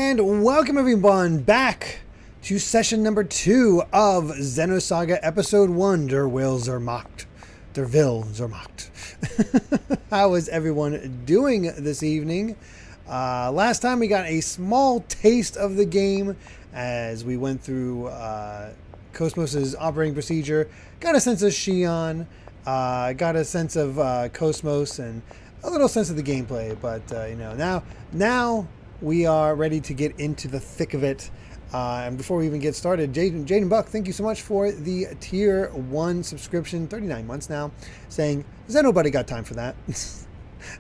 And welcome everyone back to session number 2 of Xenosaga episode 1, Der Will Zermacht. Der Will Zermacht. How is everyone doing this evening? Last time we got a small taste of the game as we went through Kos-Mos' operating procedure, got a sense of Shion, got a sense of Kos-Mos, and a little sense of the gameplay. But now we are ready to get into the thick of it. And before we even get started, Jaden Buck, thank you so much for the Tier 1 subscription, 39 months now, saying, nobody got time for that.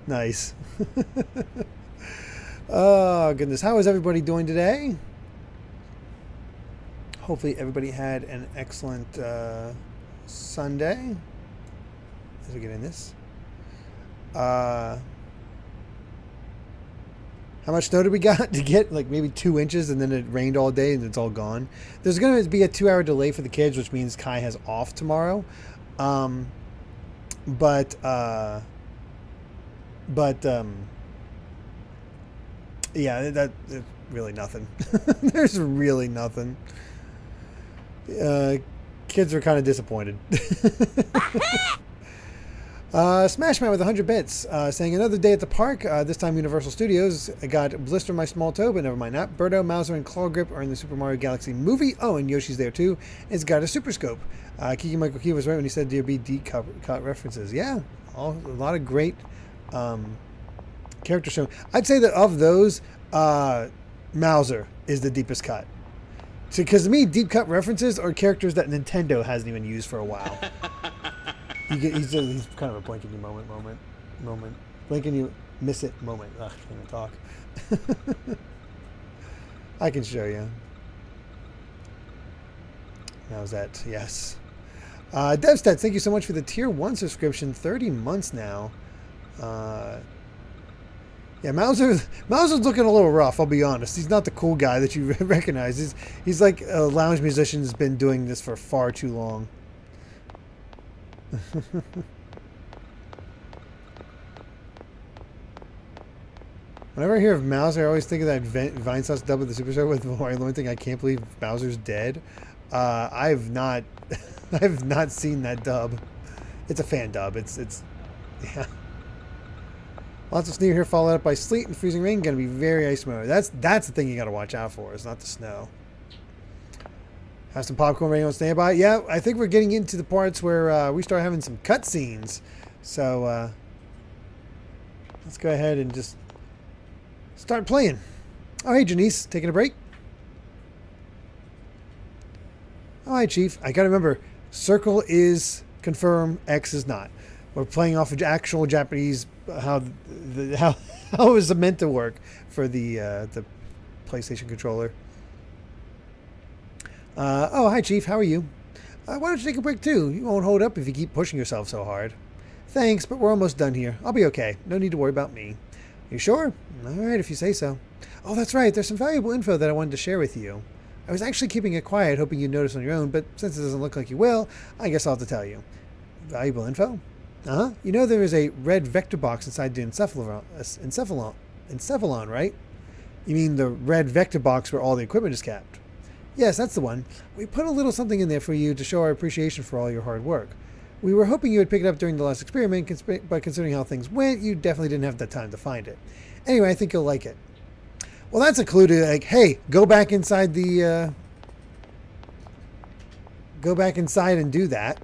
Nice. Oh, goodness. How is everybody doing today? Hopefully everybody had an excellent Sunday. As we get in this. How much snow did we got to get? Like maybe 2 inches, and then it rained all day and it's all gone. There's going to be a 2-hour delay for the kids, which means Kai has off tomorrow. Yeah, that's really nothing. There's really nothing. Kids are kind of disappointed. Smashman with 100 bits, saying another day at the park, this time Universal Studios. I got Blister my small toe, but never mind that. Birdo, Mauser, and Claw Grip are in the Super Mario Galaxy movie. Oh, and Yoshi's there too. It's got a Super Scope. Kiki Michael Key was right when he said there'd be deep cut references. Yeah, a lot of great character shown. I'd say that of those, Mauser is the deepest cut. Because to me, deep cut references are characters that Nintendo hasn't even used for a while. He's kind of a blink and you moment. Blink and you miss it moment. Ugh, I can't talk. I can show you. How's that? Yes. DevStats, thank you so much for the Tier 1 subscription. 30 months now. Yeah, Mauser's looking a little rough, I'll be honest. He's not the cool guy that you recognize. He's like a lounge musician who's been doing this for far too long. Whenever I hear of Mauser, I always think of that Vinesauce dub of the Super Show with the only thing I can't believe Mauser's dead. I've not seen that dub. It's a fan dub. It's yeah. Lots of snow here, followed up by sleet and freezing rain. Going to be very ice mode. That's the thing you got to watch out for. It's not the snow. Have some popcorn ready on standby. Yeah, I think we're getting into the parts where we start having some cutscenes. So let's go ahead and just start playing. Oh, hey, Janice, taking a break? Oh, hi, Chief. I got to remember, circle is confirm, X is not. We're playing off of actual Japanese, how is it meant to work for the PlayStation controller. Oh, hi, Chief. How are you? Why don't you take a break, too? You won't hold up if you keep pushing yourself so hard. Thanks, but we're almost done here. I'll be okay. No need to worry about me. You sure? All right, if you say so. Oh, that's right. There's some valuable info that I wanted to share with you. I was actually keeping it quiet, hoping you'd notice on your own, but since it doesn't look like you will, I guess I'll have to tell you. Valuable info? Uh-huh. You know there is a red vector box inside the encephalon, right? You mean the red vector box where all the equipment is kept? Yes, that's the one. We put a little something in there for you to show our appreciation for all your hard work. We were hoping you would pick it up during the last experiment, but considering how things went, you definitely didn't have the time to find it. Anyway, I think you'll like it. Well, that's a clue to, like, hey, go back inside the... Go back inside and do that.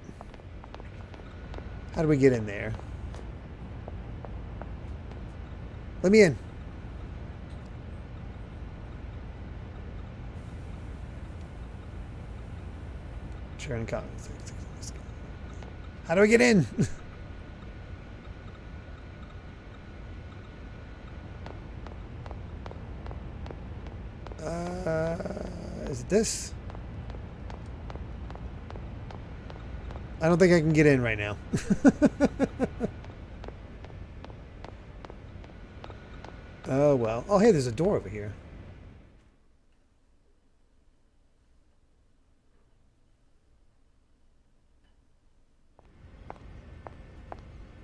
How do we get in there? Let me in. Sharing comments. How do I get in? Is it this? I don't think I can get in right now. Oh, well. Oh, hey, there's a door over here.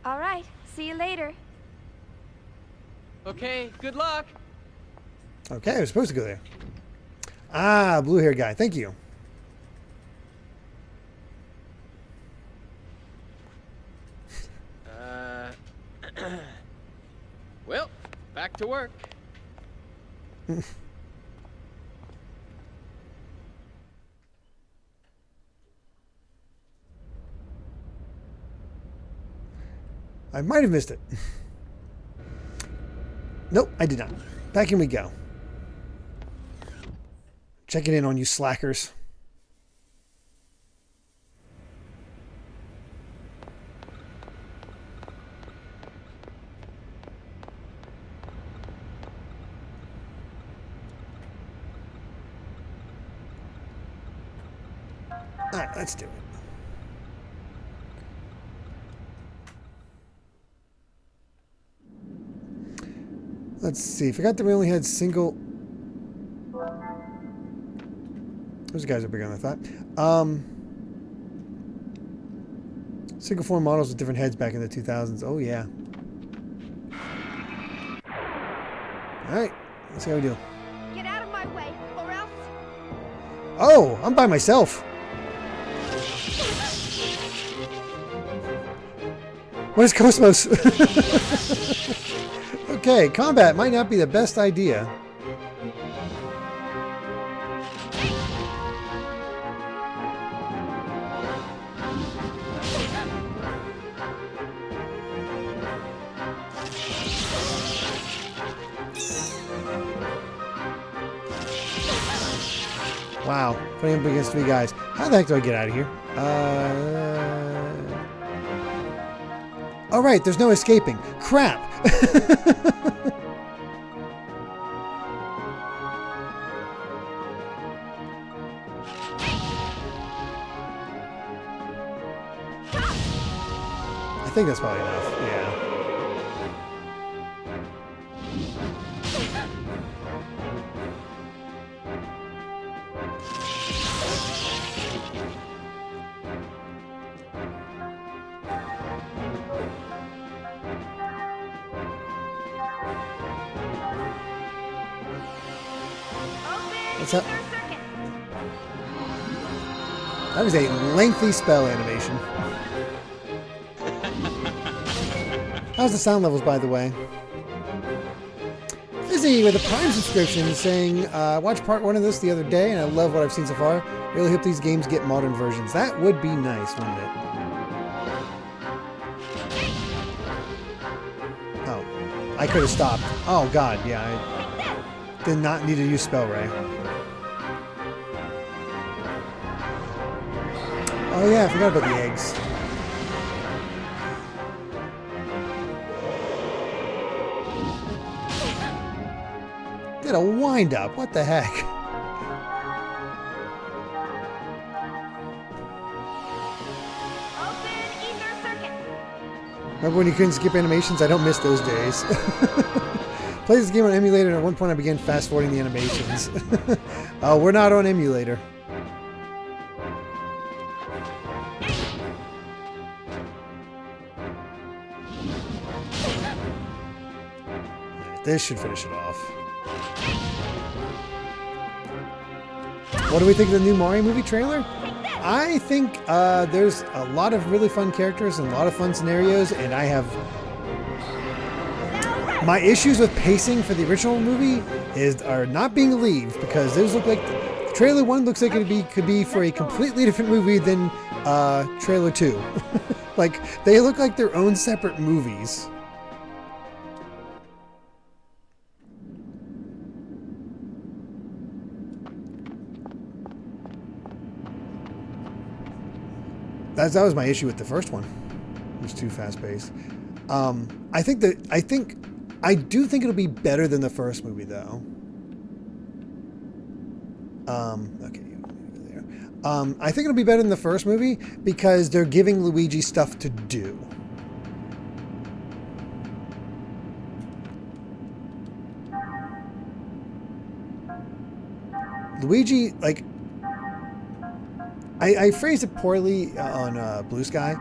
All right. See you later. Okay, good luck. Okay, I was supposed to go there. Ah, blue-haired guy. Thank you. Well, back to work. I might have missed it. Nope, I did not. Back in we go. Checking in on you slackers. All right, let's do it. Let's see. Forgot that we only had single. Those guys are bigger than I thought. Single form models with different heads back in the 2000s. Oh yeah. All right. Let's see how we do. Get out of my way, or else. Oh, I'm by myself. What is Kos-Mos? Okay, combat might not be the best idea. Wow, putting up against 3 guys. How the heck do I get out of here? All right, there's no escaping. Crap. I think that's probably enough. Yeah. What's up? That was a lengthy spell animation. How's the sound levels, by the way? Fizzy with a Prime subscription saying, watch part 1 of this the other day, and I love what I've seen so far. Really hope these games get modern versions. That would be nice, wouldn't it? Oh, I could have stopped. Oh, God, yeah. I did not need to use Spell Ray. Oh, yeah, I forgot about the eggs. Did a wind up. What the heck? Remember when you couldn't skip animations? I don't miss those days. Played this game on emulator, and at one point I began fast forwarding the animations. Oh, we're not on emulator. This should finish it off. What do we think of the new Mario movie trailer? I think there's a lot of really fun characters and a lot of fun scenarios, and I have... My issues with pacing for the original movie are not being relieved, because those look like... Trailer 1 looks like it could be for a completely different movie than Trailer 2. Like, they look like their own separate movies. That was my issue with the first one. It was too fast-paced. I do think it'll be better than the first movie, though. Okay, there. I think it'll be better than the first movie because they're giving Luigi stuff to do. Luigi, like... I phrased it poorly on BlueSky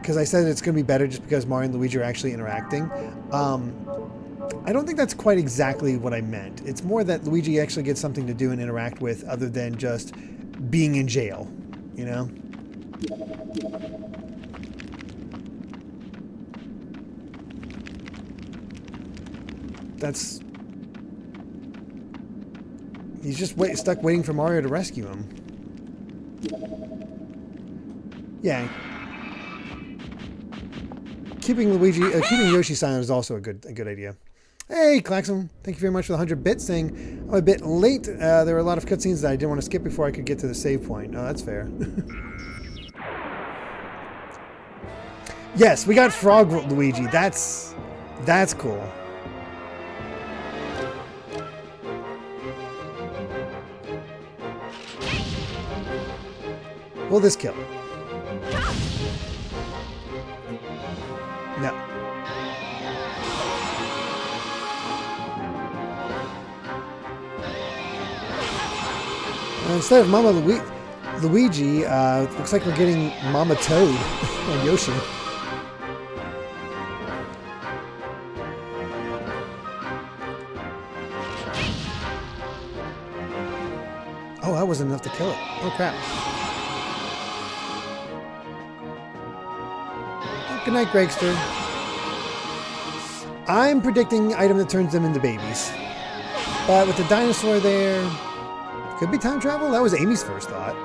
because I said it's going to be better just because Mario and Luigi are actually interacting. I don't think that's quite exactly what I meant. It's more that Luigi actually gets something to do and interact with other than just being in jail, you know? He's just stuck waiting for Mario to rescue him. Yeah. Keeping Yoshi silent is also a good idea. Hey, Klaxon, thank you very much for the 100 bits. Saying I'm a bit late. There were a lot of cutscenes that I didn't want to skip before I could get to the save point. Oh, that's fair. Yes, we got Frog Luigi. That's cool. Will this kill? No. Instead of Mama Luigi, looks like we're getting Mama Toad and Yoshi. Oh, that wasn't enough to kill it. Oh, crap. Good night, Gregster. I'm predicting item that turns them into babies. But with the dinosaur there, could be time travel? That was Amy's first thought.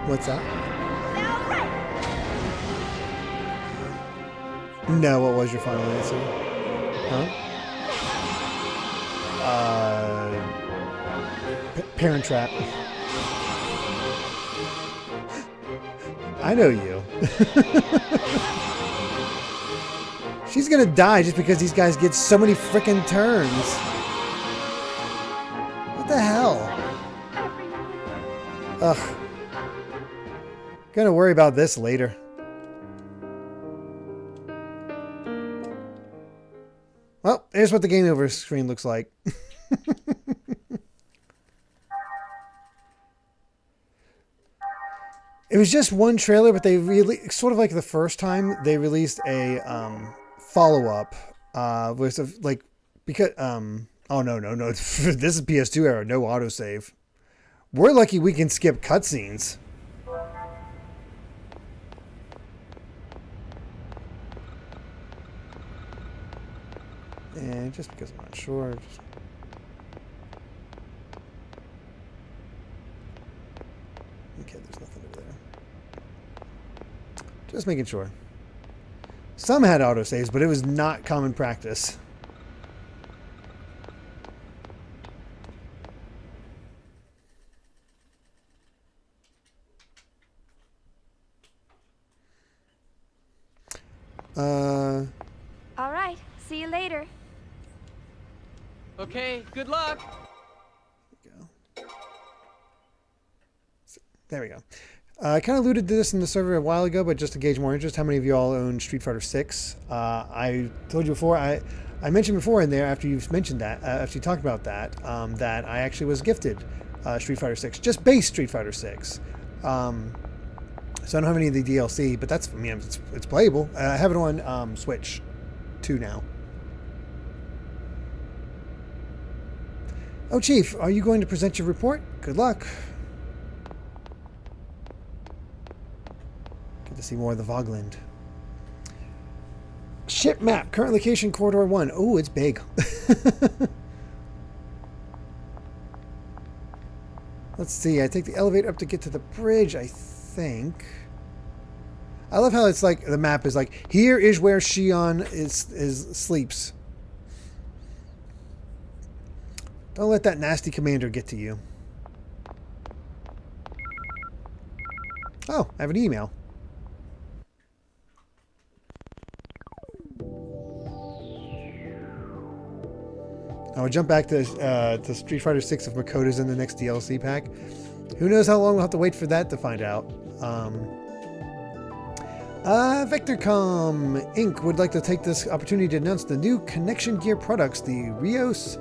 What's that? No, what was your final answer? Huh? Parent Trap. I know you. She's gonna die just because these guys get so many frickin' turns. What the hell? Ugh. Gonna worry about this later. Well, here's what the game over screen looks like. It was just one trailer, but they really, sort of like the first time, they released a follow-up with like, because oh no this is PS2 era, no autosave. We're lucky we can skip cutscenes. And just because I'm not sure. Okay, there's nothing over there. Just making sure. Some had autosaves, but it was not common practice. All right. See you later. Okay, good luck. There we go. I kind of alluded to this in the server a while ago, but just to gauge more interest, how many of you all own Street Fighter 6? I told you before, I mentioned before in there, after you've mentioned that, after you talked about that, that I actually was gifted Street Fighter 6, just base Street Fighter 6. So I don't have any of the DLC, but that's, I mean, it's playable. I have it on Switch 2 now. Oh, Chief, are you going to present your report? Good luck. Good to see more of the Woglinde. Ship map, current location, Corridor 1. Oh, it's big. Let's see, I take the elevator up to get to the bridge, I think. I love how it's like, the map is like, here is where Shion sleeps. Don't let that nasty commander get to you. Oh, I have an email. I'll jump back to Street Fighter 6 if Makoto's in the next DLC pack. Who knows how long we'll have to wait for that to find out. Vectorcom Inc. would like to take this opportunity to announce the new connection gear products, the Rios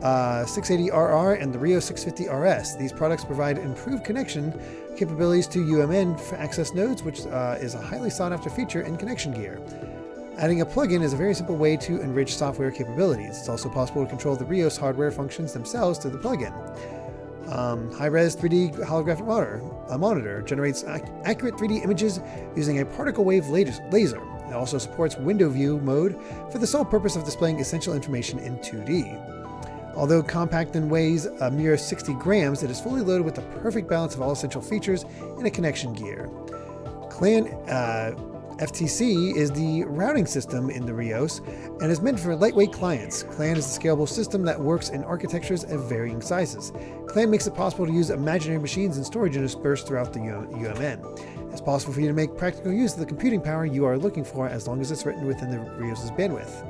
680RR and the Rio 650RS. These products provide improved connection capabilities to UMN for access nodes, which is a highly sought-after feature in connection gear. Adding a plugin is a very simple way to enrich software capabilities. It's also possible to control the Rios hardware functions themselves through the plugin. High-res 3D holographic monitor generates accurate 3D images using a particle wave laser. It also supports window view mode for the sole purpose of displaying essential information in 2D. Although compact and weighs a mere 60 grams, it is fully loaded with the perfect balance of all essential features in a connection gear. Clan FTC is the routing system in the Rios and is meant for lightweight clients. Clan is a scalable system that works in architectures of varying sizes. Clan makes it possible to use imaginary machines and storage dispersed throughout the UMN. It's possible for you to make practical use of the computing power you are looking for as long as it's written within the Rios' bandwidth.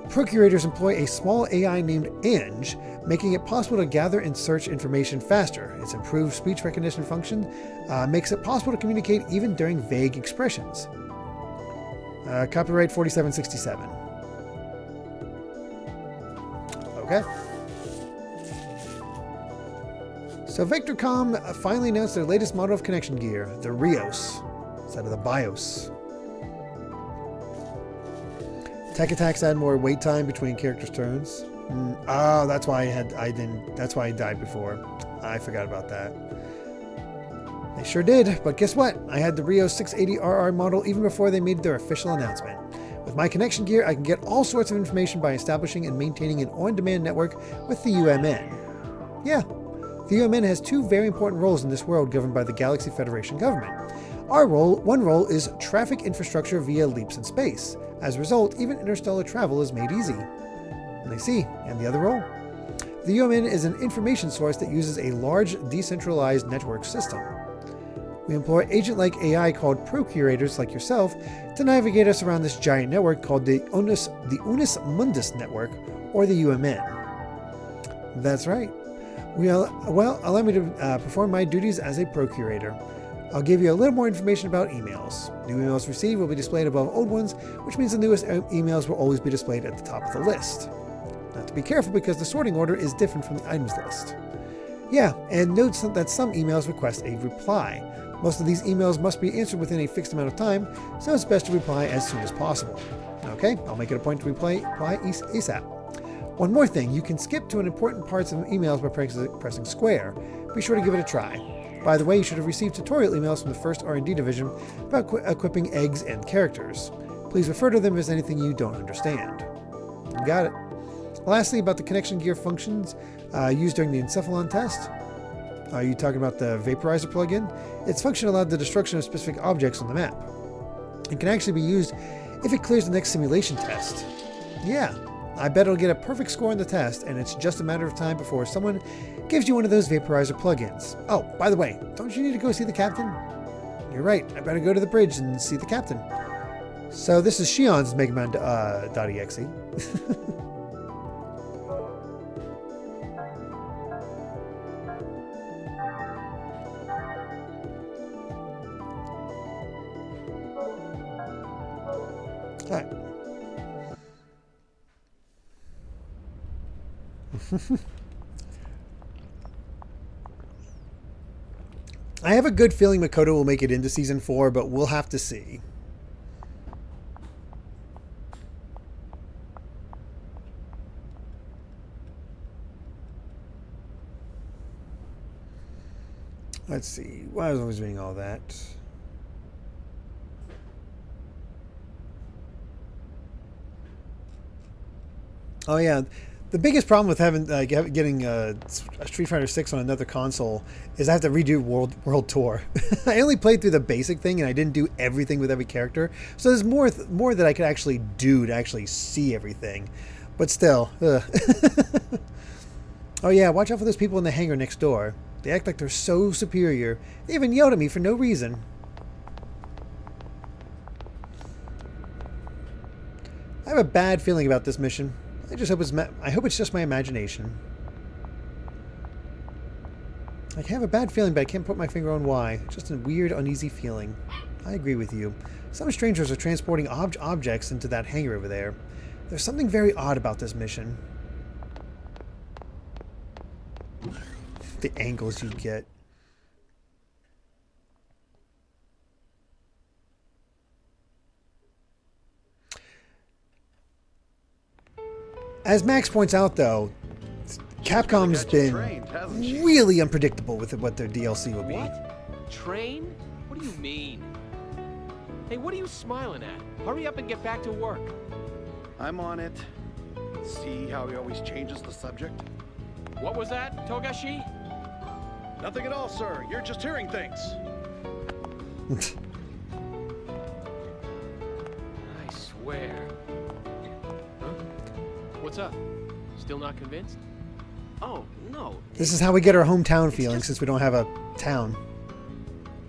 Procurators employ a small AI named Ange, making it possible to gather and search information faster. Its improved speech recognition function makes it possible to communicate even during vague expressions. Copyright 4767. Okay. So Vectorcom finally announced their latest model of connection gear, the Rios, instead of the BIOS. Tech attacks add more wait time between characters' turns. Oh, that's why that's why I died before. I forgot about that. They sure did, but guess what? I had the Rio 680RR model even before they made their official announcement. With my connection gear, I can get all sorts of information by establishing and maintaining an on-demand network with the UMN. Yeah, the UMN has two very important roles in this world governed by the Galaxy Federation government. One role is traffic infrastructure via leaps in space. As a result, even interstellar travel is made easy. And I see. And the other role? The UMN is an information source that uses a large, decentralized network system. We employ agent-like AI called procurators like yourself to navigate us around this giant network called the Unus Mundus Network, or the UMN. That's right. Well, allow me to perform my duties as a procurator. I'll give you a little more information about emails. New emails received will be displayed above old ones, which means the newest emails will always be displayed at the top of the list. Now, to be careful because the sorting order is different from the items list. Yeah, and note that some emails request a reply. Most of these emails must be answered within a fixed amount of time, so it's best to reply as soon as possible. Okay, I'll make it a point to reply ASAP. One more thing, you can skip to an important parts of emails by pressing square. Be sure to give it a try. By the way, you should have received tutorial emails from the first R&D division about equipping eggs and characters. Please refer to them if there's anything you don't understand. You got it. Lastly, about the connection gear functions used during the encephalon test. Are you talking about the vaporizer plugin? Its function allowed the destruction of specific objects on the map. It can actually be used if it clears the next simulation test. Yeah, I bet it'll get a perfect score on the test, and it's just a matter of time before someone gives you one of those vaporizer plugins. Oh, by the way, don't you need to go see the captain? You're right, I better go to the bridge and see the captain. So this is Shion's Megaman.exe. Alright. I have a good feeling Makoto will make it into Season 4, but we'll have to see. Let's see. Why was I always doing all that? Oh yeah, the biggest problem with having getting Street Fighter 6 on another console is I have to redo World Tour. I only played through the basic thing and I didn't do everything with every character, so there's more that I could actually do to actually see everything. But still, oh yeah, watch out for those people in the hangar next door. They act like they're so superior. They even yelled at me for no reason. I have a bad feeling about this mission. I hope it's just my imagination. I have a bad feeling, but I can't put my finger on why. Just a weird, uneasy feeling. I agree with you. Some strangers are transporting objects into that hangar over there. There's something very odd about this mission. The angles you get. As Max points out, though, Capcom's been really unpredictable with what their DLC will be. What? Train? What do you mean? Hey, what are you smiling at? Hurry up and get back to work. I'm on it. See how he always changes the subject? What was that, Togashi? Nothing at all, sir. You're just hearing things. I swear. Huh? What's up? Still not convinced? Oh, no. This is how we get our hometown feeling since we don't have a town.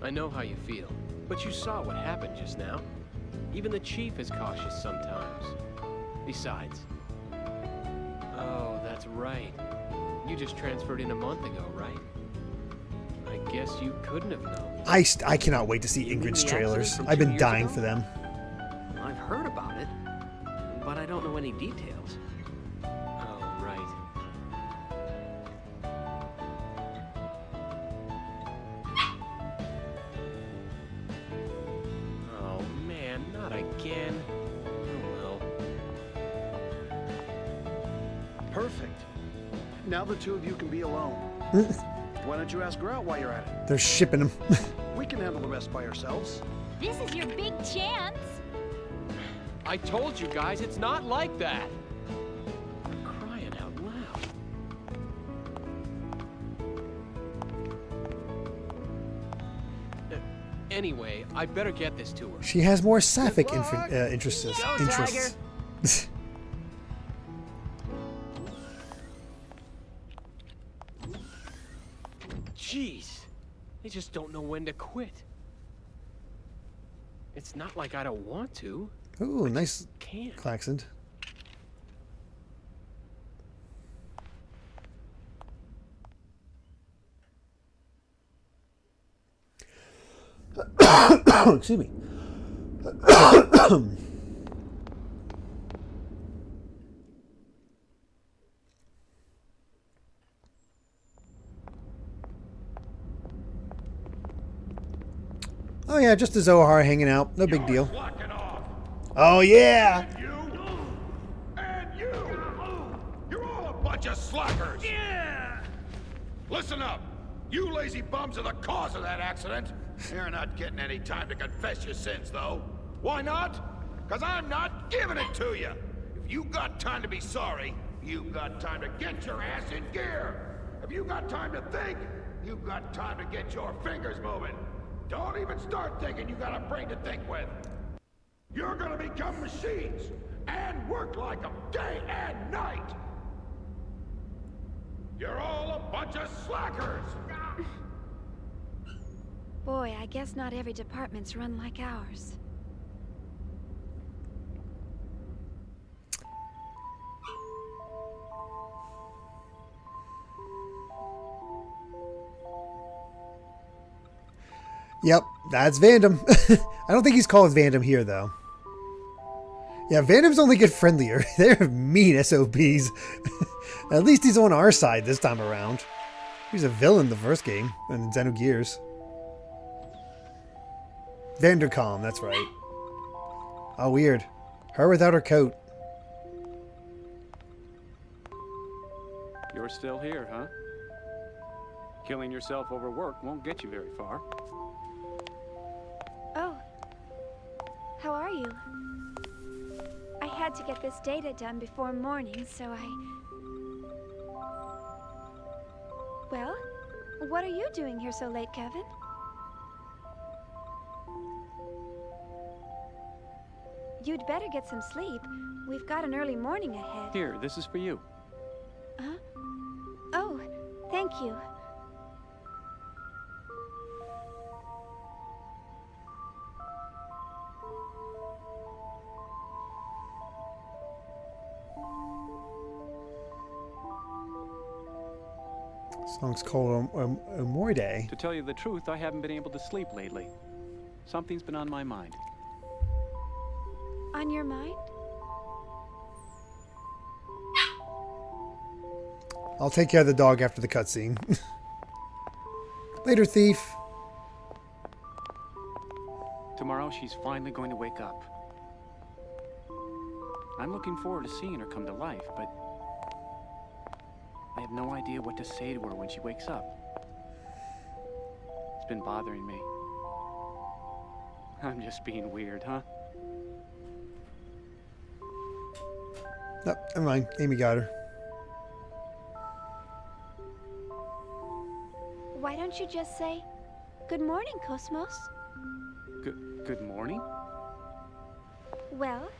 I know how you feel, but you saw what happened just now. Even the chief is cautious sometimes. Besides... Oh, that's right. You just transferred in a month ago, right? I guess you couldn't have known. I cannot wait to see Ingrid's trailers. I've been dying for them. I've heard about it, but I don't know any details. Oh, right. Oh, man, not again. Oh, well. Perfect. Now the two of you can be alone. Why don't you ask her out while you're at it? They're shipping them. We can handle the rest by ourselves. This is your big chance. I told you guys, it's not like that. Crying out loud. Anyway, I better get this to her. She has more sapphic interests. Jeez, they just don't know when to quit. It's not like I don't want to. Ooh, nice Can't. klaxon. Excuse me. Oh yeah, just a Zohar hanging out. No big deal. Oh yeah! And you! You're all a bunch of slackers! Yeah! Listen up! You lazy bums are the cause of that accident! You're not getting any time to confess your sins, though. Why not? Because I'm not giving it to you! If you got time to be sorry, you've got time to get your ass in gear! If you got time to think, you've got time to get your fingers moving! Don't even start thinking you got a brain to think with! You're gonna become machines, and work like them day and night! You're all a bunch of slackers! Boy, I guess not every department's run like ours. Yep, that's Vandam. I don't think he's called Vandam here, though. Yeah, Vandams only get friendlier. They're mean SOBs. At least he's on our side this time around. He was a villain the first game in Xenogears. Vandercom, that's right. Oh, weird. Her without her coat. You're still here, huh? Killing yourself over work won't get you very far. Oh. How are you? I had to get this data done before morning, so Well, what are you doing here so late, Kevin? You'd better get some sleep. We've got an early morning ahead. Here, this is for you. Huh? Oh, thank you. Song's called Amore Day. To tell you the truth, I haven't been able to sleep lately. Something's been on my mind. On your mind? I'll take care of the dog after the cutscene. Later, thief. Tomorrow she's finally going to wake up. I'm looking forward to seeing her come to life, but I have no idea what to say to her when she wakes up. It's been bothering me. I'm just being weird, huh? No, never mind. Amy got her. Why don't you just say, "Good morning, Kos-Mos"? Good morning? Well,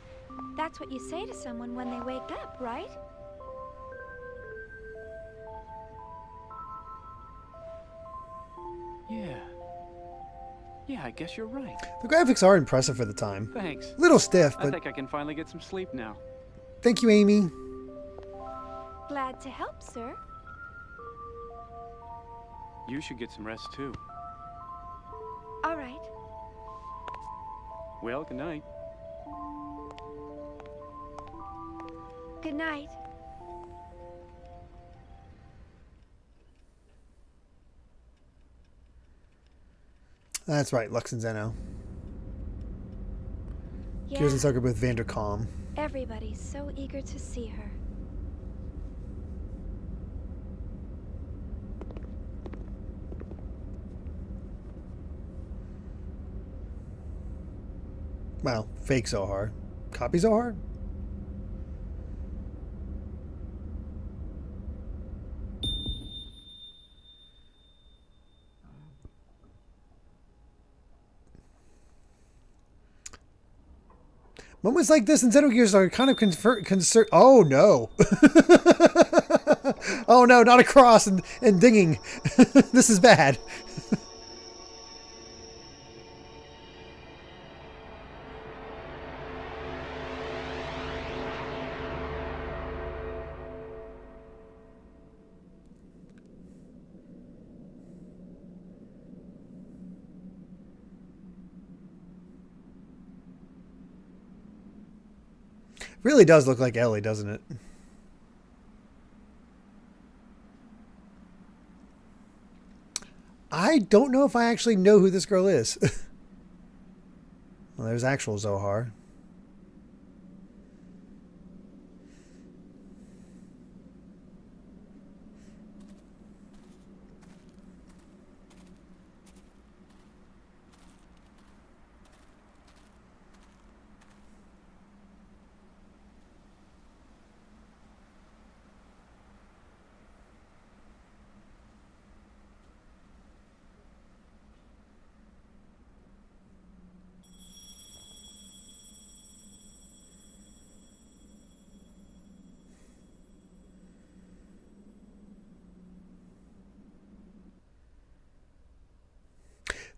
that's what you say to someone when they wake up, right? Yeah, I guess you're right. The graphics are impressive for the time. Thanks. Little stiff, I but think I can finally get some sleep now. thank you, Amy. Glad to help, sir. You should get some rest too. All right. Well, good night. Good night. That's right, Lux and Zeno. Yeah, Xenosaga with Vandercom. everybody's so eager to see her. Well, fake Zohar. Copy Zohar? Moments like this in Xenogears are kind of concern. Oh no! Oh no! Not a cross and dinging. This is bad. Really does look like Ellie, doesn't it? I don't know if I actually know who this girl is. Well, there's actual Zohar.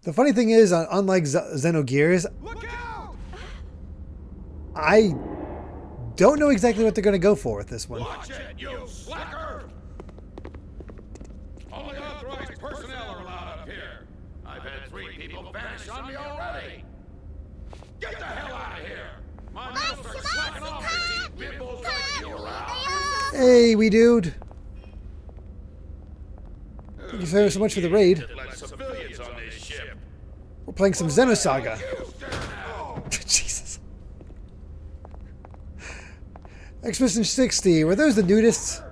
The funny thing is, unlike Xenogears, I don't know exactly what they're going to go for with this one. Watch it, you slacker! Only authorized personnel are allowed up here. I've had 3 people vanish on me already. Get the hell out of here! My men will start slacking off and see bimbos like you around. Hey, wee dude. Thank you so much for the raid. Let civilians on this ship. We're playing some Xenosaga. Jesus. Expedition 60. Were those the nudists?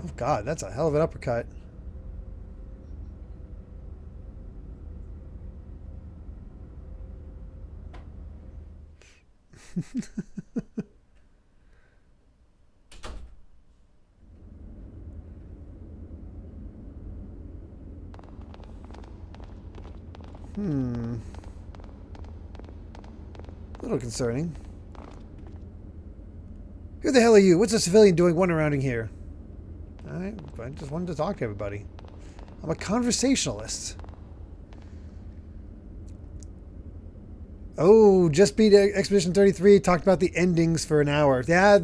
Oh god, that's a hell of an uppercut. A little concerning. Who the hell are you? What's a civilian doing wandering around here? I just wanted to talk to everybody. I'm a conversationalist. Oh, just beat Expedition 33. Talked about the endings for an hour. Yeah,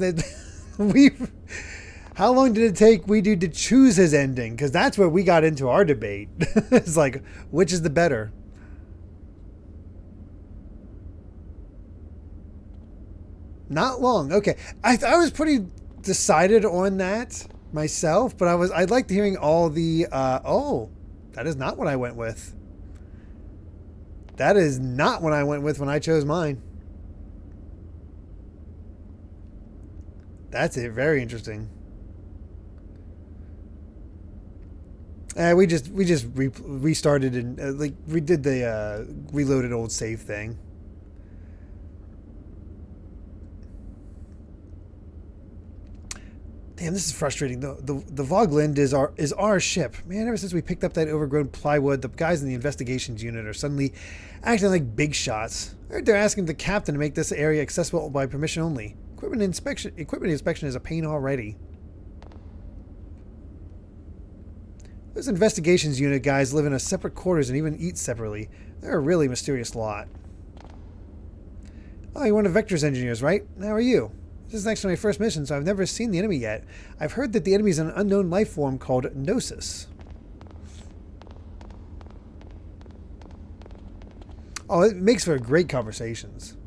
how long did it take we dude to choose his ending? Because that's where we got into our debate. It's like, which is the better? Not long. Okay. I was pretty decided on that myself, but I liked hearing all the, oh, that is not what I went with. That is not what I went with when I chose mine. That's it. Very interesting. We just restarted and like we did the reloaded old save thing. Damn, this is frustrating. The Woglinde is our ship. Man, ever since we picked up that overgrown plywood, the guys in the investigations unit are suddenly acting like big shots. They're asking the captain to make this area accessible by permission only. Equipment inspection is a pain already. Those investigations unit guys live in a separate quarters and even eat separately. They're a really mysterious lot. Oh, you're one of Vector's engineers, right? How are you? This is next to my first mission, so I've never seen the enemy yet. I've heard that the enemy is an unknown life form called Gnosis. Oh, it makes for great conversations.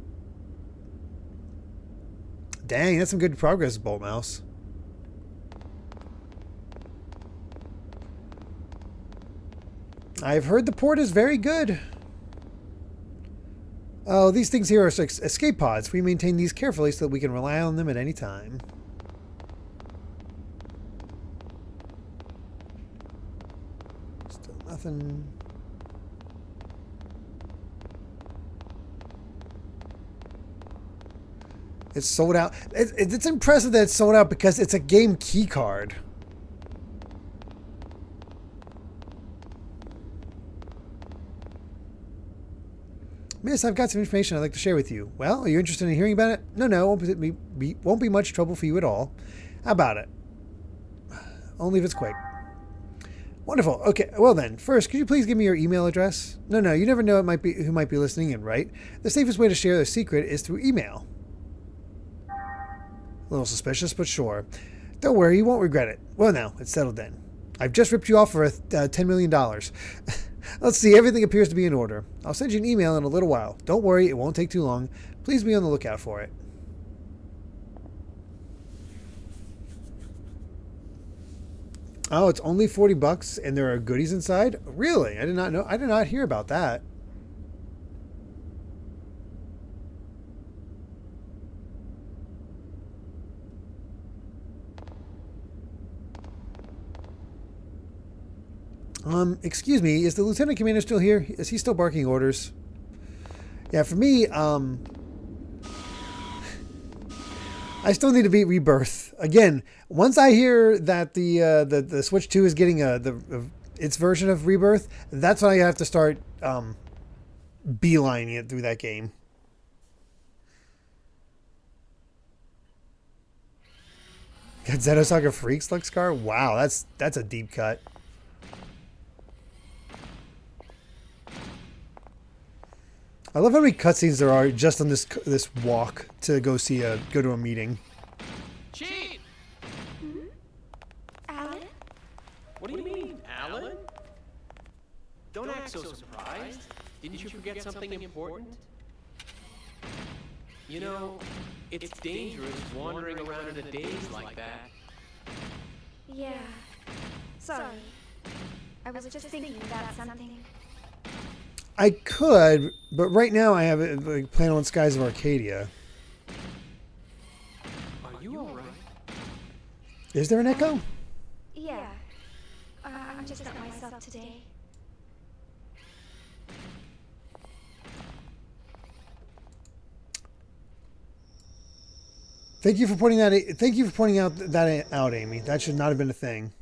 Dang, that's some good progress, Bolt Mouse. I've heard the port is very good. Oh, these things here are escape pods. We maintain these carefully so that we can rely on them at any time. Still nothing. It's sold out. It's impressive that it's sold out because it's a game key card. Miss, I've got some information I'd like to share with you. Well, are you interested in hearing about it? No, won't be much trouble for you at all. How about it? Only if it's quick. Wonderful. Okay, well then, first, could you please give me your email address? No, you never know who might be listening in, right? The safest way to share a secret is through email. A little suspicious, but sure. Don't worry, you won't regret it. Well now, it's settled then. I've just ripped you off for $10 million. Let's see, everything appears to be in order. I'll send you an email in a little while. Don't worry, it won't take too long. Please be on the lookout for it. Oh, it's only $40 and there are goodies inside? Really? I did not know. I did not hear about that. Excuse me, is the Lieutenant Commander still here? Is he still barking orders? Yeah, for me, I still need to beat Rebirth. Again, once I hear that the Switch 2 is getting its version of Rebirth, that's when I have to start beelining it through that game. Got Xenosaga Freaks Luxcar? Wow, that's a deep cut. I love how many cutscenes there are just on this walk to go to a meeting. Chief! Alan? What do you mean, Alan? Don't act so surprised. Didn't you forget something important? You know, it's dangerous wandering around in a daze like that. Yeah. Sorry. I was just thinking about something. I could, but right now I have a plan on Skies of Arcadia. Are you alright? Is there an echo? Yeah. I'm just not myself today. Thank you for pointing out that out, Amy. That should not have been a thing.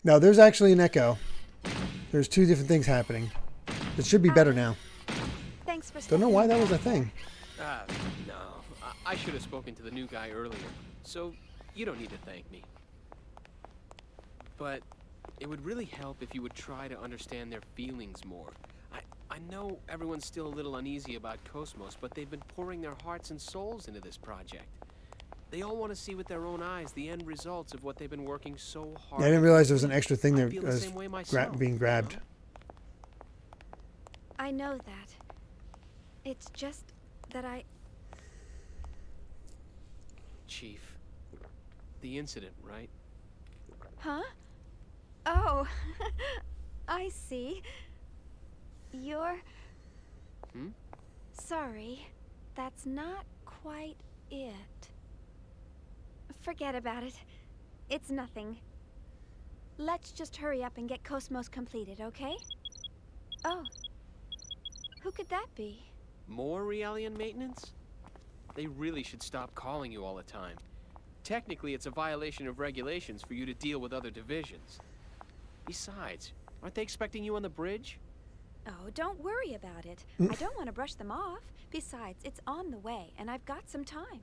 No, there's actually an echo. There's two different things happening. It should be better now. Thanks for Don't know why that was a thing. No. I should have spoken to the new guy earlier, so you don't need to thank me. But it would really help if you would try to understand their feelings more. I know everyone's still a little uneasy about Kos-Mos, but they've been pouring their hearts and souls into this project. They all want to see with their own eyes the end results of what they've been working so hard. Yeah, I didn't realize there was an extra thing there being grabbed. You know? I know that. It's just that Chief, the incident, right? Huh? Oh, I see. You're... Hmm? Sorry, that's not quite it. Forget about it. It's nothing. Let's just hurry up and get Kos-Mos completed, okay? Oh. Who could that be? More Realian maintenance? They really should stop calling you all the time. Technically, it's a violation of regulations for you to deal with other divisions. Besides, aren't they expecting you on the bridge? Oh, don't worry about it. I don't want to brush them off. Besides, it's on the way, and I've got some time.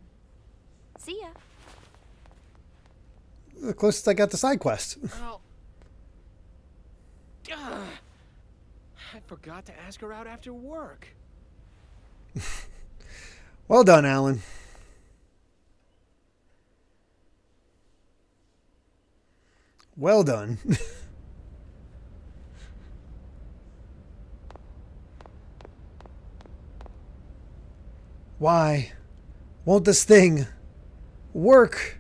See ya. The closest I got to side quest. Oh. Ugh. I forgot to ask her out after work. Well done, Alan. Well done. Why won't this thing work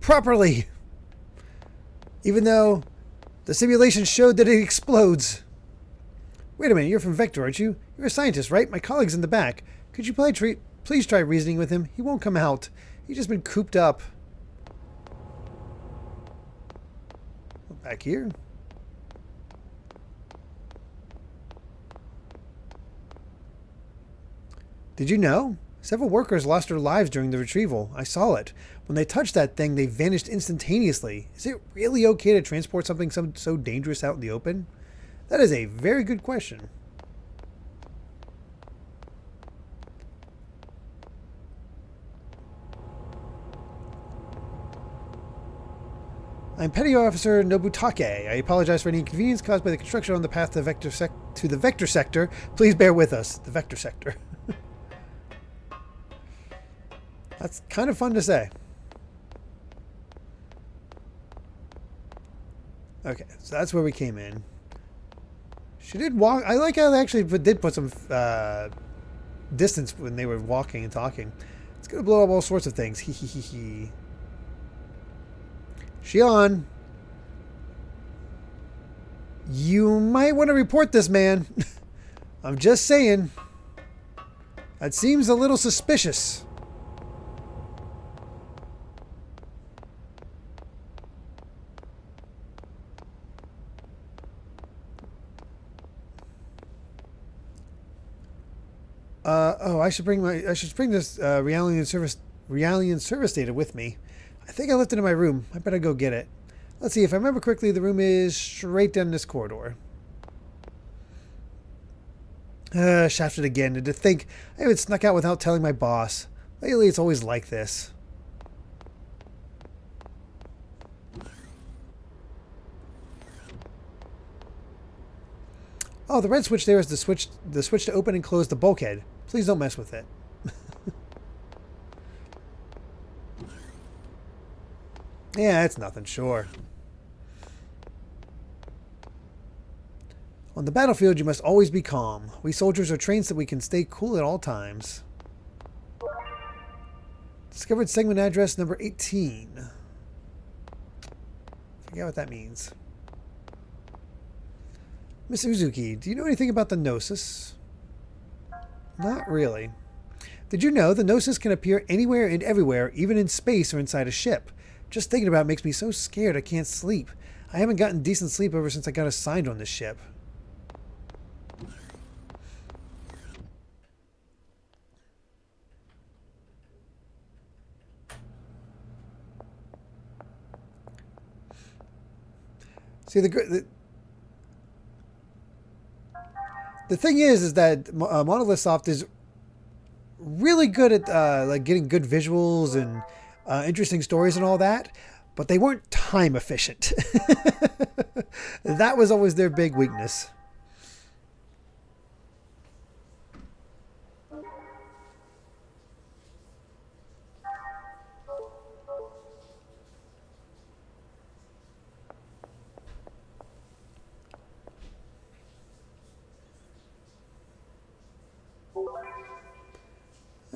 properly? Even though the simulation showed that it explodes. Wait a minute, you're from Vector, aren't you? You're a scientist, right? My colleague's in the back. Could you please try reasoning with him? He won't come out. He's just been cooped up. Back here. Did you know? Several workers lost their lives during the retrieval. I saw it. When they touched that thing, they vanished instantaneously. Is it really okay to transport something so dangerous out in the open? That is a very good question. I'm Petty Officer Nobutake. I apologize for any inconvenience caused by the construction on the path to the Vector Sector. Please bear with us. The Vector Sector. That's kind of fun to say. Okay, so that's where we came in. She did walk. I like how they actually did put some distance when they were walking and talking. It's going to blow up all sorts of things. Hee hee hee hee. Shion, you might want to report this man. I'm just saying. That seems a little suspicious. I should bring this Realian service data with me. I think I left it in my room. I better go get it. Let's see, if I remember correctly, the room is straight down this corridor. Shafted again. And to think I haven't snuck out without telling my boss. Lately, it's always like this. Oh, the red switch there is the switch to open and close the bulkhead. Please don't mess with it. Yeah, it's nothing, sure. On the battlefield, you must always be calm. We soldiers are trained so we can stay cool at all times. Discovered segment address number 18. Forget what that means. Miss Uzuki, do you know anything about the Gnosis? Not really. Did you know the Gnosis can appear anywhere and everywhere, even in space or inside a ship? Just thinking about it makes me so scared I can't sleep. I haven't gotten decent sleep ever since I got assigned on this ship. See, the thing is that Monolith Soft is really good at like getting good visuals and interesting stories and all that, but they weren't time efficient. That was always their big weakness.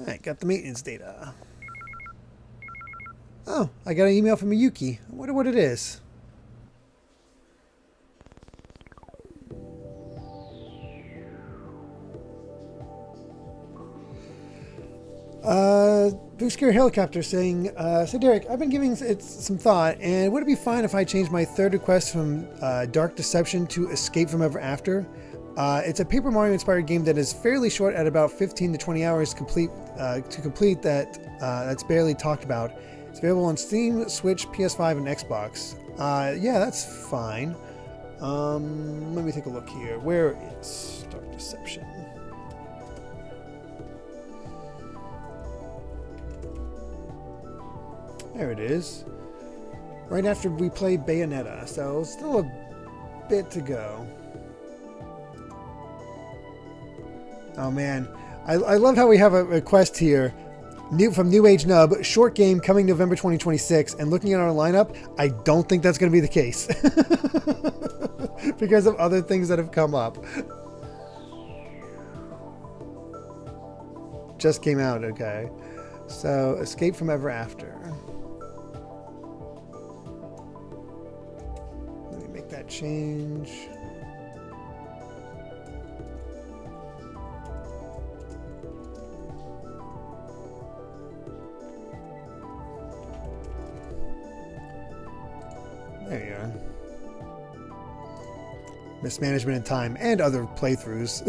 Alright, got the maintenance data. Oh, I got an email from Miyuki. I wonder what it is. BlueSky helicopter saying, so Derrick, I've been giving it some thought, and would it be fine if I changed my third request from Dark Deception to Escape from Ever After? It's a Paper Mario inspired game that is fairly short at about 15 to 20 hours to complete that's barely talked about. It's available on Steam, Switch, PS5, and Xbox. Yeah, that's fine. Let me take a look here. Where is Dark Deception? There it is. Right after we play Bayonetta, so still a bit to go. Oh man, I love how we have a request here. From New Age Nub, short game coming November 2026, and looking at our lineup, I don't think that's going to be the case. Because of other things that have come up. Just came out, okay. So, Escape from Ever After. Let me make that change. There you are. Mismanagement in time and other playthroughs.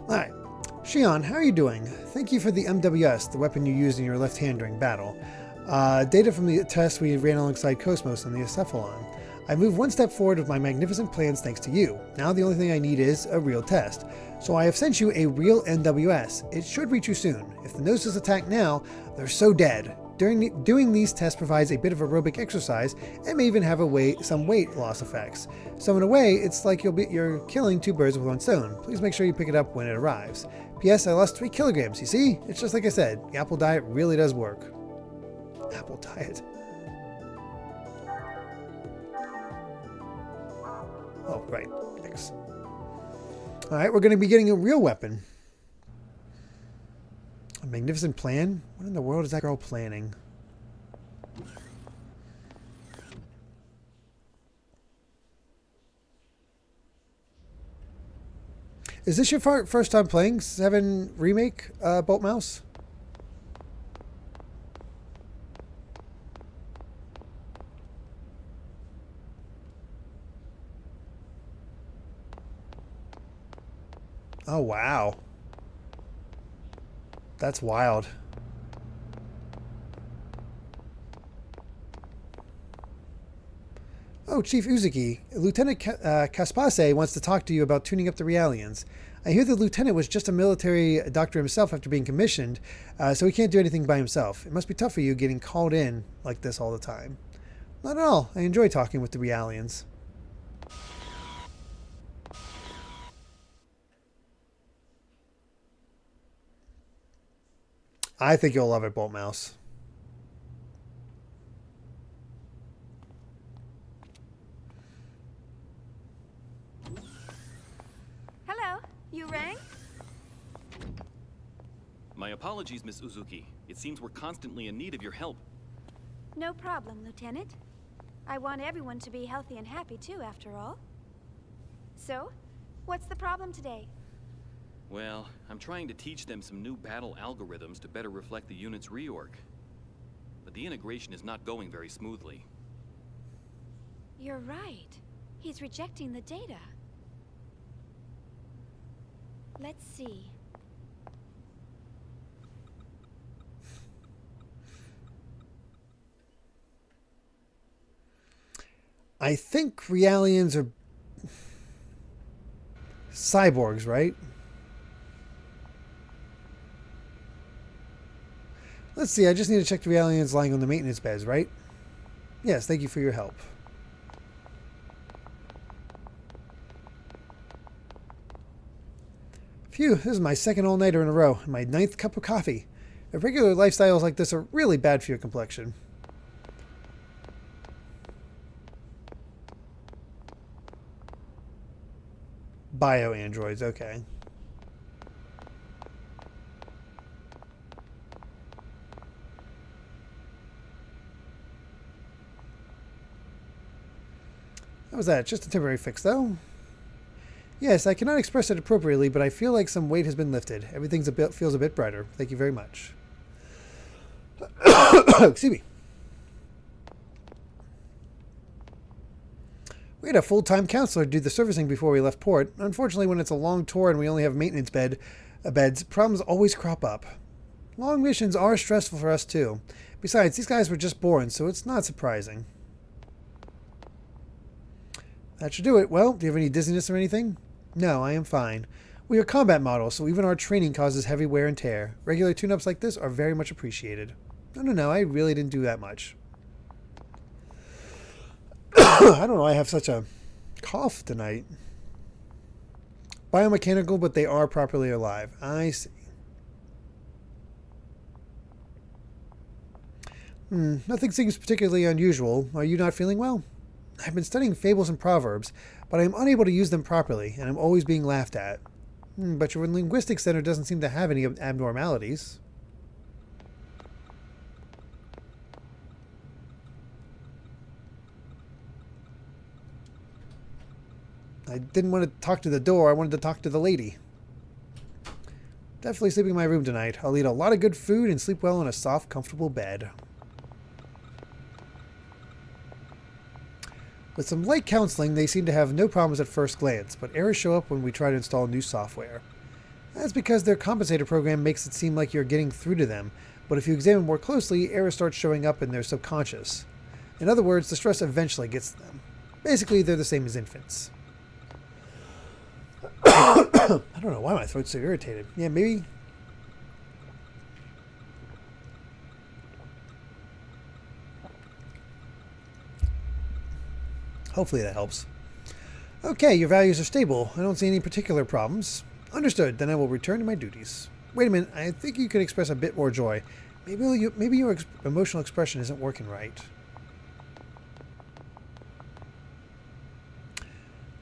Alright. Shion, how are you doing? Thank you for the MWS, the weapon you used in your left hand during battle. Data from the test we ran alongside Kos-Mos and the Acephalon. I moved one step forward with my magnificent plans thanks to you. Now the only thing I need is a real test. So I have sent you a real NWS. It should reach you soon. If the Gnosis attack now, they're so dead. Doing these tests provides a bit of aerobic exercise and may even have some weight loss effects. So in a way, it's like you're killing two birds with one stone. Please make sure you pick it up when it arrives. P.S. I lost 3 kilograms. You see? It's just like I said. The apple diet really does work. Apple diet. Oh, right. Thanks. Alright, we're going to be getting a real weapon. A magnificent plan? What in the world is that girl planning? Is this your first time playing 7 Remake, Bolt Mouse? Oh, wow. That's wild. Oh, Chief Uzuki. Lieutenant Kaspase wants to talk to you about tuning up the Realians. I hear the lieutenant was just a military doctor himself after being commissioned, so he can't do anything by himself. It must be tough for you getting called in like this all the time. Not at all. I enjoy talking with the Realians. I think you'll love it, Bolt Mouse. Hello, you rang? My apologies, Miss Uzuki. It seems we're constantly in need of your help. No problem, Lieutenant. I want everyone to be healthy and happy too, after all. So, what's the problem today? Well, I'm trying to teach them some new battle algorithms to better reflect the unit's reorg. But the integration is not going very smoothly. You're right. He's rejecting the data. Let's see. I think Realians are cyborgs, right? Let's see, I just need to check the Realians lying on the maintenance beds, right? Yes, thank you for your help. Phew, this is my second all-nighter in a row, and my 9th cup of coffee. Irregular lifestyles like this are really bad for your complexion. Bio androids, okay. How was that? Just a temporary fix, though? Yes, I cannot express it appropriately, but I feel like some weight has been lifted. Everything feels a bit brighter. Thank you very much. Excuse me. We had a full-time counselor do the servicing before we left port. Unfortunately, when it's a long tour and we only have maintenance beds, problems always crop up. Long missions are stressful for us, too. Besides, these guys were just born, so it's not surprising. That should do it. Well, do you have any dizziness or anything? No, I am fine. We are combat models, so even our training causes heavy wear and tear. Regular tune-ups like this are very much appreciated. No, I really didn't do that much. I don't know, I have such a cough tonight. Biomechanical, but they are properly alive. I see. Nothing seems particularly unusual. Are you not feeling well? I've been studying fables and proverbs, but I am unable to use them properly, and I'm always being laughed at. But your linguistics center doesn't seem to have any abnormalities. I didn't want to talk to the door, I wanted to talk to the lady. Definitely sleeping in my room tonight. I'll eat a lot of good food and sleep well in a soft, comfortable bed. With some light counseling, they seem to have no problems at first glance, but errors show up when we try to install new software. That's because their compensator program makes it seem like you're getting through to them, but if you examine more closely, errors start showing up in their subconscious. In other words, the stress eventually gets to them. Basically, they're the same as infants. I don't know why my throat's so irritated. Yeah, maybe... Hopefully that helps. Okay, your values are stable. I don't see any particular problems. Understood. Then I will return to my duties. Wait a minute. I think you could express a bit more joy. Maybe your emotional expression isn't working right.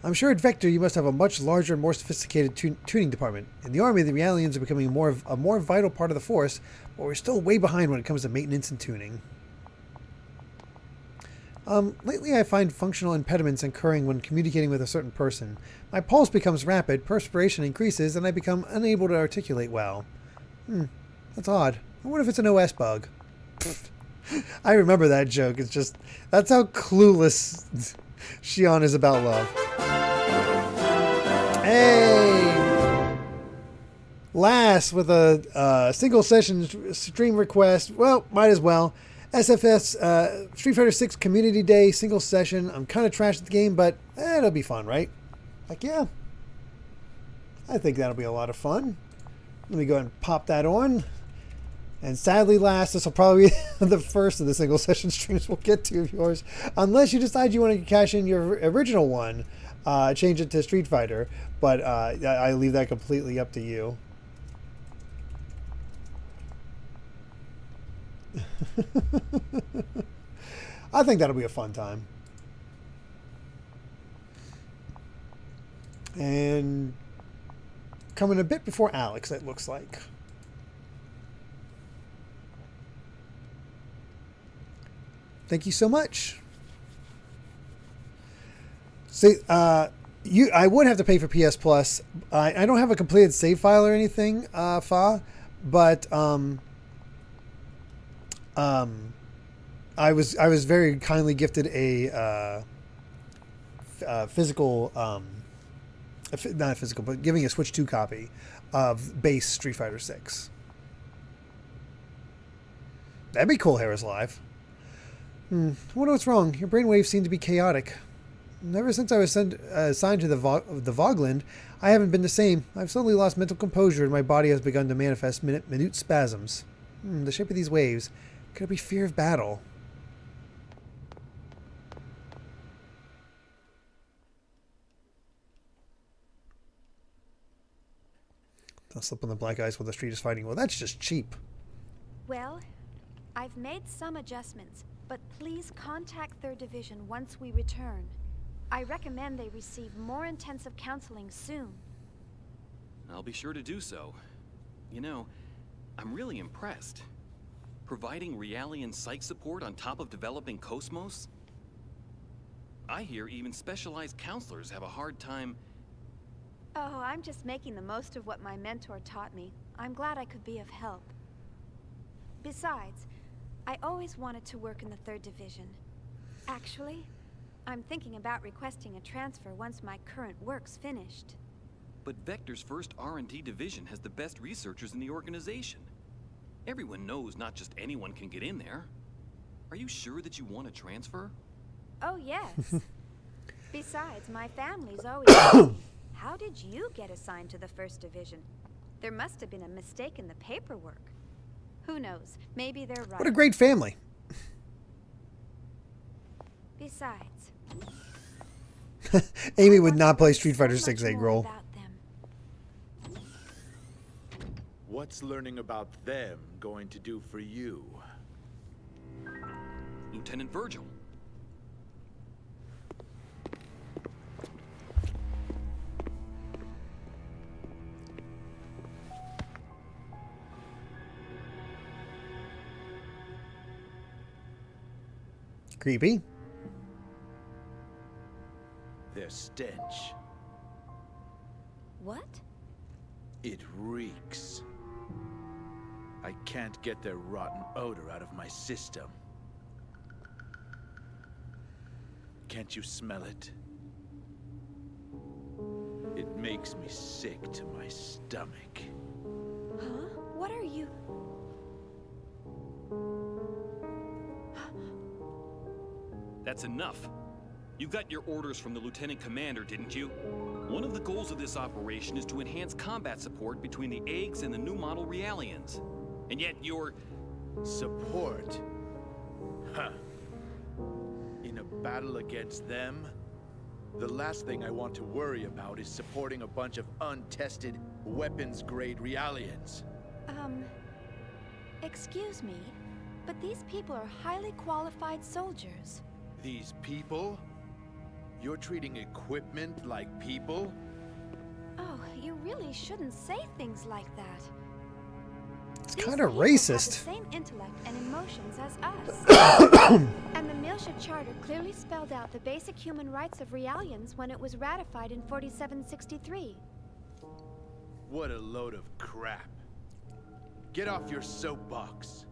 I'm sure at Vector you must have a much larger and more sophisticated tuning department. In the Army, the Realians are becoming a more vital part of the force, but we're still way behind when it comes to maintenance and tuning. Lately I find functional impediments occurring when communicating with a certain person. My pulse becomes rapid, perspiration increases, and I become unable to articulate well. That's odd. I wonder if it's an OS bug. I remember that joke. It's just, that's how clueless Shion is about love. Hey! Last with a single session stream request. Well, might as well. SFS Street Fighter 6 Community Day single session. I'm kind of trash at the game, but it'll be fun, right? Like, yeah. I think that'll be a lot of fun. Let me go ahead and pop that on. And sadly, last, this will probably be the first of the single session streams we'll get to of yours. Unless you decide you want to cash in your original one, change it to Street Fighter. But I leave that completely up to you. I think that'll be a fun time. And coming a bit before Alex, it looks like. Thank you so much. See, I would have to pay for PS Plus. I don't have a completed save file or anything, Fa, but I was very kindly gifted a physical, not a physical, but giving a Switch 2 copy of base Street Fighter 6. That'd be cool, Harris Live. I wonder what's wrong. Your brainwaves seem to be chaotic. Ever since I was assigned to the Woglinde, I haven't been the same. I've suddenly lost mental composure and my body has begun to manifest minute spasms. The shape of these waves. Could it be fear of battle? I'll slip on the black ice while the street is fighting. Well, that's just cheap. Well, I've made some adjustments, but please contact 3rd Division once we return. I recommend they receive more intensive counseling soon. I'll be sure to do so. You know, I'm really impressed. Providing Realian psych support on top of developing Kos-Mos? I hear even specialized counselors have a hard time... Oh, I'm just making the most of what my mentor taught me. I'm glad I could be of help. Besides, I always wanted to work in the 3rd Division. Actually, I'm thinking about requesting a transfer once my current work's finished. But Vector's first R&D division has the best researchers in the organization. Everyone knows not just anyone can get in there. Are you sure that you want to transfer? Oh, yes. Besides, my family's always asked me, how did you get assigned to the 1st Division? There must have been a mistake in the paperwork. Who knows? Maybe they're right. What a great family. Besides, Amy would not play Street Fighter 6 egg roll. about them. What's learning about them going to do for you? Lieutenant Virgil. Creepy. Their stench. What? It reeks. I can't get their rotten odor out of my system. Can't you smell it? It makes me sick to my stomach. Huh? What are you? That's enough. You got your orders from the Lieutenant Commander, didn't you? One of the goals of this operation is to enhance combat support between the eggs and the new model Realians. And yet you're... Support? Huh. In a battle against them? The last thing I want to worry about is supporting a bunch of untested, weapons-grade Realians. Excuse me, but these people are highly qualified soldiers. These people? You're treating equipment like people? Oh, you really shouldn't say things like that. It's These kind of people have racist. the same intellect and emotions as us. And the Miltia Charter clearly spelled out the basic human rights of Realians when it was ratified in 4763. What a load of crap. Get off your soapbox.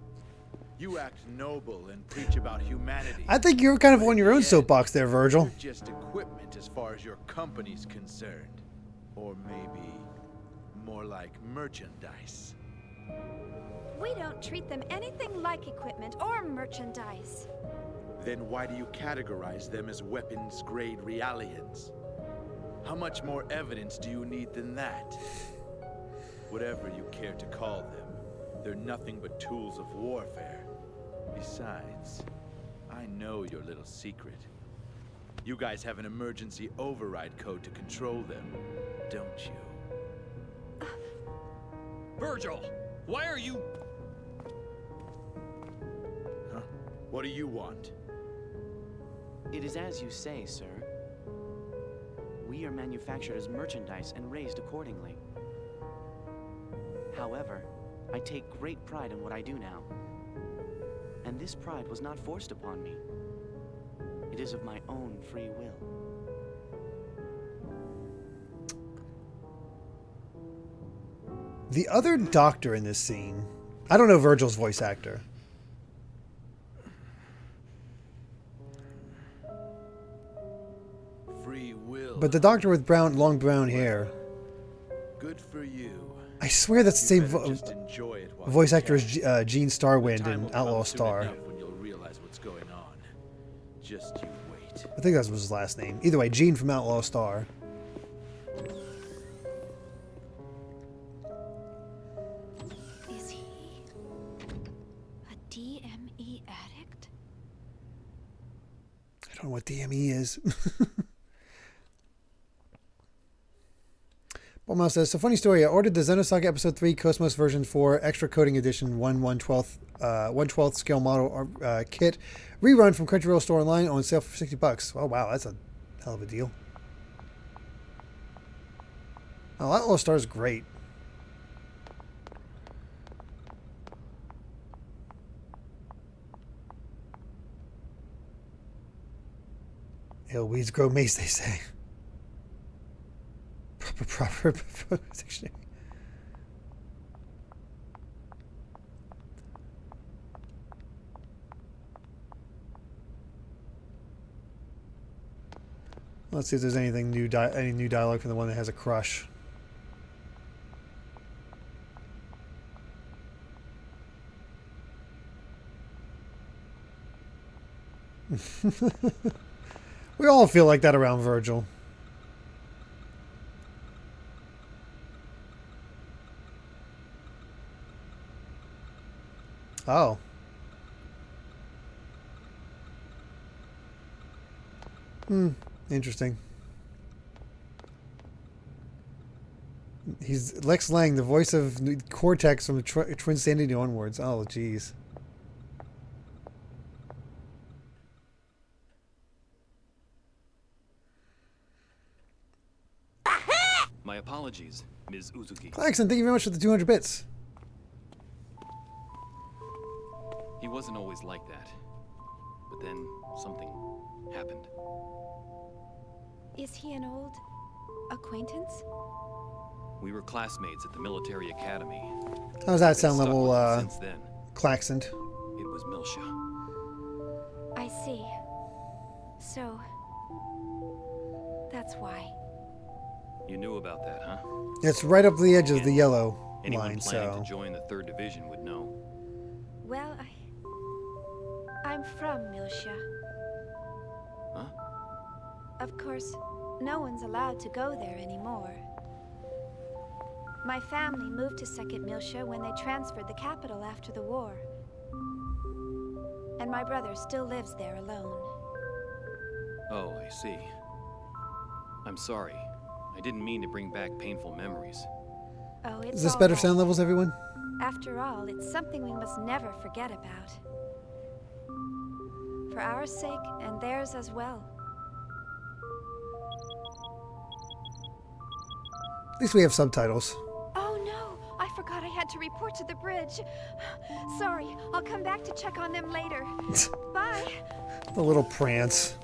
You act noble and preach about humanity. I think you're kind of on your own soapbox there, Virgil. You're just equipment as far as your company's concerned. Or maybe more like merchandise. We don't treat them anything like equipment or merchandise. Then why do you categorize them as weapons-grade Realians? How much more evidence do you need than that? Whatever you care to call them, they're nothing but tools of warfare. Besides, I know your little secret. You guys have an emergency override code to control them, don't you? Virgil! Why are you... Huh? What do you want? It is as you say, sir. We are manufactured as merchandise and raised accordingly. However, I take great pride in what I do now. And this pride was not forced upon me. It is of my own free will. The other doctor in this scene, I don't know Virgil's voice actor. Free will. But the doctor with long brown hair, Good for you. I swear that's the You same better just enjoy it while voice you actor can. as Gene Starwind Time in will Outlaw come soon Star. enough when you'll realize what's going on. Just you wait. I think that was his last name. Either way, Gene from Outlaw Star. Is he a DME addict? I don't know what DME is. Bulma says, so funny story. I ordered the Xenosaga Episode 3 Kos-Mos version 4 Extra Coding Edition 1/12th scale model kit rerun from Crunchyroll Store Online on sale for $60. Oh wow, Hell of a deal. Oh, that little star's great. Ill weeds grow mace, they say. Proper dictionary. Let's see if there's anything new, any new dialogue from the one that has a crush. We all feel like that around Virgil. Oh. Interesting. He's Lex Lang, the voice of Cortex from the Twin Sanity onwards. Oh, jeez. My apologies, Ms. Uzuki. Klaxon, thank you very much for the 200 bits. He wasn't always like that. But then something happened. Is he an old acquaintance? We were classmates at the military academy. How's that sound Stuck level, with him since then. Klaxon? It was Milsha. I see. So, that's why. You knew about that, huh? It's right up the edge of the yellow Anyone line, planning so... to join the 3rd Division would know. Well, I'm from Milsha. Huh? Of course, no one's allowed to go there anymore. My family moved to Second Milsha when they transferred the capital after the war. And my brother still lives there alone. Oh, I see. I'm sorry. I didn't mean to bring back painful memories. Oh, it's Is this all better right. sound levels, everyone? After all, it's something we must never forget about. For our sake and theirs as well. At least we have subtitles. Oh no! I forgot I had to report to the bridge. Sorry, I'll come back to check on them later. Bye! The little prance.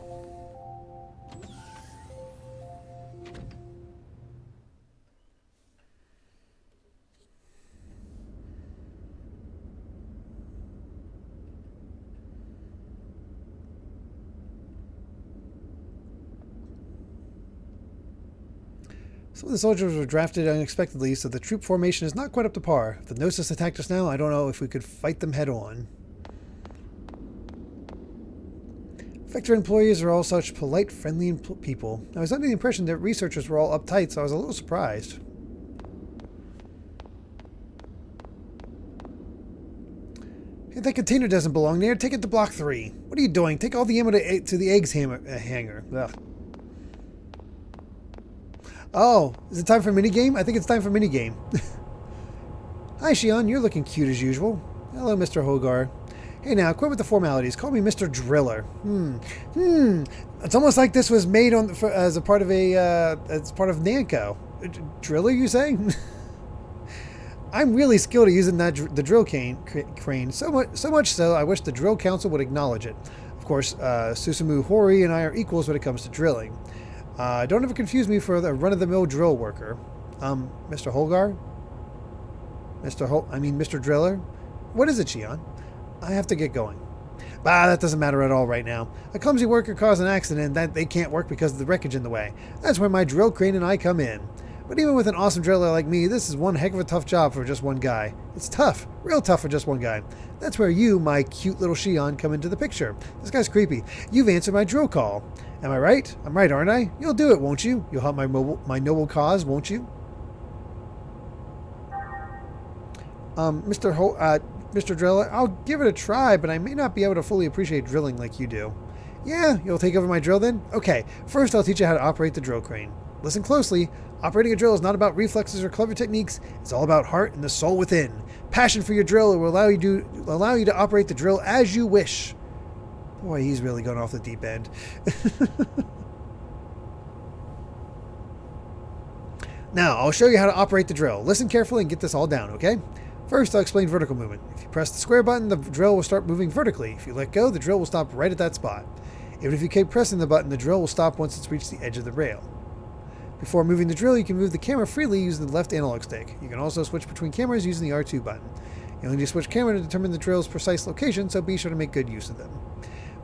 Some of the soldiers were drafted unexpectedly, so the troop formation is not quite up to par. If the Gnosis attacked us now, I don't know if we could fight them head on. Vector employees are all such polite, friendly people. I was under the impression that researchers were all uptight, so I was a little surprised. Hey, that container doesn't belong there. Take it to Block 3. What are you doing? Take all the ammo to the eggs hangar. Ugh. Oh, is it time for minigame? I think it's time for minigame. Hi, Shion. You're looking cute as usual. Hello, Mr. Hogar. Hey now, quit with the formalities. Call me Mr. Driller. It's almost like this was made as part of Namco. Driller, you say? I'm really skilled at using the drill crane. So much so, I wish the Drill Council would acknowledge it. Of course, Susumu Hori and I are equals when it comes to drilling. Don't ever confuse me for the run-of-the-mill drill worker. Mr. Holgar? Mr. Driller? What is it, Shion? I have to get going. Bah, that doesn't matter at all right now. A clumsy worker caused an accident that they can't work because of the wreckage in the way. That's where my drill crane and I come in. But even with an awesome driller like me, this is one heck of a tough job for just one guy. It's tough, real tough for just one guy. That's where you, my cute little Shion, come into the picture. This guy's creepy. You've answered my drill call. Am I right? I'm right, aren't I? You'll do it, won't you? You'll help my noble cause, won't you? Mr. Driller, I'll give it a try, but I may not be able to fully appreciate drilling like you do. Yeah, you'll take over my drill then? Okay, first I'll teach you how to operate the drill crane. Listen closely. Operating a drill is not about reflexes or clever techniques. It's all about heart and the soul within. Passion for your drill will allow you to operate the drill as you wish. Boy, he's really gone off the deep end. Now, I'll show you how to operate the drill. Listen carefully and get this all down, okay? First, I'll explain vertical movement. If you press the square button, the drill will start moving vertically. If you let go, the drill will stop right at that spot. Even if you keep pressing the button, the drill will stop once it's reached the edge of the rail. Before moving the drill, you can move the camera freely using the left analog stick. You can also switch between cameras using the R2 button. You'll need to switch camera to determine the drill's precise location, so be sure to make good use of them.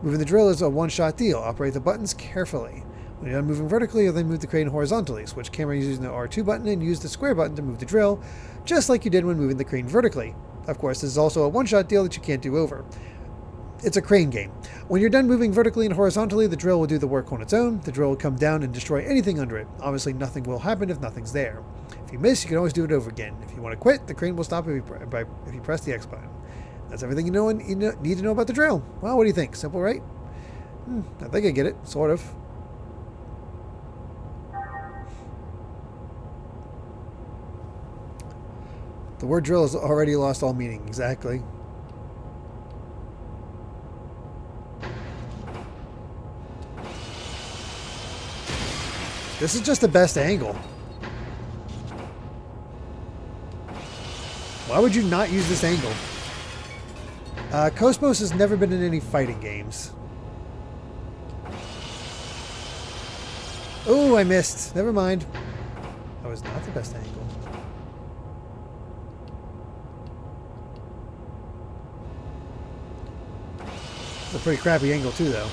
Moving the drill is a one-shot deal. Operate the buttons carefully. When you're done moving vertically, you'll then move the crane horizontally. Switch camera using the R2 button and use the square button to move the drill, just like you did when moving the crane vertically. Of course, this is also a one-shot deal that you can't do over. It's a crane game. When you're done moving vertically and horizontally, the drill will do the work on its own. The drill will come down and destroy anything under it. Obviously, nothing will happen if nothing's there. If you miss, you can always do it over again. If you want to quit, the crane will stop if you press the X button. That's everything you need to know about the drill. Well, what do you think? Simple, right? I think I get it, sort of. The word drill has already lost all meaning. Exactly. This is just the best angle. Why would you not use this angle? Kos-Mos has never been in any fighting games. Oh, I missed. Never mind. That was not the best angle. It's a pretty crappy angle too, though.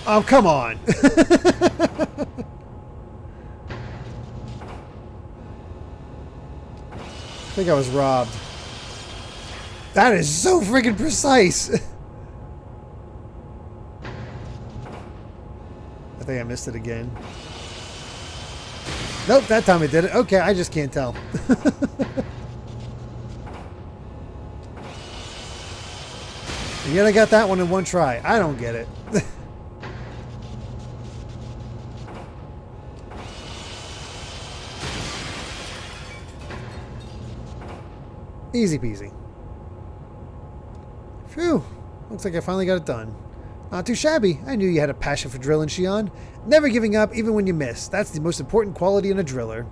Oh, come on. I think I was robbed. That is so freaking precise. I think I missed it again. Nope, that time I did it. Okay, I just can't tell. And yet I got that one in one try. I don't get it. Easy peasy. Phew. Looks like I finally got it done. Not too shabby. I knew you had a passion for drilling, Shion. Never giving up, even when you miss. That's the most important quality in a driller.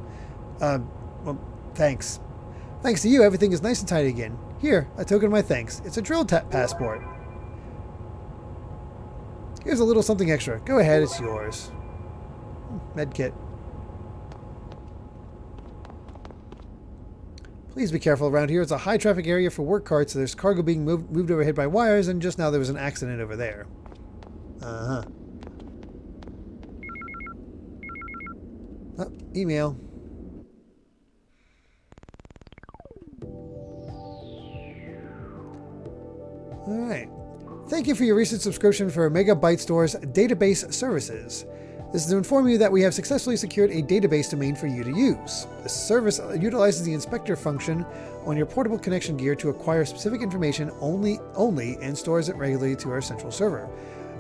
Well, thanks. Thanks to you, everything is nice and tidy again. Here, a token of my thanks. It's a drill passport. Here's a little something extra. Go ahead, it's yours. Medkit. Please be careful around here. It's a high traffic area for work carts, so there's cargo being moved overhead by wires, and just now there was an accident over there. Uh-huh. Oh, email. Alright. Thank you for your recent subscription for Megabyte Store's database services. This is to inform you that we have successfully secured a database domain for you to use. This service utilizes the inspector function on your portable connection gear to acquire specific information only and stores it regularly to our central server.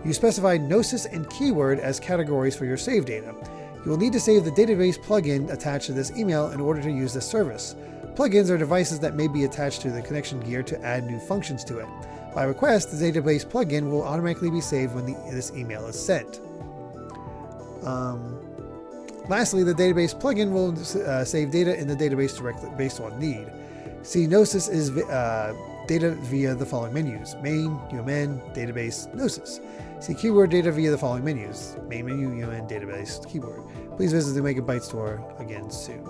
You specify Gnosis and keyword as categories for your save data. You will need to save the database plugin attached to this email in order to use this service. Plugins are devices that may be attached to the connection gear to add new functions to it. By request, the database plugin will automatically be saved when this email is sent. Lastly, the database plugin will save data in the database directly based on need. See, Gnosis is data via the following menus: main, UMN, database, Gnosis. See keyword data via the following menus: main menu, UMN, database, keyword. Please visit the Megabyte Store again soon.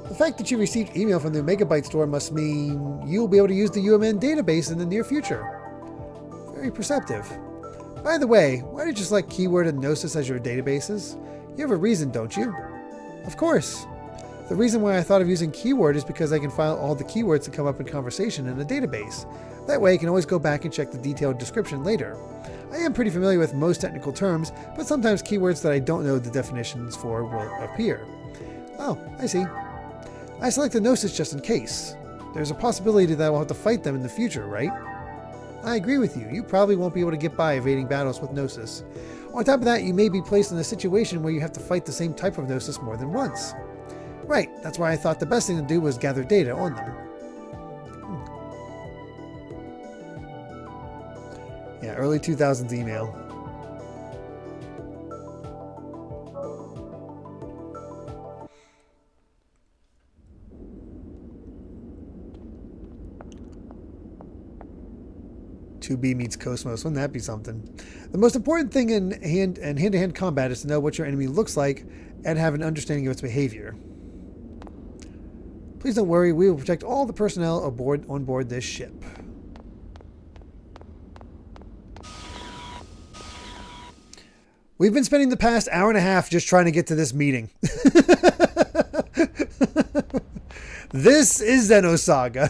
The fact that you received email from the Megabyte Store must mean you'll be able to use the UMN database in the near future. Very perceptive. By the way, why did you select keyword and Gnosis as your databases? You have a reason, don't you? Of course. The reason why I thought of using keyword is because I can file all the keywords that come up in conversation in a database. That way I can always go back and check the detailed description later. I am pretty familiar with most technical terms, but sometimes keywords that I don't know the definitions for will appear. Oh, I see. I selected Gnosis just in case. There's a possibility that I will have to fight them in the future, right? I agree with you. You probably won't be able to get by evading battles with Gnosis. On top of that, you may be placed in a situation where you have to fight the same type of Gnosis more than once. Right, that's why I thought the best thing to do was gather data on them. Yeah, early 2000s email. B meets Kos-Mos. Wouldn't that be something? The most important thing in hand-to-hand combat is to know what your enemy looks like and have an understanding of its behavior. Please don't worry, we will protect all the personnel on board this ship. We've been spending the past hour and a half just trying to get to this meeting. This is Xenosaga.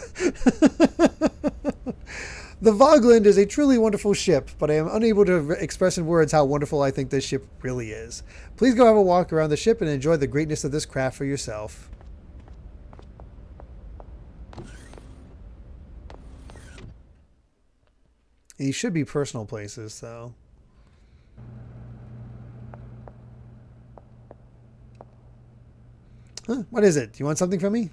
The Woglinde is a truly wonderful ship, but I am unable to express in words how wonderful I think this ship really is. Please go have a walk around the ship and enjoy the greatness of this craft for yourself. These should be personal places, though. Huh? What is it? Do you want something from me?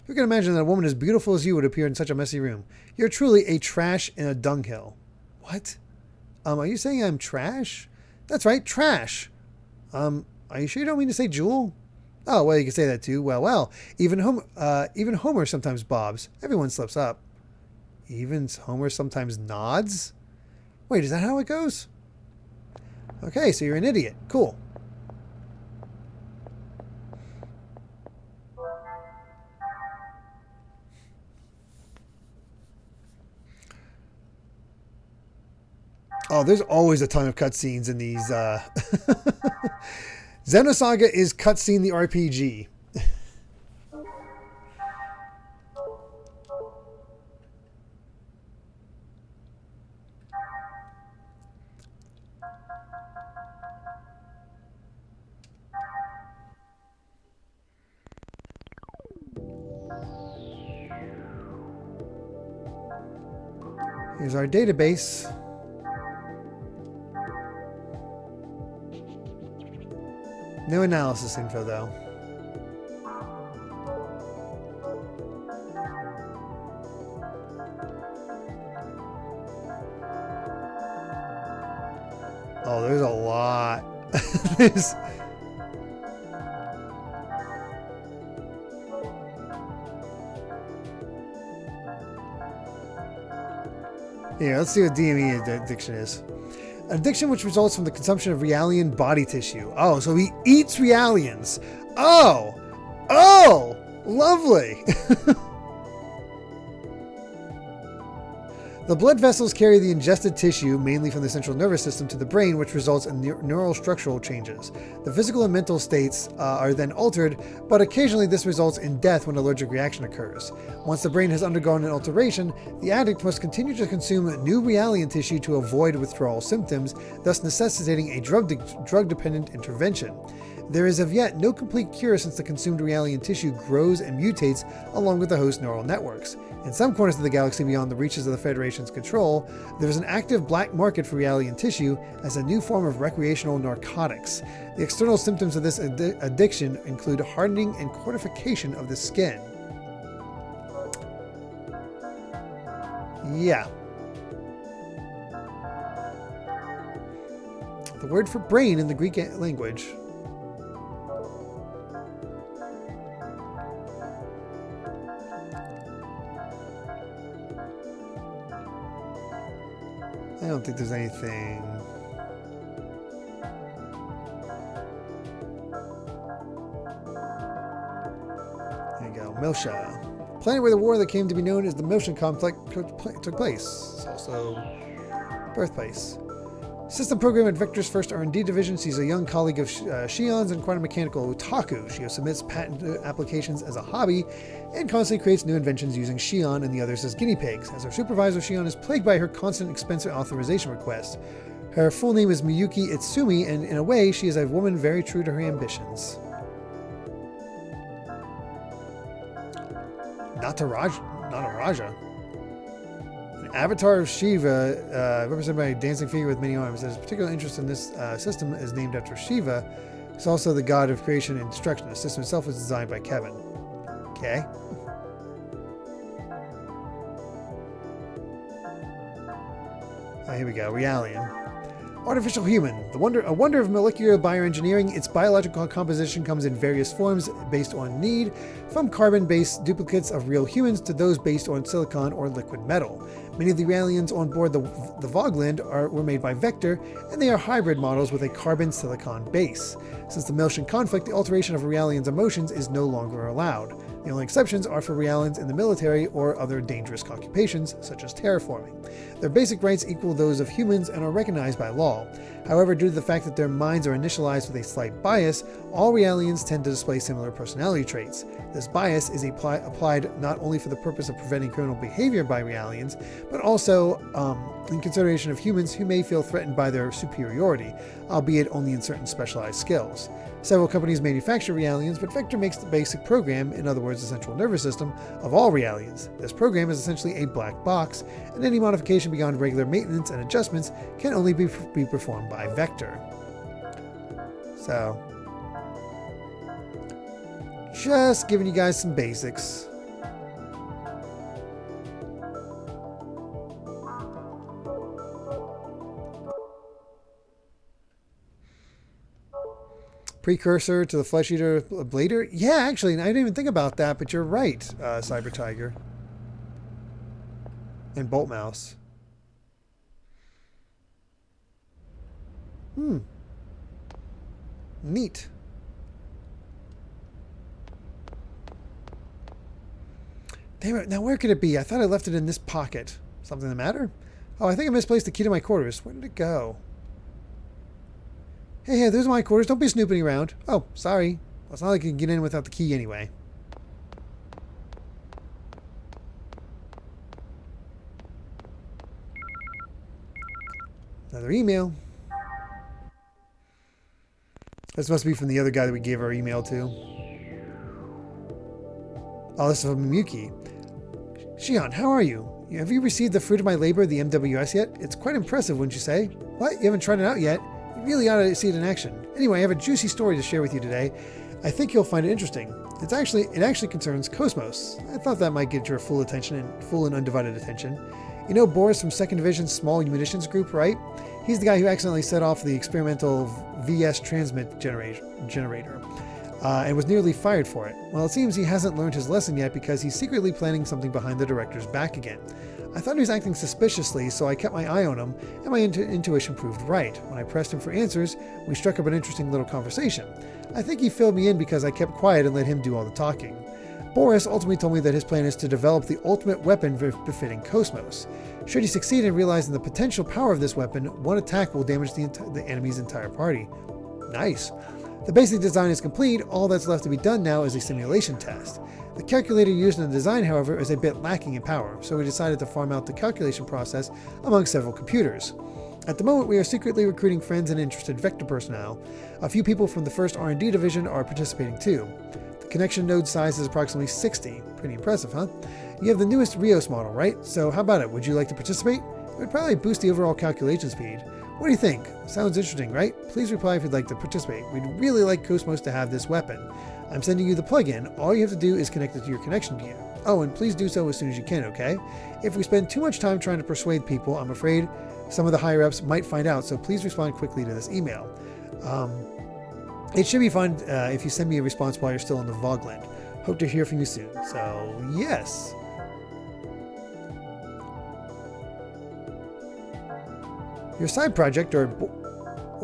Who can imagine that a woman as beautiful as you would appear in such a messy room? You're truly a trash in a dunghill. What? Are you saying I'm trash? That's right, trash. Are you sure you don't mean to say jewel? Oh, well, you can say that too. Well. Even Homer sometimes bobs. Everyone slips up. Even Homer sometimes nods? Wait, is that how it goes? Okay, so you're an idiot. Cool. Oh, there's always a ton of cutscenes in these. Xenosaga is cutscene the RPG. Here's our database. No analysis info, though. Oh, there's a lot. There's... Here, let's see what DME addiction is. An addiction which results from the consumption of Realian body tissue. Oh, so he eats Realians. Oh! Oh! Lovely! The blood vessels carry the ingested tissue, mainly from the central nervous system, to the brain, which results in neural structural changes. The physical and mental states are then altered, but occasionally this results in death when an allergic reaction occurs. Once the brain has undergone an alteration, the addict must continue to consume new Realian tissue to avoid withdrawal symptoms, thus necessitating a drug-dependent intervention. There is of yet no complete cure since the consumed Realian tissue grows and mutates along with the host neural networks. In some corners of the galaxy beyond the reaches of the Federation's control, there is an active black market for Realian tissue as a new form of recreational narcotics. The external symptoms of this addiction include hardening and cortification of the skin. Yeah. The word for brain in the Greek language. I don't think there's anything. There you go. Milsha. Planet where the war that came to be known as the Milshan conflict took place. It's also birthplace. System program at Vector's first R&D division sees a young colleague of Shion's and quantum mechanical otaku. She submits patent applications as a hobby and constantly creates new inventions using Shion and the others as guinea pigs. As her supervisor, Shion is plagued by her constant expense authorization requests. Her full name is Miyuki Itsumi, and in a way, she is a woman very true to her ambitions. Nataraja. An avatar of Shiva, represented by a dancing figure with many arms. There's a particular interest in this system is named after Shiva. He's also the god of creation and destruction. The system itself was designed by Kevin. Okay. Here we go. Realian. Artificial human. A wonder of molecular bioengineering. Its biological composition comes in various forms based on need, from carbon-based duplicates of real humans to those based on silicon or liquid metal. Many of the Realians on board the Woglinde were made by Vector, and they are hybrid models with a carbon-silicon base. Since the Miltian conflict, the alteration of a Realian's emotions is no longer allowed. The only exceptions are for Realians in the military or other dangerous occupations, such as terraforming. Their basic rights equal those of humans and are recognized by law. However, due to the fact that their minds are initialized with a slight bias, all Realians tend to display similar personality traits. This bias is applied not only for the purpose of preventing criminal behavior by Realians, but also in consideration of humans who may feel threatened by their superiority, albeit only in certain specialized skills. Several companies manufacture Realians, but Vector makes the basic program, in other words the central nervous system, of all Realians. This program is essentially a black box, and any modification beyond regular maintenance and adjustments can only be performed by Vector. So, just giving you guys some basics. Precursor to the Flesh Eater Blader? Yeah, actually, I didn't even think about that, but you're right, Cyber Tiger. And Bolt Mouse. Neat. Damn it, now where could it be? I thought I left it in this pocket. Something the matter? Oh, I think I misplaced the key to my quarters. Where did it go? Hey, there's my quarters. Don't be snooping around. Oh, sorry. Well, it's not like you can get in without the key anyway. Another email. This must be from the other guy that we gave our email to. Oh, this is from Miyuki. Shion, how are you? Have you received the fruit of my labor, the MWS, yet? It's quite impressive, wouldn't you say? What? You haven't tried it out yet? You really ought to see it in action. Anyway, I have a juicy story to share with you today. I think you'll find it interesting. It actually concerns Kos-Mos. I thought that might get your full and undivided attention. You know Boris from 2nd Division's small munitions group, right? He's the guy who accidentally set off the experimental VS transmit generator and was nearly fired for it. Well, it seems he hasn't learned his lesson yet because he's secretly planning something behind the director's back again. I thought he was acting suspiciously, so I kept my eye on him, and my intuition proved right. When I pressed him for answers, we struck up an interesting little conversation. I think he filled me in because I kept quiet and let him do all the talking. Boris ultimately told me that his plan is to develop the ultimate weapon befitting Kos-Mos. Should he succeed in realizing the potential power of this weapon, one attack will damage the enemy's entire party. Nice. The basic design is complete. All that's left to be done now is a simulation test. The calculator used in the design, however, is a bit lacking in power, so we decided to farm out the calculation process among several computers. At the moment, we are secretly recruiting friends and interested Vector personnel. A few people from the 1st R&D division are participating too. The connection node size is approximately 60. Pretty impressive, huh? You have the newest Rios model, right? So how about it? Would you like to participate? It would probably boost the overall calculation speed. What do you think? Sounds interesting, right? Please reply if you'd like to participate. We'd really like Kos-Mos to have this weapon. I'm sending you the plug-in. All you have to do is connect it to your connection gear. Oh, and please do so as soon as you can, okay? If we spend too much time trying to persuade people, I'm afraid some of the higher-ups might find out, so please respond quickly to this email. It should be fun if you send me a response while you're still in the Woglinde. Hope to hear from you soon. So, yes. Your side project, or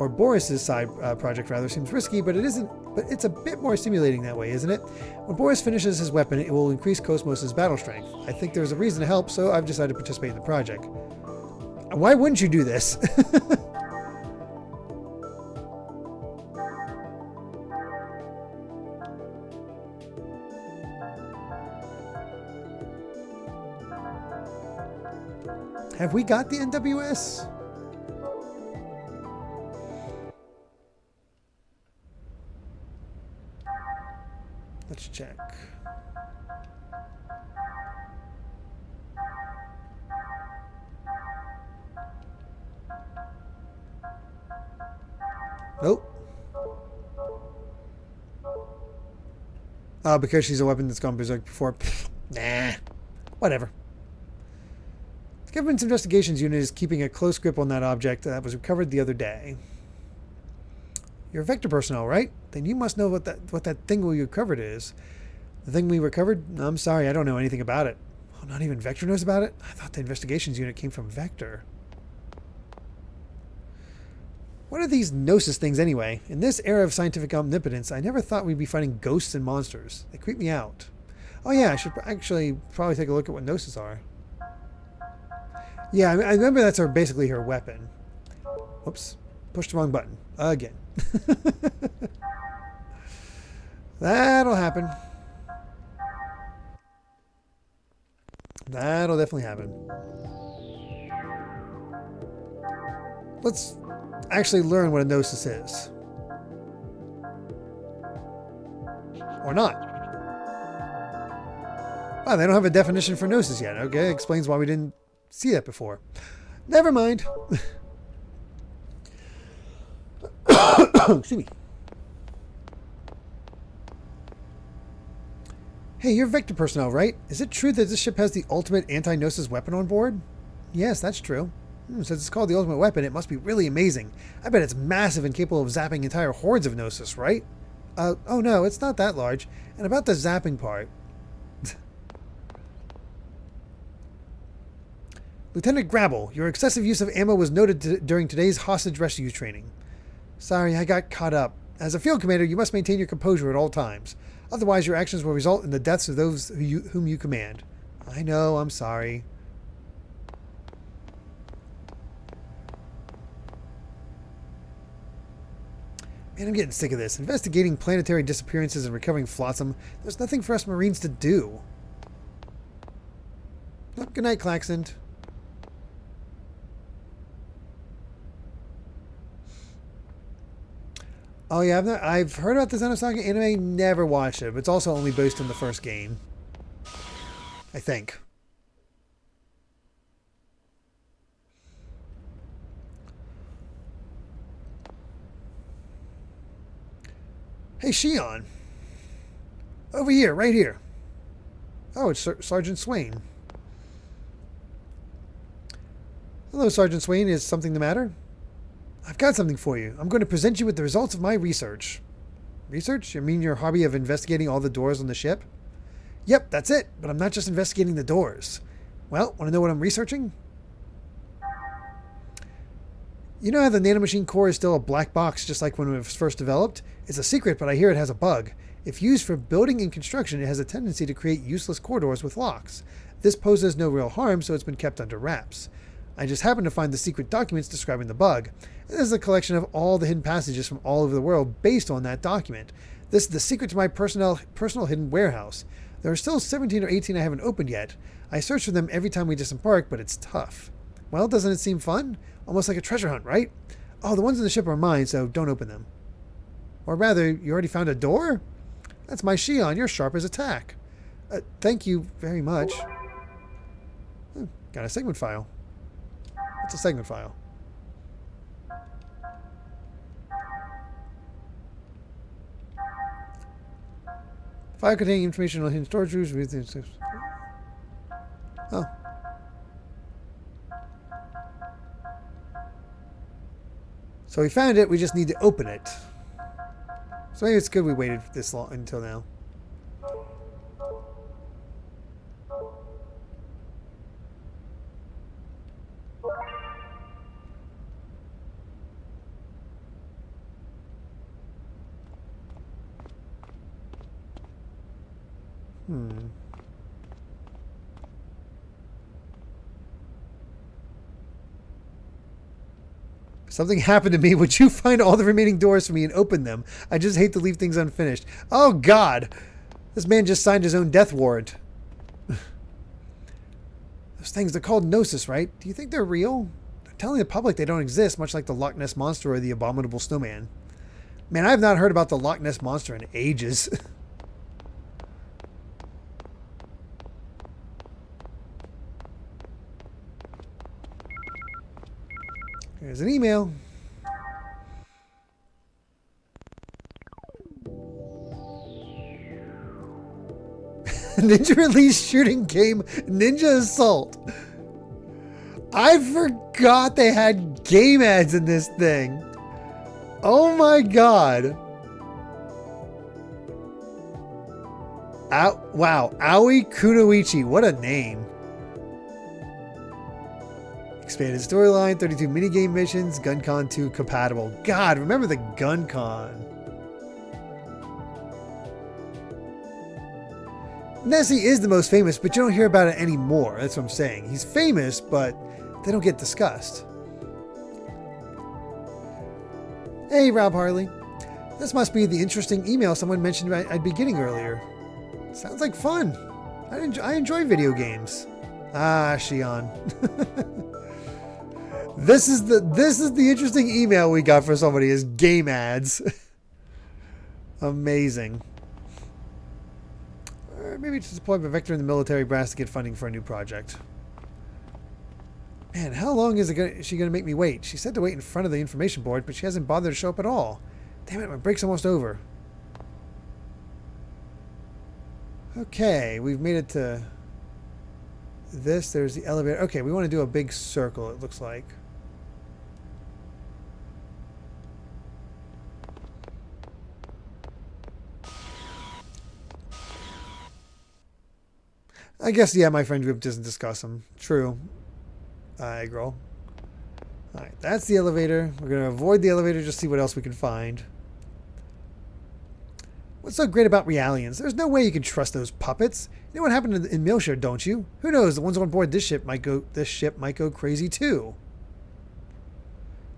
Boris's side project rather, seems risky, but it isn't. But it's a bit more stimulating that way, isn't it? When Boris finishes his weapon, it will increase Kos-Mos' battle strength. I think there's a reason to help, so I've decided to participate in the project. Why wouldn't you do this? Have we got the NWS? Let's check. Nope. Because she's a weapon that's gone berserk before. Pfft, nah. Whatever. The government's investigations unit is keeping a close grip on that object that was recovered the other day. You're Vector personnel, right? Then you must know what that thing we recovered is. The thing we recovered? I'm sorry, I don't know anything about it. Oh, not even Vector knows about it? I thought the investigations unit came from Vector. What are these Gnosis things anyway? In this era of scientific omnipotence, I never thought we'd be fighting ghosts and monsters. They creep me out. Oh yeah, I should actually probably take a look at what Gnosis are. Yeah, I remember that's basically her weapon. Whoops. Pushed the wrong button. Again. That'll happen. That'll definitely happen. Let's actually learn what a Gnosis is. Or not. Wow, they don't have a definition for Gnosis yet. Okay, explains why we didn't see that before. Never mind. Excuse me. Hey, you're Vector personnel, right? Is it true that this ship has the ultimate anti-Gnosis weapon on board? Yes, that's true. Since it's called the ultimate weapon, it must be really amazing. I bet it's massive and capable of zapping entire hordes of Gnosis, right? Oh no, it's not that large. And about the zapping part. Lieutenant Grabble, your excessive use of ammo was noted during today's hostage rescue training. Sorry, I got caught up. As a field commander, you must maintain your composure at all times. Otherwise, your actions will result in the deaths of those whom you command. I know, I'm sorry. Man, I'm getting sick of this. Investigating planetary disappearances and recovering flotsam. There's nothing for us Marines to do. Oh, good night, Claxon. Oh yeah, I've heard about the Xenosaga anime, never watched it, but it's also only based on the first game. I think. Hey, Shion. Over here, right here. Oh, it's Sergeant Swain. Hello, Sergeant Swain. Is something the matter? I've got something for you. I'm going to present you with the results of my research. Research? You mean your hobby of investigating all the doors on the ship? Yep, that's it. But I'm not just investigating the doors. Well, want to know what I'm researching? You know how the nanomachine core is still a black box just like when it was first developed? It's a secret, but I hear it has a bug. If used for building and construction, it has a tendency to create useless corridors with locks. This poses no real harm, so it's been kept under wraps. I just happened to find the secret documents describing the bug. This is a collection of all the hidden passages from all over the world based on that document. This is the secret to my personal hidden warehouse. There are still 17 or 18 I haven't opened yet. I search for them every time we disembark, but it's tough. Well, doesn't it seem fun? Almost like a treasure hunt, right? Oh, the ones in the ship are mine, so don't open them. Or rather, you already found a door? That's my Shion. You're sharp as a tack. Thank you very much. Got a segment file. What's a segment file? File containing information on hidden storage rooms. Oh. So we found it, we just need to open it. So maybe it's good we waited this long until now. Something happened to me. Would you find all the remaining doors for me and open them? I just hate to leave things unfinished. Oh, God. This man just signed his own death warrant. Those things, they're called Gnosis, right? Do you think they're real? They're telling the public they don't exist, much like the Loch Ness Monster or the Abominable Snowman. Man, I have not heard about the Loch Ness Monster in ages. There's an email. Ninja release shooting game Ninja Assault. I forgot they had game ads in this thing. Oh my god. Wow. Aoi Kunoichi. What a name. Expanded storyline, 32 minigame missions, GunCon 2 compatible. God, remember the GunCon. Nessie is the most famous, but you don't hear about it anymore. That's what I'm saying. He's famous, but they don't get discussed. Hey, Rob Harley. This must be the interesting email someone mentioned I'd be getting earlier. Sounds like fun. I enjoy video games. Ah, Shion. This is the interesting email we got for somebody is game ads. Amazing. Or maybe to deploy a vector in the military brass to get funding for a new project. Man, how long is she going to make me wait? She said to wait in front of the information board, but she hasn't bothered to show up at all. Damn it, my break's almost over. Okay, we've made it to this. There's the elevator. Okay, we want to do a big circle, it looks like. I guess, yeah, my friend group doesn't discuss them. True. Egg roll. Alright, that's the elevator. We're going to avoid the elevator, just see what else we can find. What's so great about Realians? There's no way you can trust those puppets. You know what happened in Milshire, don't you? Who knows? The ones on board this ship might go crazy too.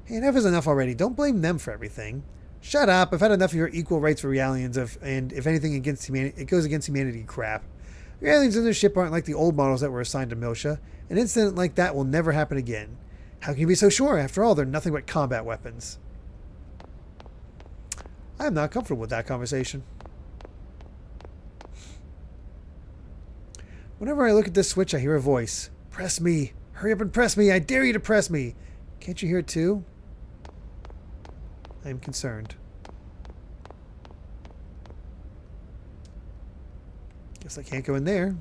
Hey, enough is enough already. Don't blame them for everything. Shut up. I've had enough of your equal rights for Realians and if anything against humanity, it goes against humanity crap. Realians in this ship aren't like the old models that were assigned to Miltia. An incident like that will never happen again. How can you be so sure? After all, they're nothing but combat weapons. I am not comfortable with that conversation. Whenever I look at this switch, I hear a voice. Press me. Hurry up and press me. I dare you to press me. Can't you hear it too? I am concerned. Guess I can't go in there.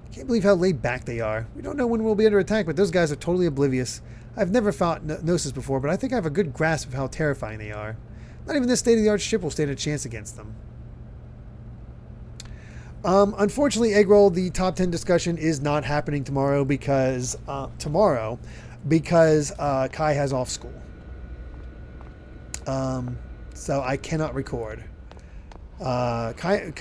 I can't believe how laid back they are. We don't know when we'll be under attack, but those guys are totally oblivious. I've never fought Gnosis before, but I think I have a good grasp of how terrifying they are. Not even this state-of-the-art ship will stand a chance against them. Unfortunately, Eggroll, the top 10 discussion is not happening tomorrow because Kai has off school. So I cannot record. Kai,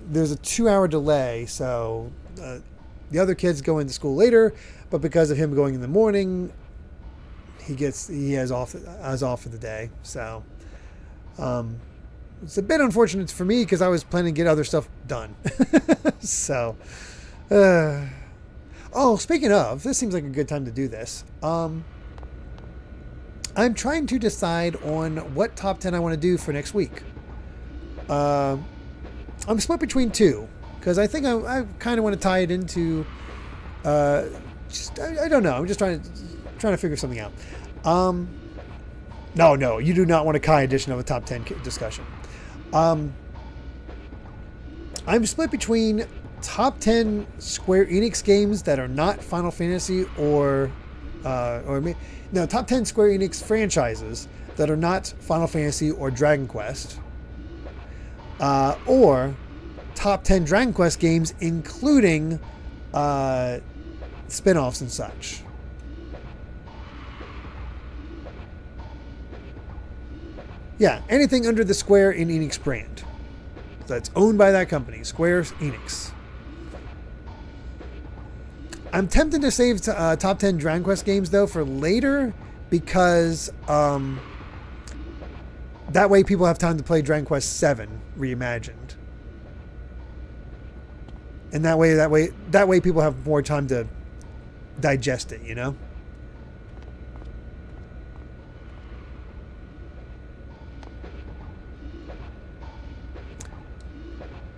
there's a 2-hour delay, so the other kids go into school later, but because of him going in the morning, he has off for the day. So it's a bit unfortunate for me because I was planning to get other stuff done. So, oh, speaking of, this seems like a good time to do this. I'm trying to decide on what top 10 I want to do for next week. I'm split between two because I think I kind of want to tie it into. I don't know. I'm just trying to figure something out. No, you do not want a Kai edition of a top 10 discussion. I'm split between top 10 Square Enix games that are not Final Fantasy top 10 Square Enix franchises that are not Final Fantasy or Dragon Quest, or top 10 Dragon Quest games including spin-offs and such. Yeah, anything under the Square and Enix brand. That's owned by that company, Square Enix. I'm tempted to save top 10 Dragon Quest games, though, for later, because that way people have time to play Dragon Quest VII Reimagined. And that way people have more time to digest it, you know?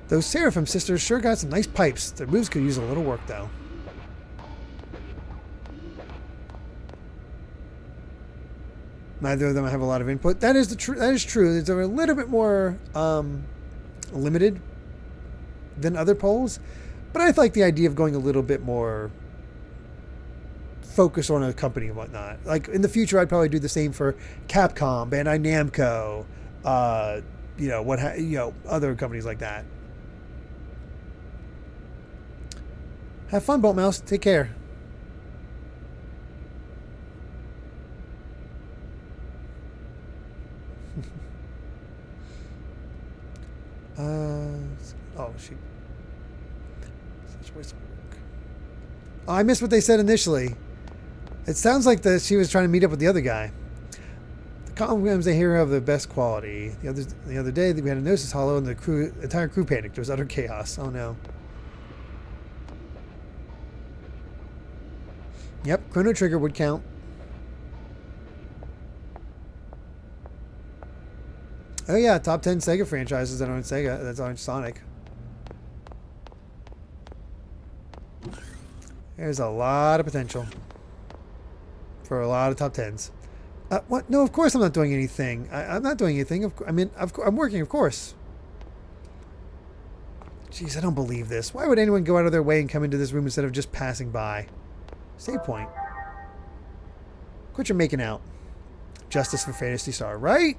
Those Seraphim sisters sure got some nice pipes. Their moves could use a little work, though. Neither of them have a lot of input. That is true. They're a little bit more limited than other polls. But I like the idea of going a little bit more focused on a company and whatnot. Like in the future, I'd probably do the same for Capcom, Bandai Namco, other companies like that. Have fun, Bolt Mouse. Take care. Oh, shoot. Such a waste of work. Oh, I missed what they said initially. It sounds like she was trying to meet up with the other guy. The Comms a hero of the best quality. The other day, we had a Gnosis hollow and the entire crew panicked. There was utter chaos. Oh, no. Yep, Chrono Trigger would count. Oh yeah, top 10 Sega franchises that aren't Sega, that's aren't Sonic. There's a lot of potential for a lot of top 10s. What? No, of course I'm not doing anything. I'm not doing anything. I'm working, of course. Jeez, I don't believe this. Why would anyone go out of their way and come into this room instead of just passing by? Save point. Quit your making out. Justice for Fantasy Star, right?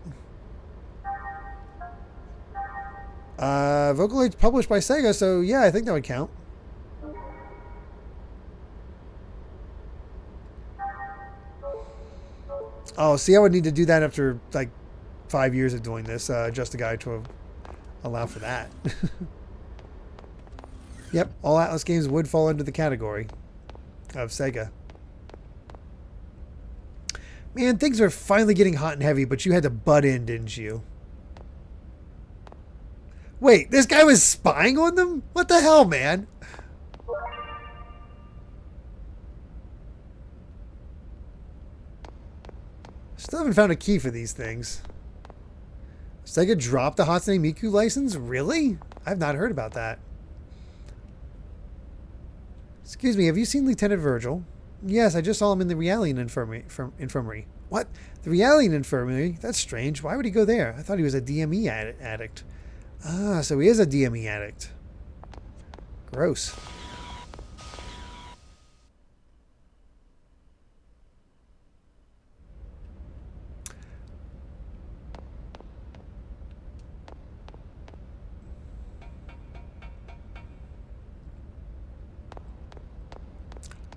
Vocaloid's published by Sega, so yeah, I think that would count. Oh, see, I would need to do that after like 5 years of doing this. Just a guy to allow for that. Yep, all Atlas games would fall under the category of Sega. Man, things are finally getting hot and heavy, but you had to butt in, didn't you? Wait, this guy was spying on them? What the hell, man? Still haven't found a key for these things. Sega dropped the Hatsune Miku license? Really? I've not heard about that. Excuse me, have you seen Lieutenant Virgil? Yes, I just saw him in the Realian Infirmary. What? The Realian Infirmary? That's strange. Why would he go there? I thought he was a DME addict. Ah, so he is a DME addict. Gross.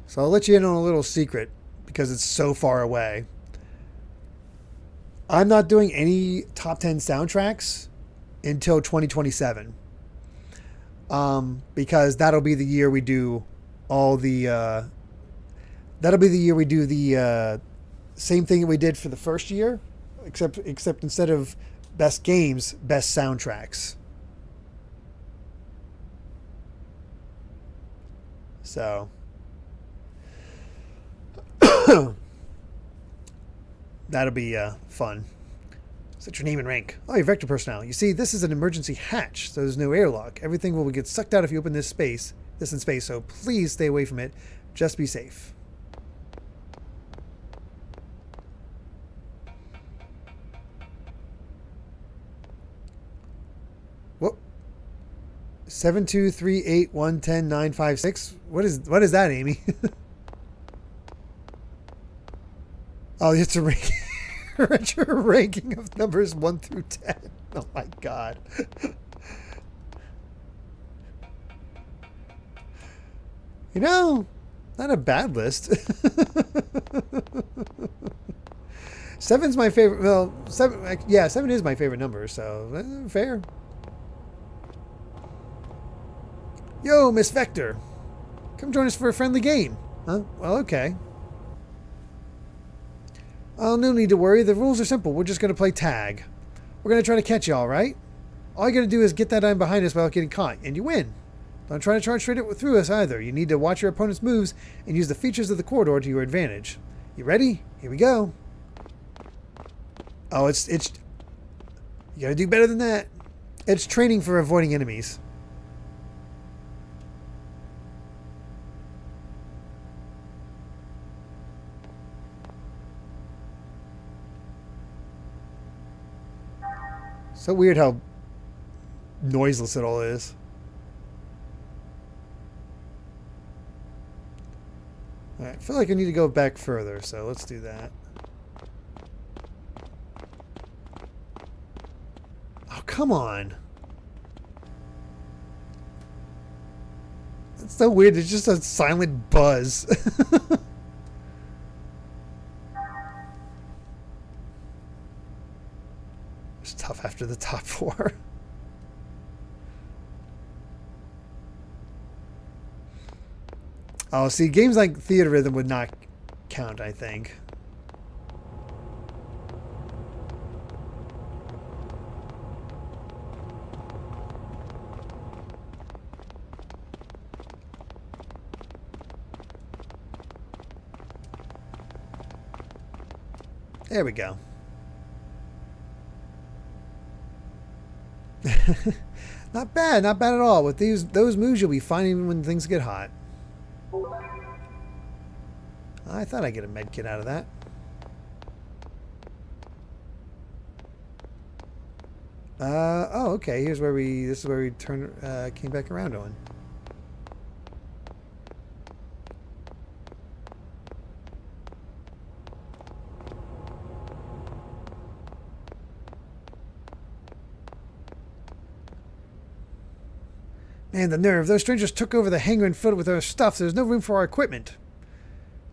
So I'll let you in on a little secret because it's so far away. I'm not doing any top 10 soundtracks until 2027. Because that'll be the year we do all the... that'll be the year we do the same thing that we did for the first year, except instead of best games, best soundtracks. So... that'll be fun. Set your name and rank. Oh, your vector personnel. You see, this is an emergency hatch, so there's no airlock. Everything will get sucked out if you open this in space, so please stay away from it. Just be safe. Whoop. 72381109556. What is that, Amy? Oh, it's a ranking of numbers 1 through 10. Oh my god. You know, not a bad list. 7's my favorite. Well, 7 is my favorite number, so fair. Yo, Miss Vector. Come join us for a friendly game. Huh? Well, okay. Oh, no need to worry. The rules are simple. We're just going to play tag. We're going to try to catch you, all right? All you got to do is get that item behind us without getting caught, and you win. Don't try to charge straight through us either. You need to watch your opponent's moves and use the features of the corridor to your advantage. You ready? Here we go. Oh, it's... You got to do better than that. It's training for avoiding enemies. So weird how noiseless it all is. Alright, I feel like I need to go back further, so let's do that. Oh, come on. That's so weird. It's just a silent buzz. It's tough after the top 4. Oh, see, games like Theater Rhythm would not count, I think. There we go. Not bad at all. With those moves, you'll be fine even when things get hot. I thought I'd get a med kit out of that. Oh, okay. This is where we came back around on. Man, the nerve. Those strangers took over the hangar and filled it with our stuff. There's no room for our equipment.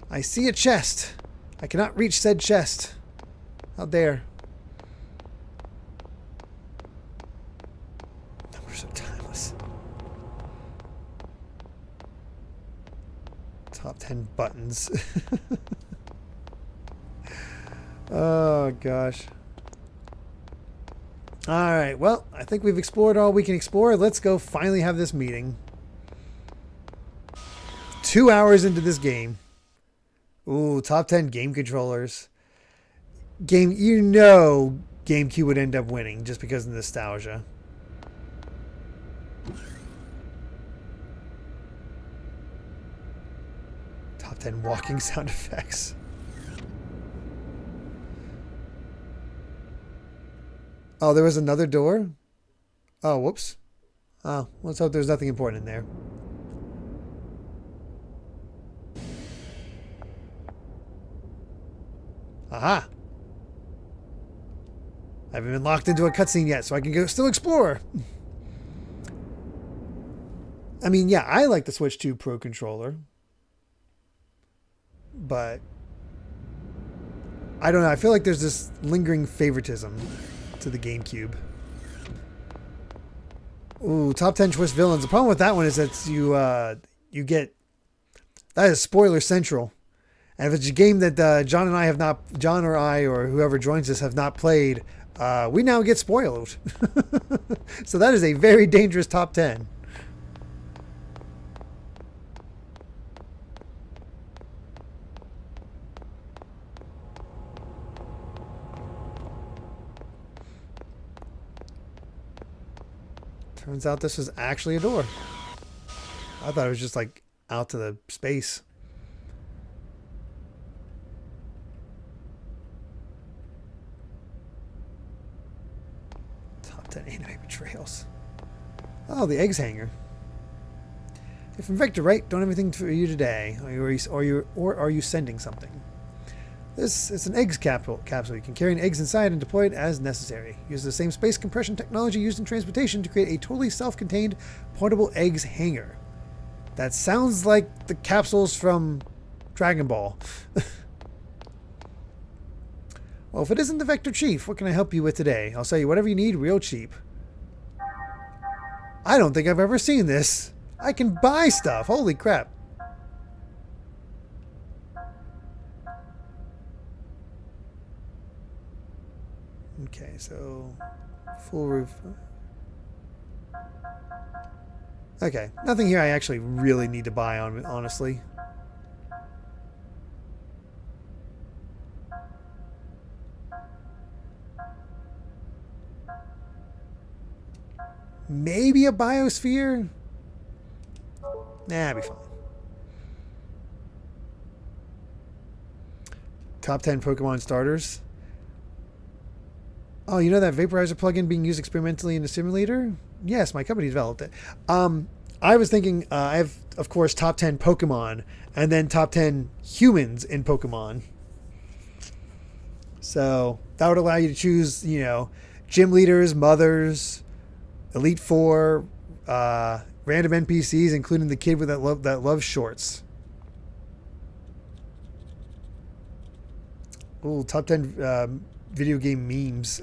I see a chest. I cannot reach said chest. How dare. Numbers are timeless. Top 10 buttons. Oh, gosh. Alright, well, I think we've explored all we can explore. Let's go finally have this meeting. 2 hours into this game. Ooh, top 10 game controllers. Game, you know GameCube would end up winning just because of nostalgia. Top 10 walking sound effects. Oh, there was another door? Oh, whoops. Oh, let's hope there's nothing important in there. Aha! I haven't been locked into a cutscene yet, so I can still explore. I mean, yeah, I like the Switch 2 Pro controller. But I don't know. I feel like there's this lingering favoritism to the GameCube. Ooh, top 10 twist villains. The problem with that one is that you get, that is spoiler central. And if it's a game that John or I or whoever joins us have not played, we now get spoiled. So that is a very dangerous top 10. Turns out this was actually a door. I thought it was just like out to the space. Top 10 anime betrayals. Oh, the eggs hanger. If from Vector, right? Don't have anything for you today. Or are you sending something? This is an eggs capsule. You can carry an eggs inside and deploy it as necessary. Use the same space compression technology used in transportation to create a totally self-contained portable eggs hanger. That sounds like the capsules from Dragon Ball. Well, if it isn't the Vector Chief, what can I help you with today? I'll sell you whatever you need real cheap. I don't think I've ever seen this. I can buy stuff. Holy crap. Okay, so full roof. Okay, nothing here I actually really need to buy on, honestly. Maybe a biosphere? Nah, I'll be fine. Top 10 Pokemon starters. Oh, you know that vaporizer plugin being used experimentally in the simulator? Yes, my company developed it. I was thinking, I have, of course, top 10 Pokemon and then top 10 humans in Pokemon. So that would allow you to choose, you know, gym leaders, mothers, Elite Four, random NPCs, including the kid with that loves shorts. Ooh, top 10 video game memes.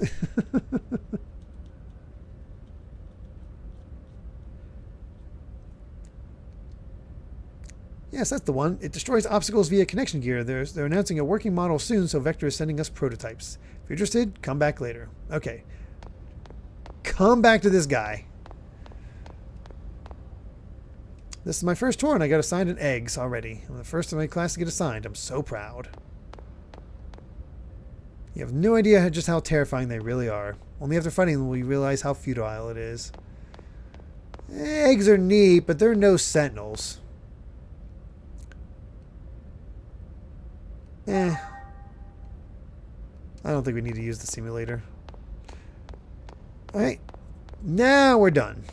Yes, that's the one. It destroys obstacles via connection gear. They're announcing a working model soon, so Vector is sending us prototypes. If you're interested, come back later. Okay. Come back to this guy. This is my first tour, and I got assigned an eggs already. I'm the first in my class to get assigned. I'm so proud. You have no idea just how terrifying they really are. Only after fighting them will you realize how futile it is. Eggs are neat, but they're no sentinels. I don't think we need to use the simulator. Alright. Now we're done.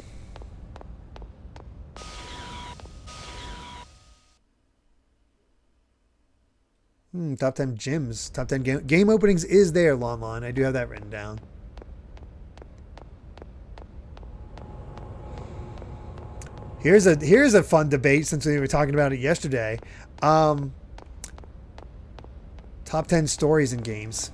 Top 10 gyms. Top 10 game openings is there, Lon Lon. I do have that written down. Here's a fun debate since we were talking about it yesterday. Top 10 stories in games.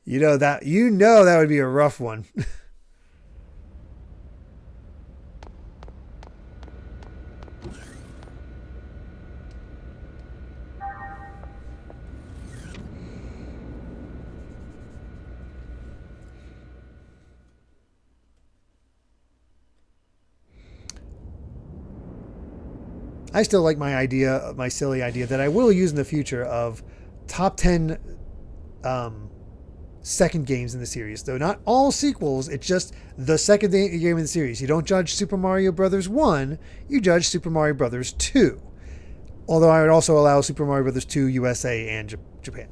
You know that would be a rough one. I still like my idea, my silly idea that I will use in the future of top 10 second games in the series. Though not all sequels, it's just the second game in the series. You don't judge Super Mario Bros. 1, you judge Super Mario Bros. 2. Although I would also allow Super Mario Bros. 2 USA and Japan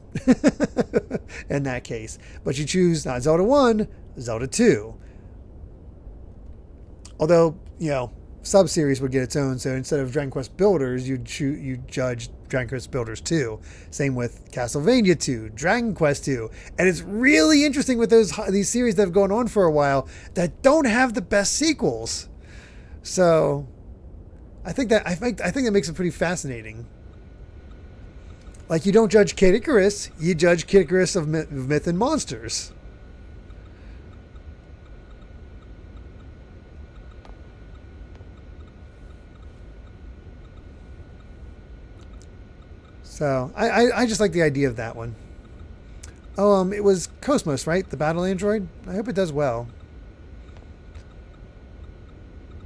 in that case. But you choose not Zelda 1, Zelda 2. Although, you know, sub-series would get its own, so instead of Dragon Quest Builders, you judge Dragon Quest Builders 2. Same with Castlevania 2, Dragon Quest 2. And it's really interesting with these series that have gone on for a while that don't have the best sequels. So I think that makes it pretty fascinating. Like, you don't judge Kid Icarus, you judge Kid Icarus of Myth and Monsters. So I just like the idea of that one. Oh, it was Kos-Mos, right? The battle android? I hope it does well.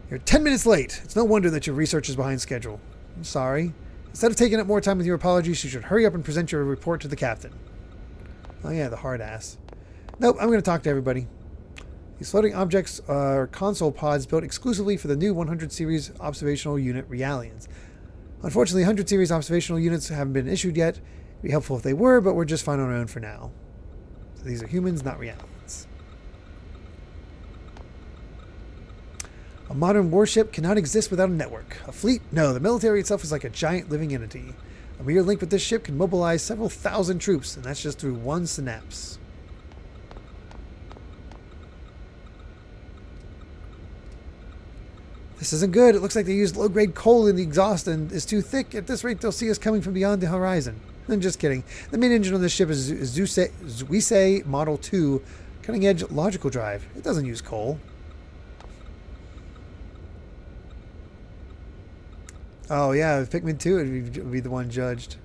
You're 10 minutes late. It's no wonder that your research is behind schedule. I'm sorry. Instead of taking up more time with your apologies, you should hurry up and present your report to the captain. Oh yeah, the hard ass. Nope, I'm going to talk to everybody. These floating objects are console pods built exclusively for the new 100 series observational unit Realians. Unfortunately, 100 series observational units haven't been issued yet. It'd be helpful if they were, but we're just fine on our own for now. So these are humans, not Realians. A modern warship cannot exist without a network. A fleet? No, the military itself is like a giant living entity. A mere link with this ship can mobilize several thousand troops, and that's just through one synapse. This isn't good. It looks like they used low-grade coal in the exhaust and is too thick. At this rate, they'll see us coming from beyond the horizon. I'm just kidding. The main engine on this ship is Zuisei Model 2 cutting-edge logical drive. It doesn't use coal. Oh, yeah, Pikmin 2 would be the one judged.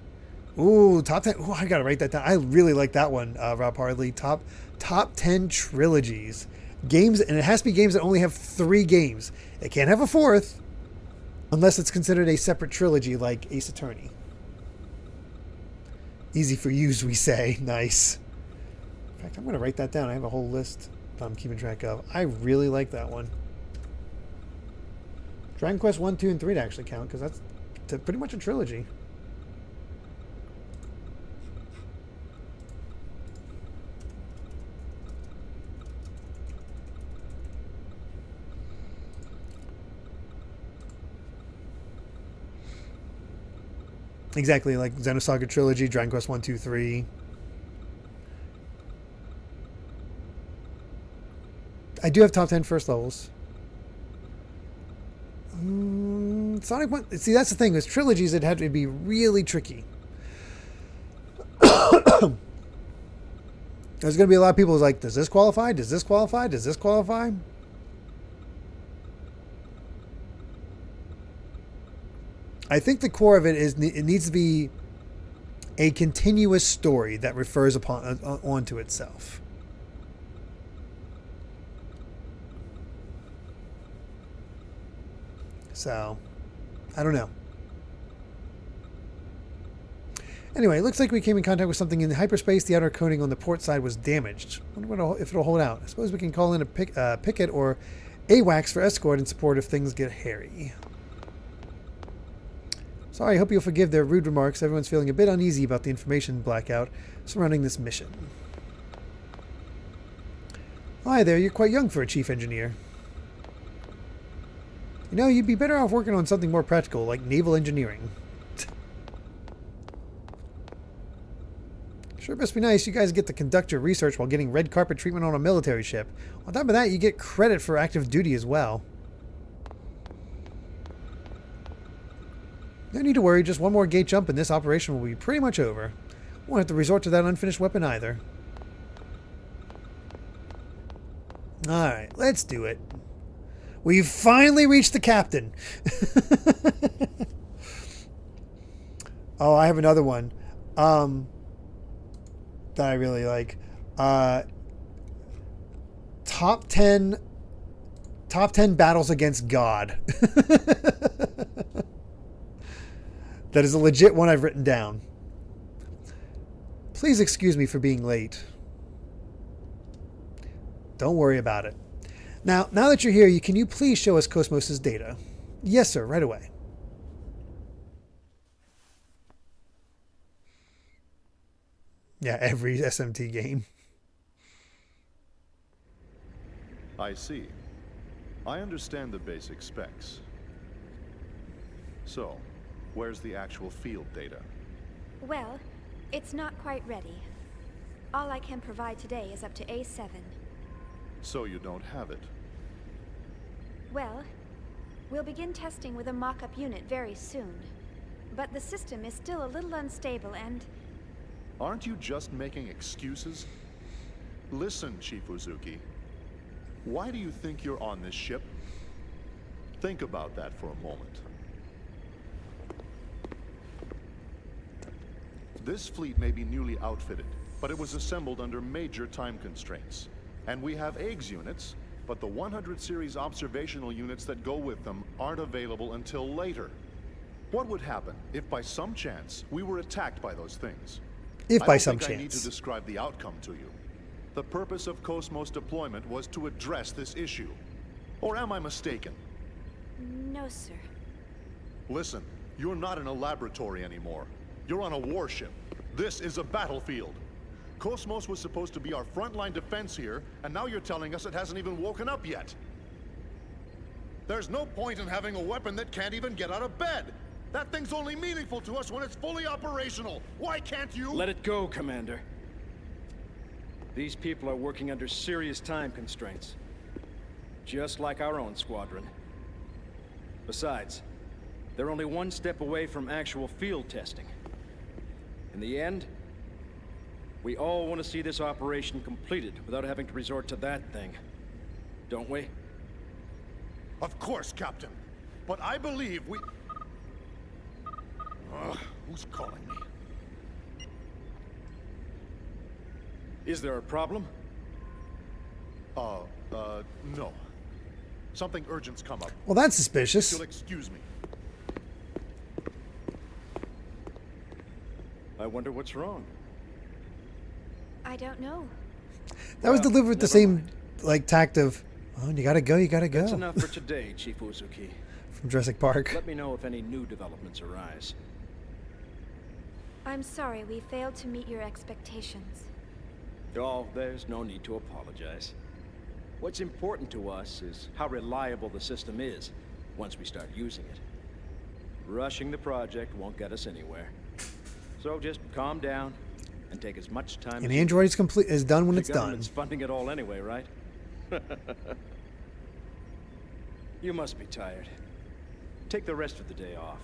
Ooh, top 10. Ooh, I got to write that down. I really like that one, Rob Hardley. Top 10 trilogies. Games, and it has to be games that only have 3 games. It can't have a 4th unless it's considered a separate trilogy like Ace Attorney. Easy for you, we say. Nice. In fact, I'm going to write that down. I have a whole list that I'm keeping track of. I really like that one. Dragon Quest 1, 2, and 3 to actually count, because that's pretty much a trilogy. Exactly, like Xenosaga trilogy, Dragon Quest 1, 2, 3. I do have top 10 first levels. Sonic 1... See, that's the thing. With trilogies, it had to be really tricky. There's going to be a lot of people who's like, does this qualify? Does this qualify? Does this qualify? I think the core of it is it needs to be a continuous story that refers onto itself. So, I don't know. Anyway, it looks like we came in contact with something in hyperspace. The outer coating on the port side was damaged. I wonder if it'll hold out. I suppose we can call in a picket or AWACS for escort and support if things get hairy. Sorry, I hope you'll forgive their rude remarks. Everyone's feeling a bit uneasy about the information blackout surrounding this mission. Hi there, you're quite young for a chief engineer. You know, you'd be better off working on something more practical, like naval engineering. Sure must be nice you guys get to conduct your research while getting red carpet treatment on a military ship. On top of that, you get credit for active duty as well. No need to worry, just one more gate jump and this operation will be pretty much over. Won't have to resort to that unfinished weapon either. Alright, let's do it. We've finally reached the captain. Oh, I have another one. That I really like. Top 10 battles against God. That is a legit one I've written down. Please excuse me for being late. Don't worry about it. Now that you're here, can you please show us Kos-Mos' data? Yes, sir, right away. Yeah, every SMT game. I see. I understand the basic specs. So, where's the actual field data? Well, it's not quite ready. All I can provide today is up to A7. So you don't have it? Well, we'll begin testing with a mock-up unit very soon. But the system is still a little unstable and... Aren't you just making excuses? Listen, Chief Uzuki. Why do you think you're on this ship? Think about that for a moment. This fleet may be newly outfitted, but it was assembled under major time constraints. And we have eggs units, but the 100 series observational units that go with them aren't available until later. What would happen if by some chance we were attacked by those things? If by some I chance. need to describe the outcome to you. The purpose of Kos-Mos deployment was to address this issue. Or am I mistaken? No, sir. Listen, you're not in a laboratory anymore. You're on a warship. This is a battlefield. Kos-Mos was supposed to be our frontline defense here, and now you're telling us it hasn't even woken up yet. There's no point in having a weapon that can't even get out of bed. That thing's only meaningful to us when it's fully operational. Why can't you? Let it go, Commander. These people are working under serious time constraints. Just like our own squadron. Besides, they're only one step away from actual field testing. In the end, we all want to see this operation completed without having to resort to that thing. Don't we? Of course, Captain. But I believe we... who's calling me? Is there a problem? No. Something urgent's come up. Well, that's suspicious. You'll excuse me. I wonder what's wrong. I don't know. That was delivered with the same, like, tact of, oh, you gotta go, you gotta go. That's enough for today, Chief Uzuki. from Jurassic Park. Let me know if any new developments arise. I'm sorry we failed to meet your expectations. Oh, there's no need to apologize. What's important to us is how reliable the system is once we start using it. Rushing the project won't get us anywhere. So just calm down and take as much time An as android is complete is done when the it's done. government's funding it all anyway, right? You must be tired. Take the rest of the day off.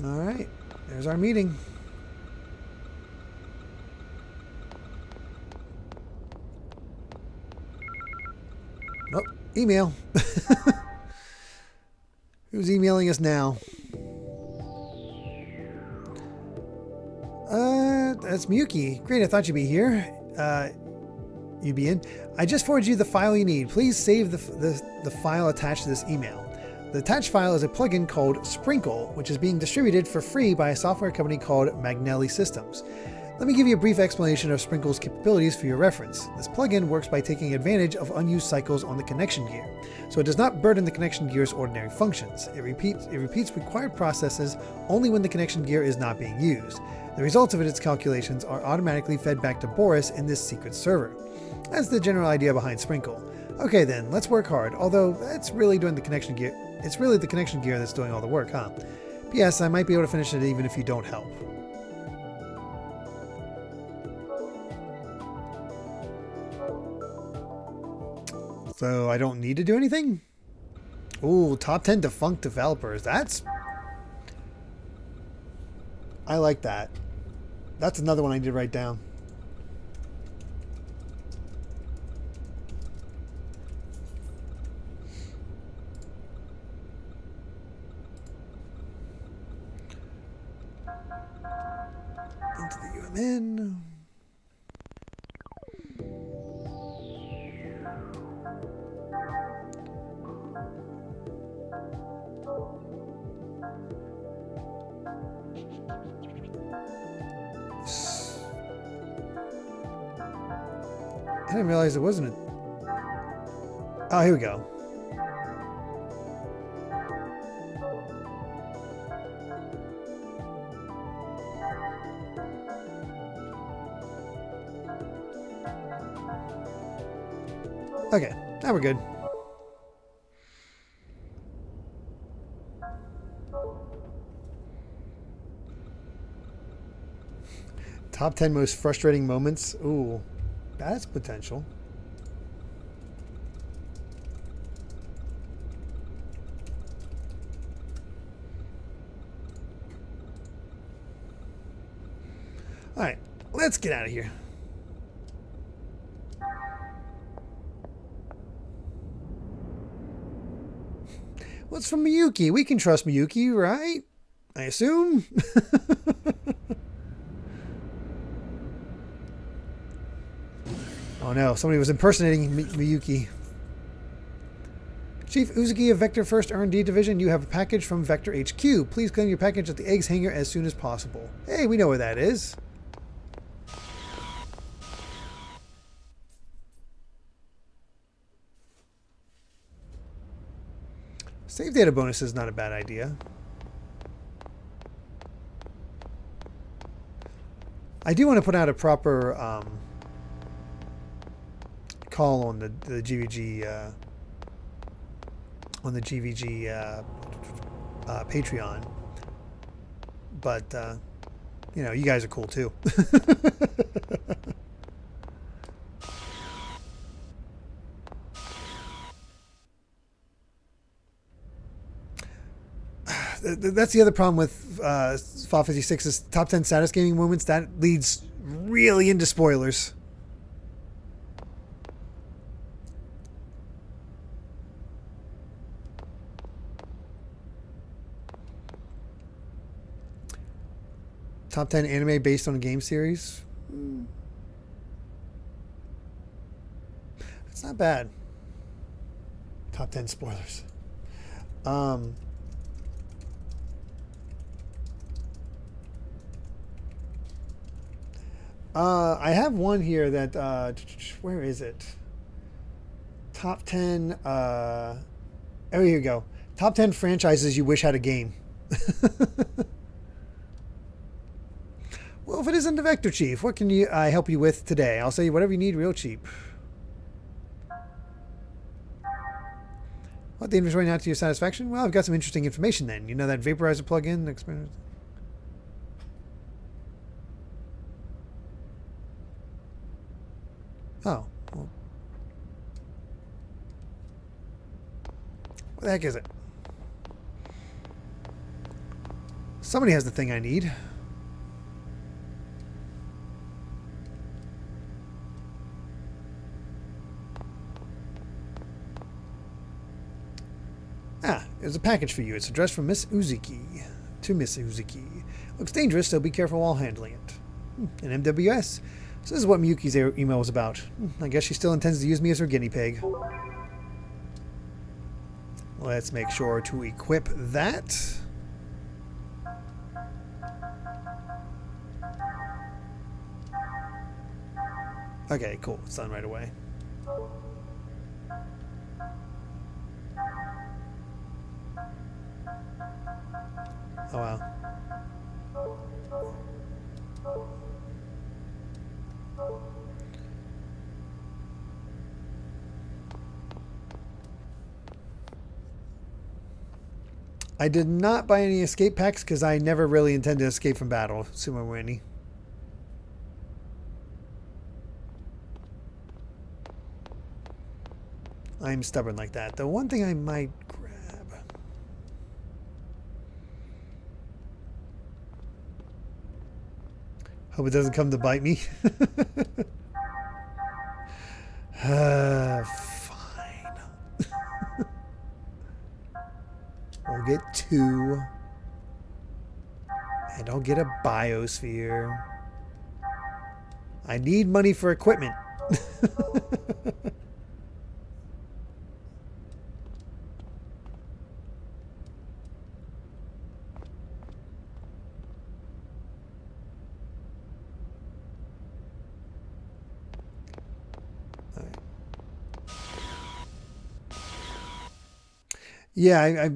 All right, there's our meeting. Oh, email. Who's emailing us now? That's Miyuki. Great, I thought you'd be here. You'd be in. I just forwarded you the file you need. Please save the file attached to this email. The attached file is a plugin called Sprinkle, which is being distributed for free by a software company called Magnelli Systems. Let me give you a brief explanation of Sprinkle's capabilities for your reference. This plugin works by taking advantage of unused cycles on the connection gear, so it does not burden the connection gear's ordinary functions. It repeats required processes only when the connection gear is not being used. The results of its calculations are automatically fed back to Boris in this secret server. That's the general idea behind Sprinkle. Okay then, let's work hard, although it's really doing the connection gear. It's really the connection gear that's doing all the work, huh? P.S. I might be able to finish it even if you don't help. So I don't need to do anything? Ooh, top 10 defunct developers. That's... I like that. That's another one I need to write down. Into the UMN. I didn't realize it wasn't a... Oh, here we go. Okay, now we're good. Top 10 most frustrating moments. Ooh. That's potential. All right, let's get out of here. What's from Miyuki? We can trust Miyuki, right? I assume. Oh no, somebody was impersonating Miyuki. Chief Uzuki of Vector 1st R&D Division, you have a package from Vector HQ. Please claim your package at the eggs hangar as soon as possible. Hey, we know where that is. Save data bonus is not a bad idea. I do want to put out a proper call on the GVG Patreon, but you know, you guys are cool too. That's the other problem with Fallout 56 is top 10 saddest gaming moments. That leads really into spoilers. Top 10 anime based on a game series. That's not bad. Top 10 spoilers. I have one here that, where is it? Top 10, oh, here you go. Top 10 franchises you wish had a game. Well, if it isn't the Vector Chief, what can I help you with today? I'll say whatever you need real cheap. What, the inventory not to your satisfaction? Well, I've got some interesting information then. You know that vaporizer plug-in? Oh. Well. What the heck is it? Somebody has the thing I need. Ah, there's a package for you. It's addressed from Miss Uzuki to Miss Uzuki. Looks dangerous, so be careful while handling it. An MWS. So this is what Miyuki's email was about. I guess she still intends to use me as her guinea pig. Let's make sure to equip that. Okay, cool. It's done right away. Oh, wow. I did not buy any escape packs because I never really intend to escape from battle. Sumo Wendy. I'm stubborn like that. The one thing I might grab. Hope it doesn't come to bite me. Fine. We'll get 2. And I'll get a biosphere. I need money for equipment. Yeah,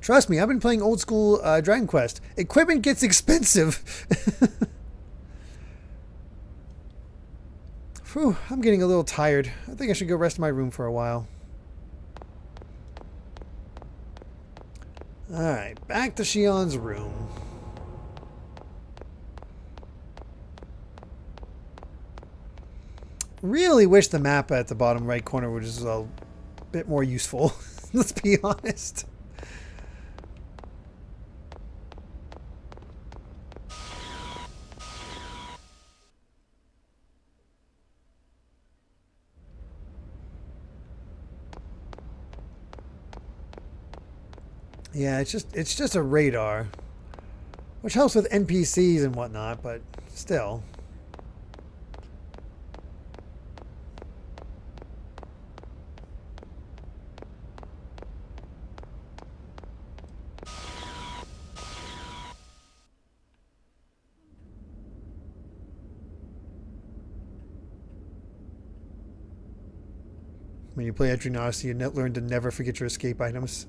trust me, I've been playing old school Dragon Quest. Equipment gets expensive. Phew, I'm getting a little tired. I think I should go rest in my room for a while. Alright, back to Shion's room. Really wish the map at the bottom right corner was a bit more useful. Let's be honest. Yeah, it's just a radar, which helps with NPCs and whatnot, but still. When you play Xenosaga, you learn to never forget your escape items.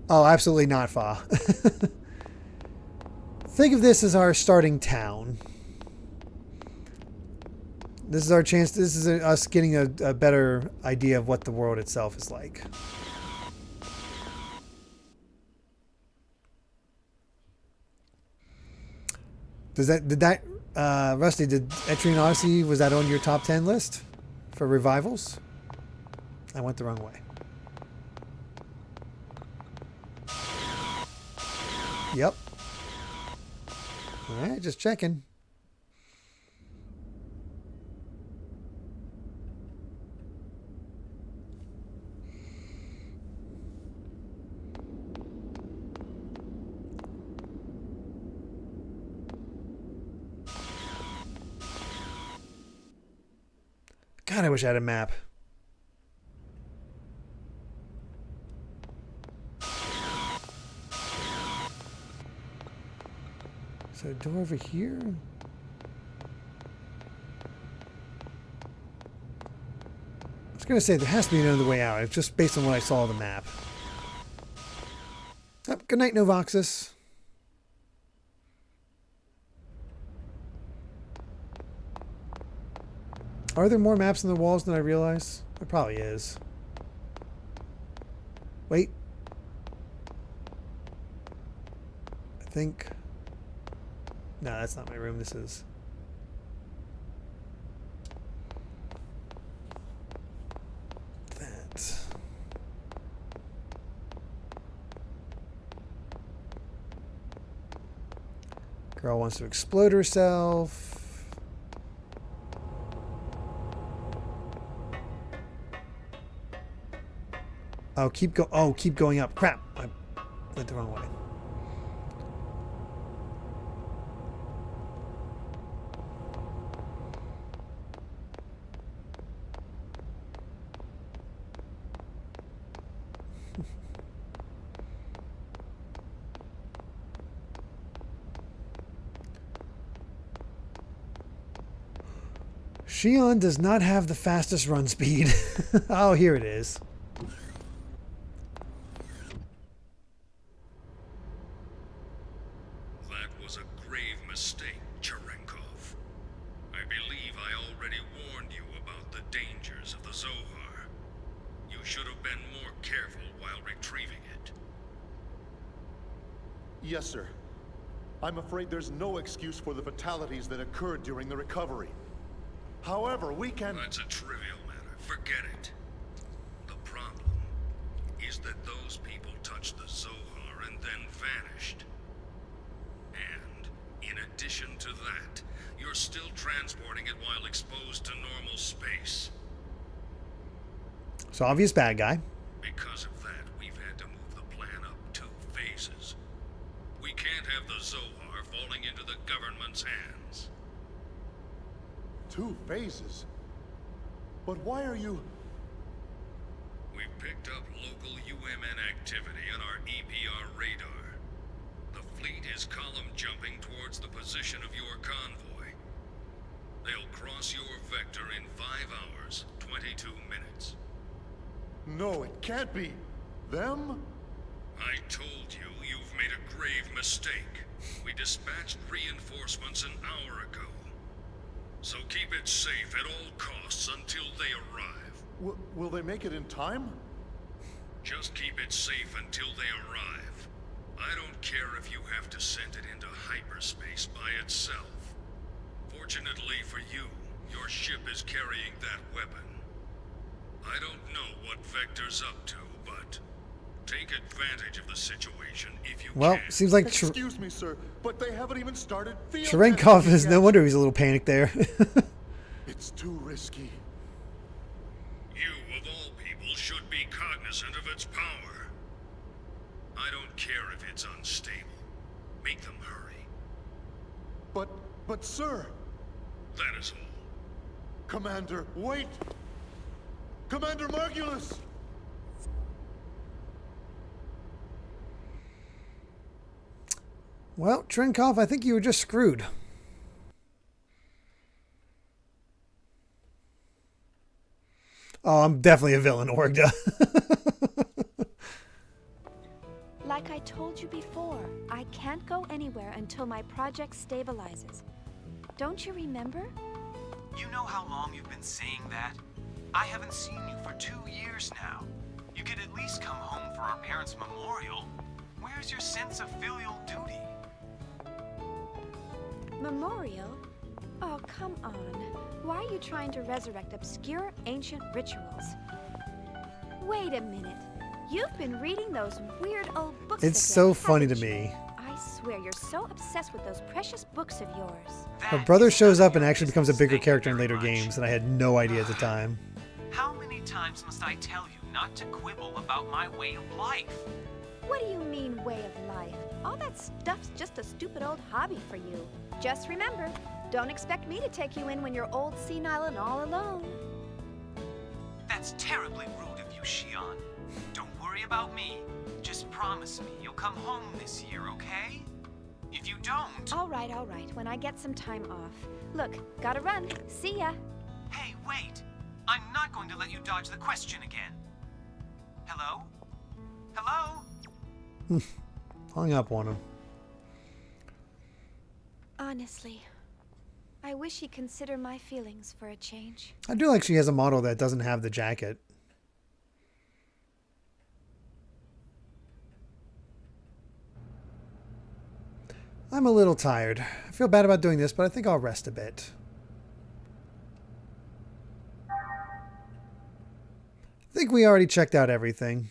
Oh, absolutely not, Fa. Think of this as our starting town. This is our chance. This is us getting a better idea of what the world itself is like. Rusty, did Etrian Odyssey, was that on your top 10 list for revivals? I went the wrong way. Yep. All right, just checking. God, I wish I had a map. So a door over here? I was going to say there has to be another way out. It's just based on what I saw on the map. Oh, good night, Novoxis. Are there more maps on the walls than I realize? There probably is. Wait. I think... No, that's not my room. This is... that. Girl wants to explode herself. Oh, keep going up. Crap. I went the wrong way. Shion does not have the fastest run speed. Oh, here it is. That was a grave mistake, Cherenkov. I believe I already warned you about the dangers of the Zohar. You should have been more careful while retrieving it. Yes, sir. I'm afraid there's no excuse for the fatalities that occurred during the recovery. However, we can... That's a trivial matter. Forget it. The problem is that those people touched the Zohar and then vanished. And, in addition to that, you're still transporting it while exposed to normal space. So obvious bad guy. Because of that, we've had to move the plan up 2 phases. We can't have the Zohar falling into the government's hands. 2 phases? But why are you... We've picked up local UMN activity on our EPR radar. The fleet is column jumping towards the position of your convoy. They'll cross your vector in 5 hours, 22 minutes. No, it can't be. Them? I told you you've made a grave mistake. We dispatched reinforcements an hour ago. So keep it safe at all costs until they arrive. Will they make it in time? Just keep it safe until they arrive. I don't care if you have to send it into hyperspace by itself. Fortunately for you, your ship is carrying that weapon. I don't know what Vector's up to, but take advantage of the situation if you Well, can. seems like Excuse me, sir, but they haven't even started field Cherenkov testing is yet. no wonder he's a little panicked there. It's too risky. You, of all people, should be cognizant of its power. I don't care if it's unstable. Make them hurry. But sir... That is all. Commander, wait! Commander Margulis! Well, Cherenkov, I think you were just screwed. Oh, I'm definitely a villain, Orgda. Like I told you before, I can't go anywhere until my project stabilizes. Don't you remember? You know how long you've been saying that? I haven't seen you for 2 years now. You could at least come home for our parents' memorial. Where's your sense of filial duty? Memorial? Oh, come on. Why are you trying to resurrect obscure ancient rituals? Wait a minute. You've been reading those weird old books It's again, so funny to haven't you? me. I swear you're so obsessed with those precious books of yours. Her brother shows up and actually becomes a bigger character in later games, and I had no idea at the time. How many times must I tell you not to quibble about my way of life? What do you mean, way of life? All that stuff's just a stupid old hobby for you. Just remember, don't expect me to take you in when you're old, senile, and all alone. That's terribly rude of you, Shion. Don't worry about me. Just promise me you'll come home this year, okay? If you don't... All right, when I get some time off. Look, gotta run. See ya. Hey, wait! I'm not going to let you dodge the question again. Hello? Hello? Hung up on him. Honestly, I wish he'd consider my feelings for a change. I do like she has a model that doesn't have the jacket. I'm a little tired. I feel bad about doing this, but I think I'll rest a bit. I think we already checked out everything.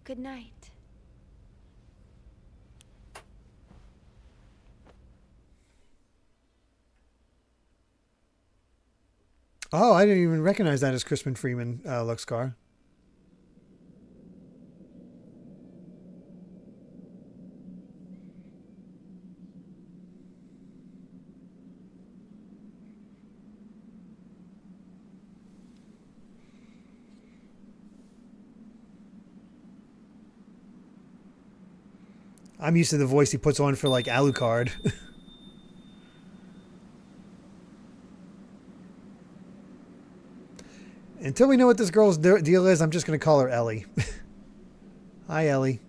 Good night. Oh, I didn't even recognize that as Crispin Freeman, Luxcar. I'm used to the voice he puts on for, like, Alucard. Until we know what this girl's deal is, I'm just going to call her Ellie. Hi, Ellie.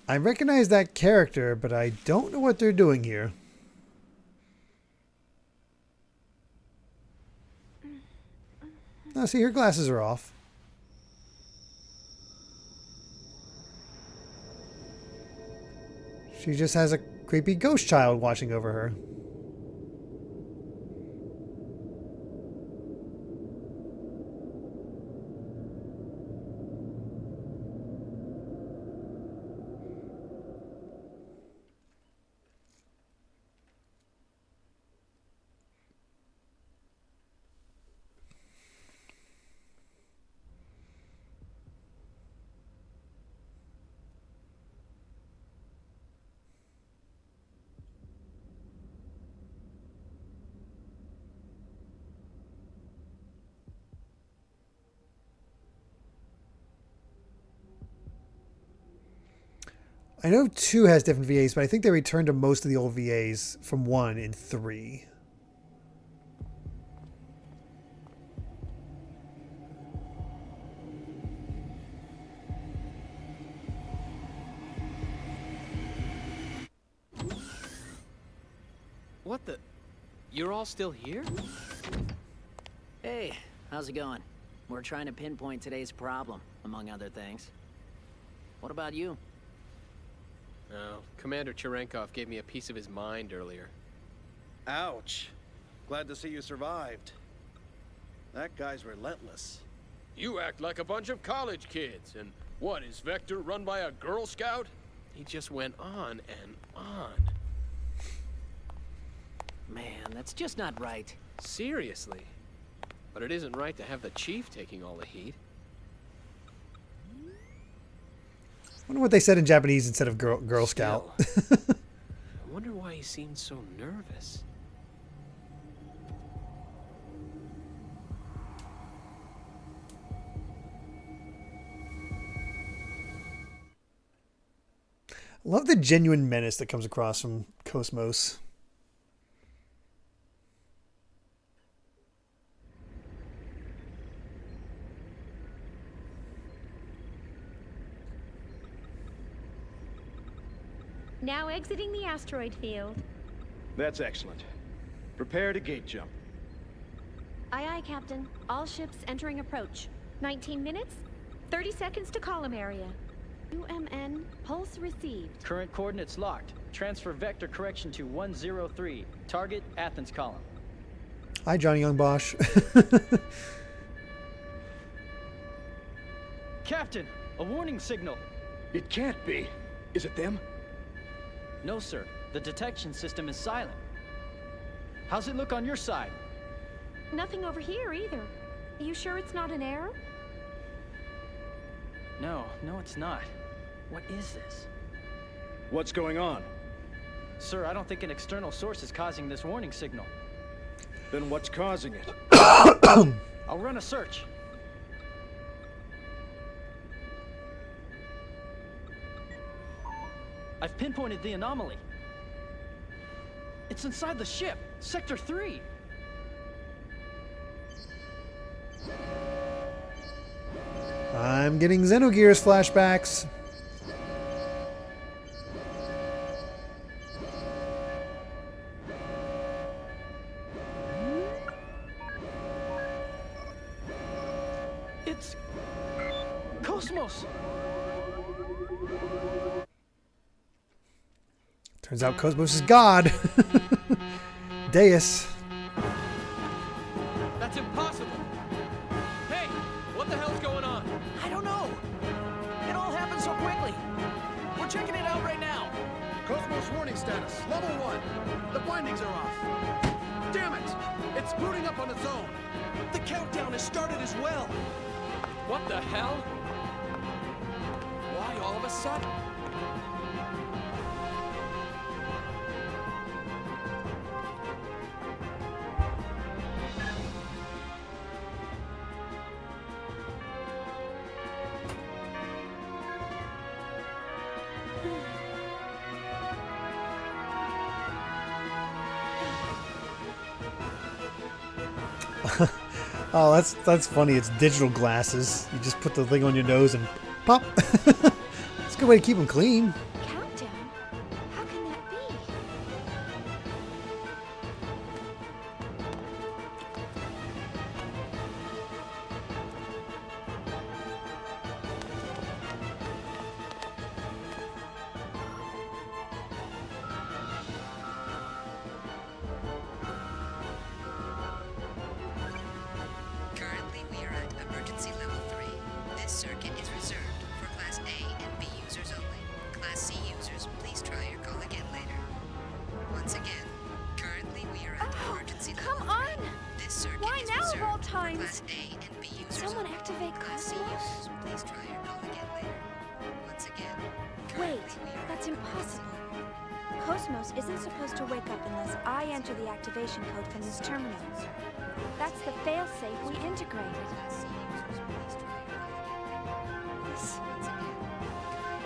I recognize that character, but I don't know what they're doing here. Oh, see, her glasses are off. She just has a creepy ghost child watching over her. I know 2 has different VAs, but I think they returned to most of the old VAs from 1 and 3. What the? You're all still here? Hey, how's it going? We're trying to pinpoint today's problem, among other things. What about you? Oh, Commander Cherenkov gave me a piece of his mind earlier. Ouch. Glad to see you survived. That guy's relentless. You act like a bunch of college kids. And what, is Vector run by a Girl Scout? He just went on and on. Man, that's just not right. Seriously. But it isn't right to have the Chief taking all the heat. I wonder what they said in Japanese instead of Girl Scout. I wonder why he seemed so nervous. Love the genuine menace that comes across from Kos-Mos. Now exiting the asteroid field. That's excellent. Prepare to gate jump. Aye, aye, Captain. All ships entering approach. 19 minutes, 30 seconds to column area. UMN, pulse received. Current coordinates locked. Transfer vector correction to 103. Target, Athens column. Hi, Johnny Young Bosch. Captain, a warning signal. It can't be. Is it them? No, sir. The detection system is silent. How's it look on your side? Nothing over here either. You sure it's not an error? No, it's not. What is this? What's going on? Sir, I don't think an external source is causing this warning signal. Then what's causing it? I'll run a search. I've pinpointed the anomaly. It's inside the ship, Sector 3. I'm getting Xenogears flashbacks. It's Kos-Mos. Turns out Kos-Mos is God. Deus. That's impossible. Hey, what the hell's going on? I don't know. It all happened so quickly. We're checking it out right now. Kos-Mos warning status, level 1. The bindings are off. Damn it! It's booting up on its own. The countdown has started as well. What the hell? Why all of a sudden? Oh, that's funny. It's digital glasses. You just put the thing on your nose and pop. It's a good way to keep them clean. Countdown? How can that be? Currently, we are at emergency level 3. This circuit is reserved for Class A and B users only. Class C users, please try your call again later. Once again, currently we are at emergency level 3. Come on! This circuit Why is now of reserved all for times? Class A and B users Someone only. activate Class C Kos-Mos? users, please try your call again later. Once again, Wait, currently we are that's at impossible. Kos-Mos isn't supposed to wake up unless I enter the activation code from this terminal. That's the failsafe we integrated. Class C users, please try your call again. Once again,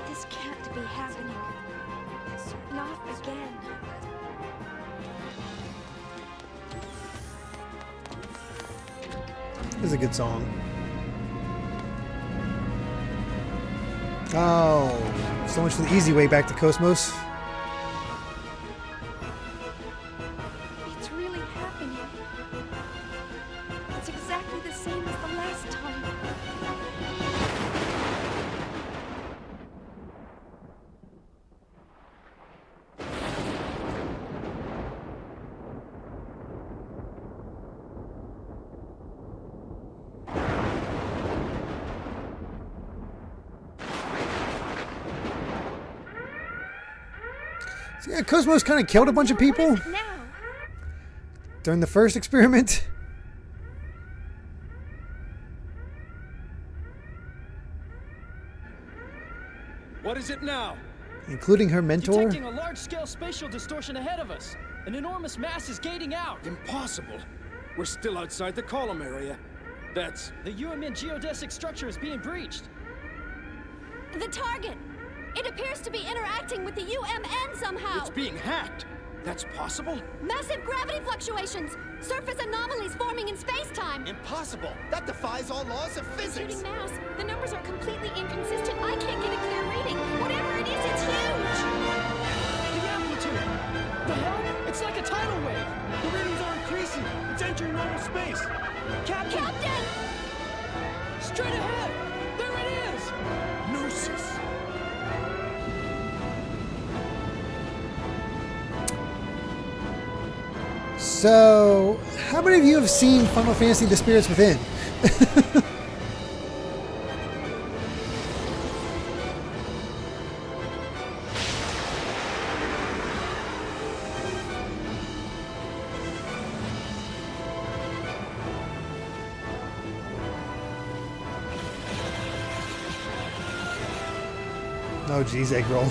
This can't be happening. this circuit Not is reserved again. for Class This is a good song. Oh, so much for the easy way back to Kos-Mos. It's really happening. It's exactly the same as the last time. So yeah, Kos-Mos kind of killed a bunch of people What is it now? during the first experiment. What is it now? Including her mentor. Detecting a large-scale spatial distortion ahead of us. An enormous mass is gating out. Impossible. We're still outside the column area. That's... The UMN geodesic structure is being breached. The target! It appears to be interacting with the UMN somehow! It's being hacked. That's possible? Massive gravity fluctuations! Surface anomalies forming in space-time! Impossible! That defies all laws of physics! Shooting mass. The numbers are completely inconsistent. I can't get a clear reading. Whatever it is, it's huge! The amplitude! The hell? It's like a tidal wave! The readings are increasing! It's entering normal space! Captain! Captain! Straight ahead! There it is! Gnosis! So, how many of you have seen Final Fantasy: The Spirits Within? Oh, geez, egg roll.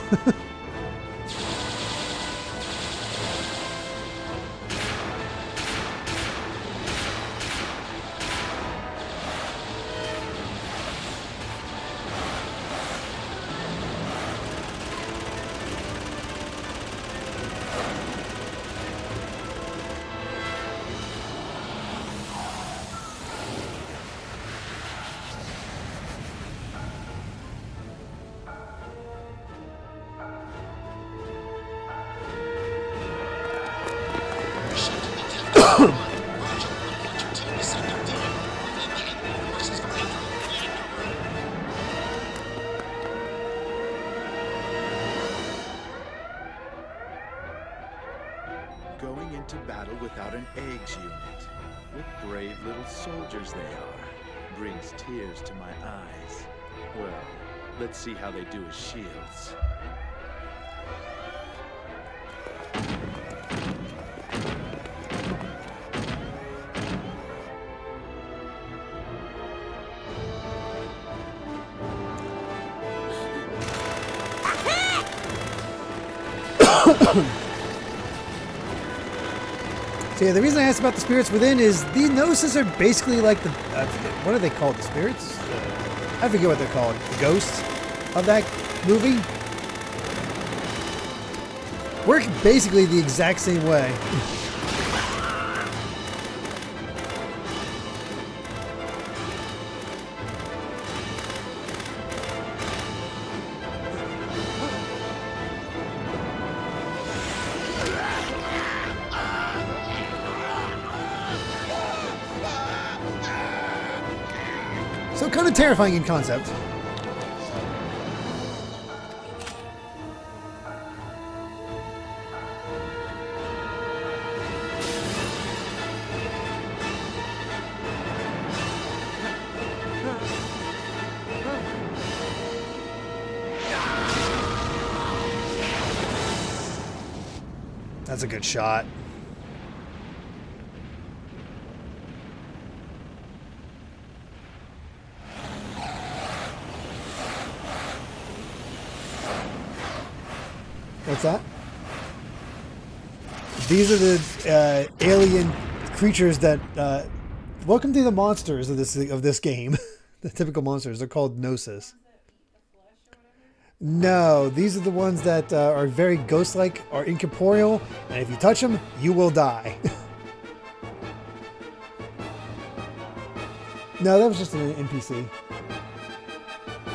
Going into battle without an eggs unit. What brave little soldiers they are. Brings tears to my eyes. Well, let's see how they do as shields. So yeah, the reason I asked about the spirits within is the Gnosis are basically like the, what are they called? The spirits? I forget what they're called. The ghosts of that movie? Work basically the exact same way. So kind of terrifying in concept. That's a good shot. What's that? These are the alien creatures that. Welcome to the monsters of this game. The typical monsters. They're called Gnosis. No, these are the ones that are very ghost-like, are incorporeal, and if you touch them, you will die. No, that was just an NPC.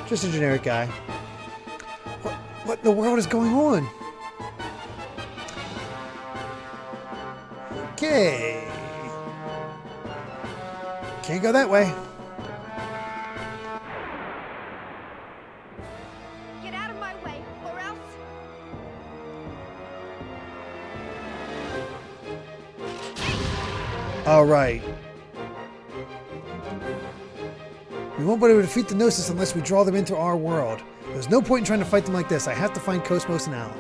Just a generic guy. What in the world is going on? Okay. Can't go that way. Get out of my way, or else... All right. We won't be able to defeat the Gnosis unless we draw them into our world. There's no point in trying to fight them like this. I have to find Kos-Mos and Alan.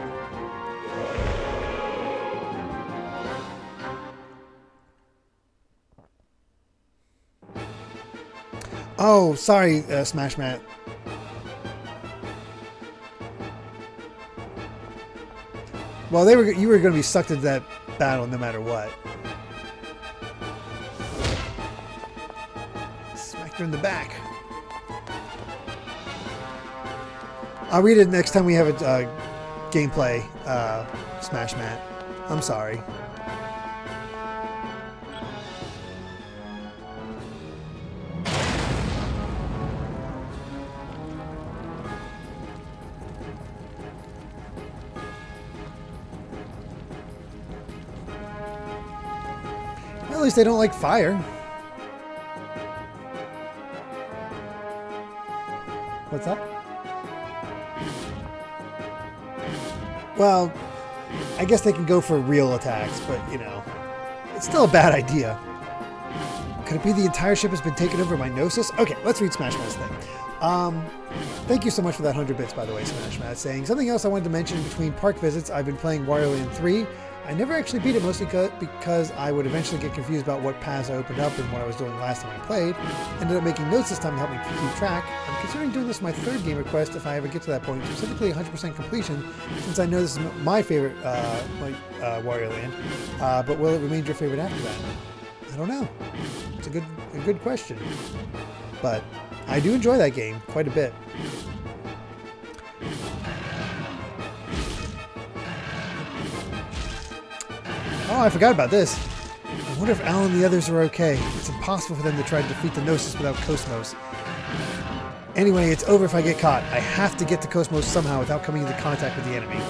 Oh, sorry, Smash Matt. Well, you were going to be sucked into that battle no matter what. Smacked her in the back. I'll read it next time we have a gameplay, Smash Matt. I'm sorry. At least they don't like fire. What's that? Well, I guess they can go for real attacks, but, you know, it's still a bad idea. Could it be the entire ship has been taken over by Gnosis? Okay, let's read Smash Matt's thing. Thank you so much for that 100 bits, by the way, Smash Matt. Saying, something else I wanted to mention between park visits, I've been playing Wario Land 3. I never actually beat it, mostly because I would eventually get confused about what paths I opened up and what I was doing last time I played. Ended up making notes this time to help me keep track. I'm considering doing this my third game request if I ever get to that point, specifically 100% completion, since I know this is my favorite Wario Land. But will it remain your favorite after that? I don't know. It's a good question. But I do enjoy that game quite a bit. Oh, I forgot about this. I wonder if Alan and the others are okay. It's impossible for them to try to defeat the Gnosis without Kos-Mos. Anyway, it's over if I get caught. I have to get to Kos-Mos somehow without coming into contact with the enemy.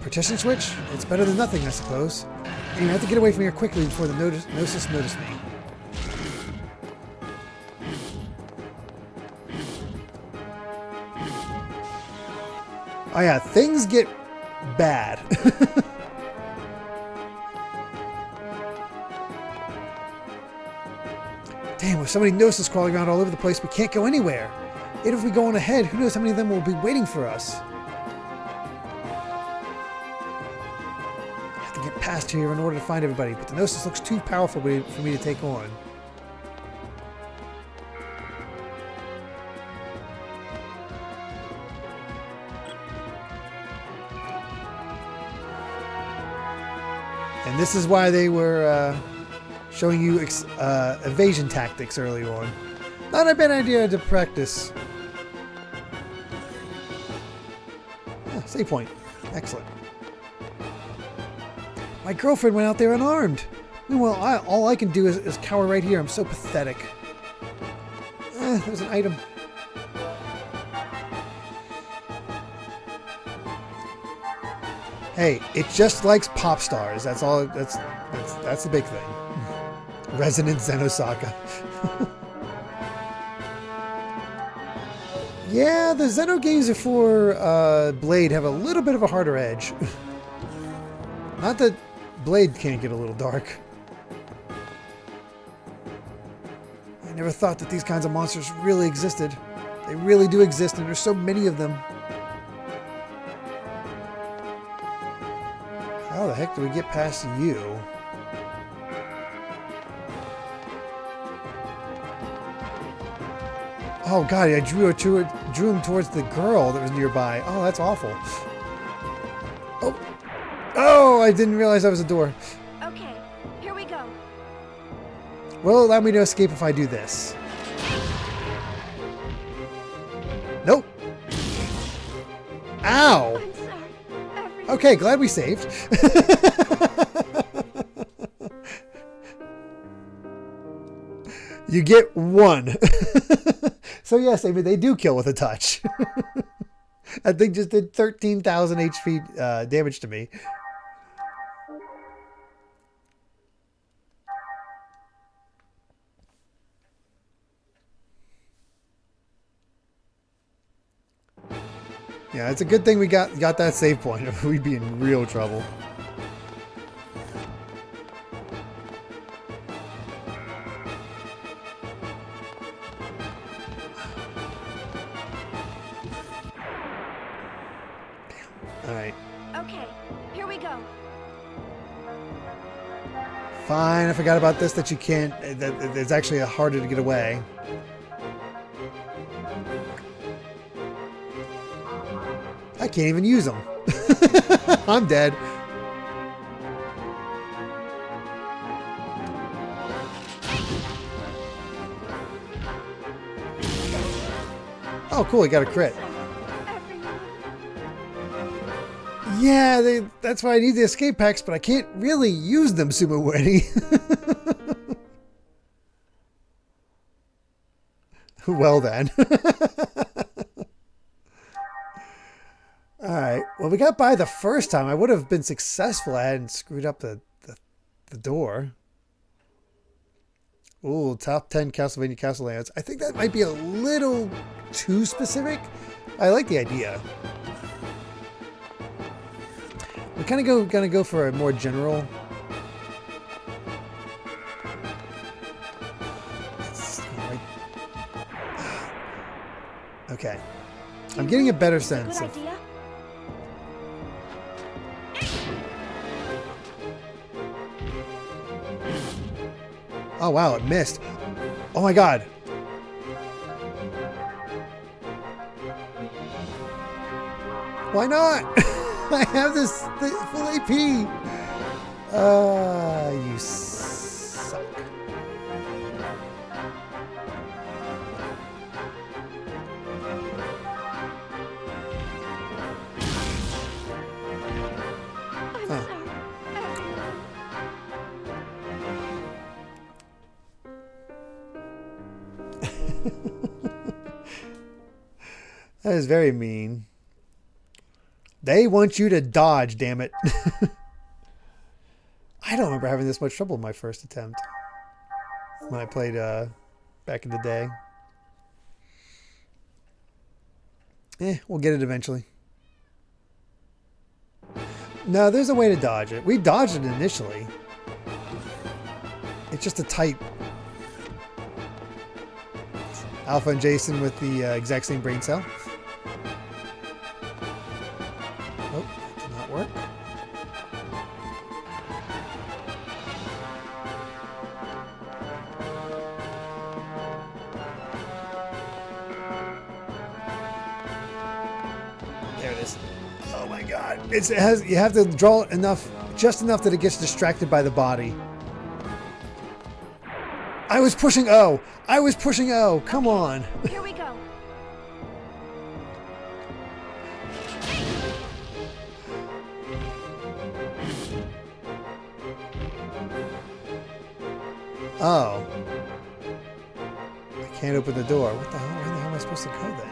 Partition switch? It's better than nothing, I suppose. Anyway, I have to get away from here quickly before the Gnosis notice me. Oh yeah, things get bad. Damn, with so many Gnosis crawling around all over the place, we can't go anywhere. Even if we go on ahead, who knows how many of them will be waiting for us. Get past here in order to find everybody, but the Gnosis looks too powerful for me to take on. And this is why they were showing you evasion tactics early on. Not a bad idea to practice. Save point. Excellent. My girlfriend went out there unarmed. Meanwhile, all I can do is cower right here. I'm so pathetic. There's an item. Hey, it just likes pop stars. That's all. That's the big thing. Resonant Xenosaga. Yeah, the Xeno games before Blade have a little bit of a harder edge. Not that Blade can't get a little dark. I never thought that these kinds of monsters really existed. They really do exist, and there's so many of them. How the heck do we get past you? Oh god, I drew him towards the girl that was nearby. Oh, that's awful. Oh, I didn't realize that was a door. Okay, here we go. Will it allow me to escape if I do this? Nope. Ow! I'm sorry. Okay, glad we saved. You get one. So yes, I mean, they do kill with a touch. That thing just did 13,000 HP damage to me. Yeah, it's a good thing we got that save point, or we'd be in real trouble. Alright. Okay, here we go. Fine, I forgot about this, that you can't, that it's actually harder to get away. I can't even use them. I'm dead. Oh, cool, he got a crit. Yeah, that's why I need the escape packs, but I can't really use them, Sumo-Weni. Well then. Alright, well we got by the first time. I would have been successful. I hadn't screwed up the door. Ooh, top 10 Castlevania castle layouts. I think that might be a little too specific. I like the idea. We're kind of gonna go for a more general. Okay. I'm getting a better Good sense of... idea. Oh, wow, it missed. Oh, my God. Why not? I have this full AP. You suck. Huh. That is very mean. They want you to dodge, damn it. I don't remember having this much trouble in my first attempt when I played back in the day. We'll get it eventually. No, there's a way to dodge it. We dodged it initially. It's just a tight... Alpha and Jason with the exact same brain cell. Oh, that did not work. There it is. Oh my God! It has. You have to draw it enough, just enough that it gets distracted by the body. I was pushing O. I was pushing O. Come on. Here we go. Oh. I can't open the door. What the hell? Where the hell am I supposed to go then?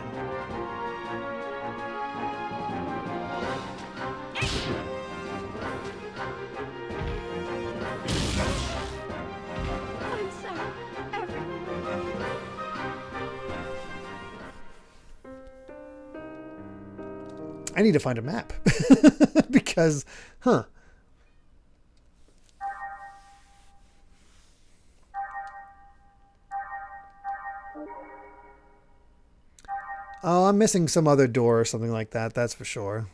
I'm sorry, everyone. I need to find a map. Because, huh. Oh, I'm missing some other door or something like that, that's for sure.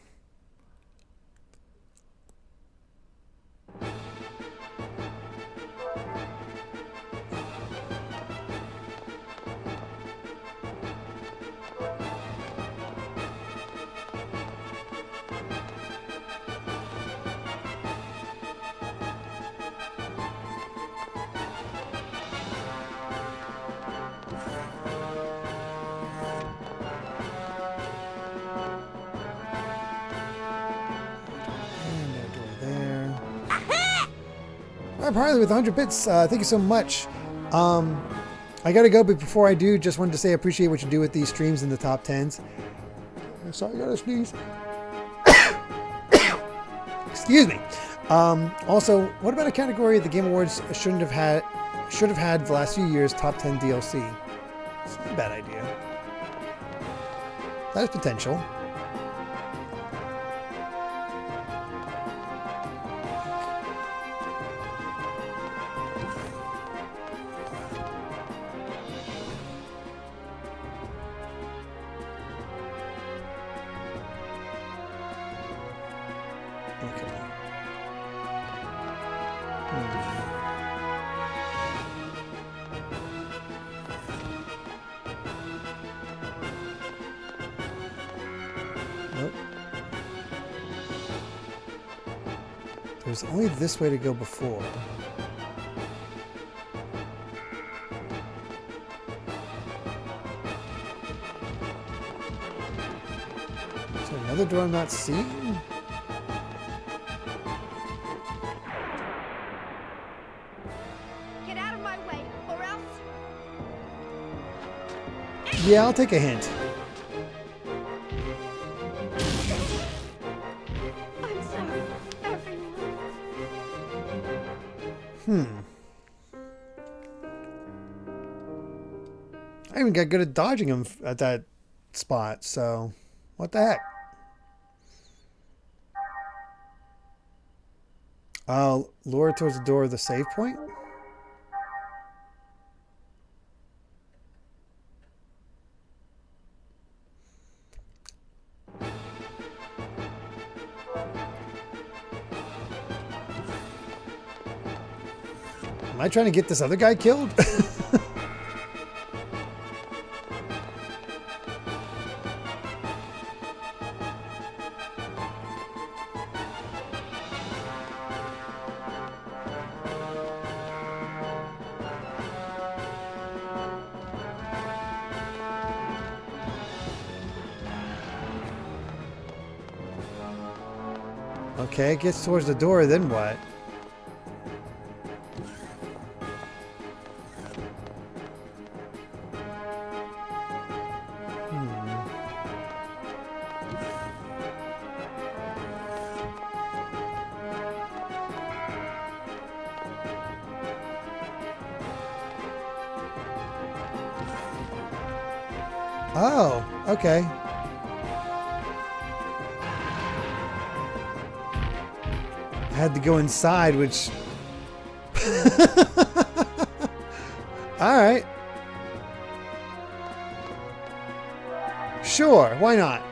Partly with 100 bits. Thank you so much. I gotta go, but before I do, just wanted to say I appreciate what you do with these streams in the top 10s. Sorry, I gotta sneeze. Excuse me. Also, what about a category the Game Awards should have had the last few years? Top 10 DLC. It's not a bad idea. That is potential. There's only this way to go before. Is there another door I'm not seeing? Get out of my way, or else. Yeah, I'll take a hint. I'm sorry, everyone. I even got good at dodging him at that spot, so what the heck? Lure towards the door of the save point? Am I trying to get this other guy killed? Okay, it gets towards the door, then what? Oh, okay. I had to go inside, which... Alright. Sure, why not?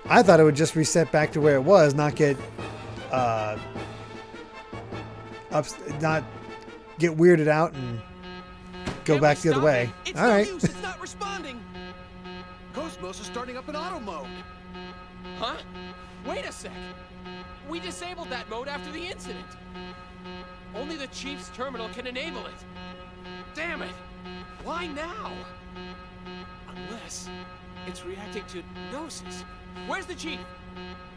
I thought it would just reset back to where it was, not get not get weirded out and go back the other way. All right. It's not responding. Kos-Mos is starting up in auto mode. Huh? Wait a sec. We disabled that mode after the incident. Only the Chief's terminal can enable it. Damn it. Why now? Unless it's reacting to Gnosis. Where's the Chief?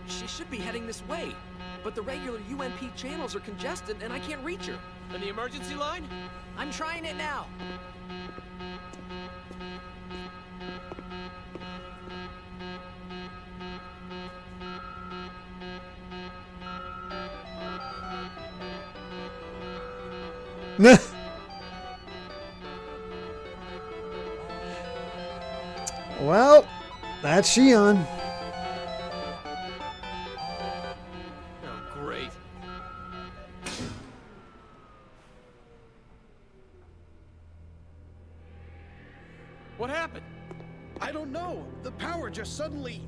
She should be heading this way, but the regular UNP channels are congested and I can't reach her. And the emergency line? I'm trying it now. Well, that's Shion. Oh, great. What happened? I don't know. The power just suddenly...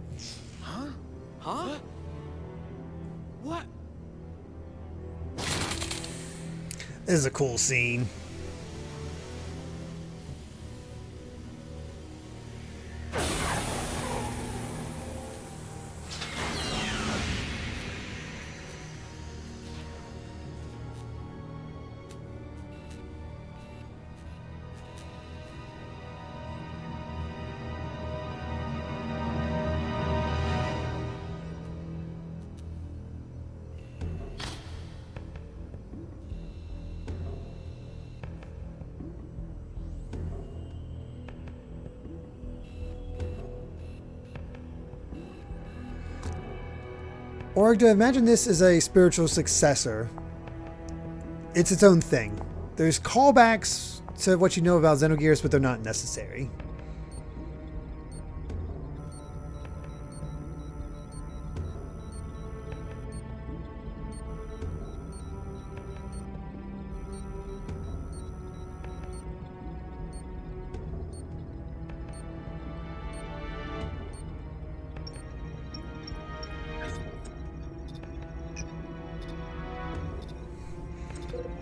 Huh? Huh? What? This is a cool scene. Or to imagine this as a spiritual successor. It's its own thing. There's callbacks to what you know about Xenogears, but they're not necessary.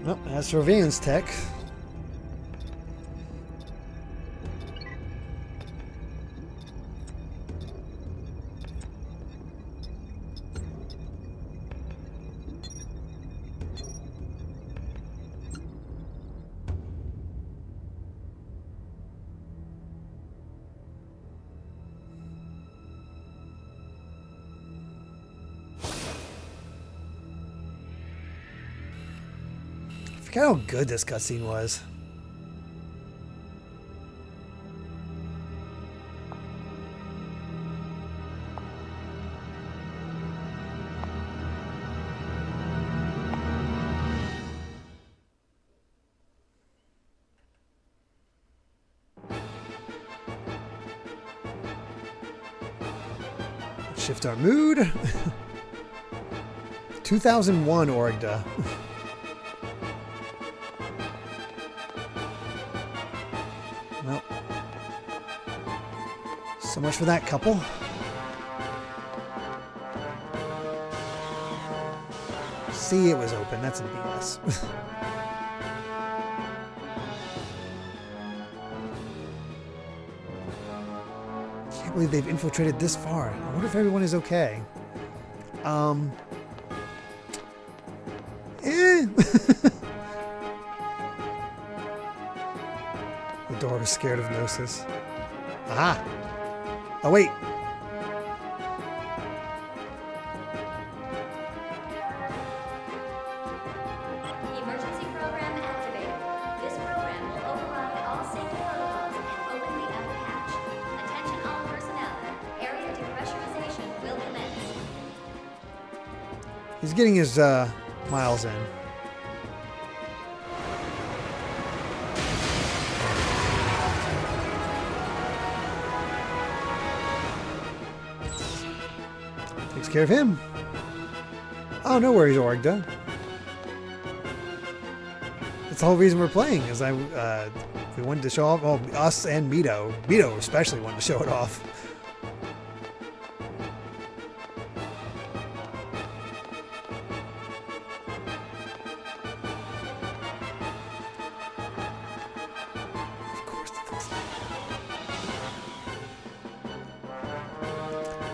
Well, that's surveillance tech. I forgot how good this cutscene was. Shift our mood. 2001 Orgda. So much for that couple. See, it was open. That's some BS. Can't believe they've infiltrated this far. I wonder if everyone is okay. The door was scared of Gnosis. Aha! Oh, wait. Emergency program activated. This program will override all safety protocols and open the upper hatch. Attention all personnel. Area depressurization will commence. He's getting his miles in. Takes care of him. Oh, no worries, Orgda. That's the whole reason we're playing, is we wanted to show off, well, us and Mito. Mito especially wanted to show it off.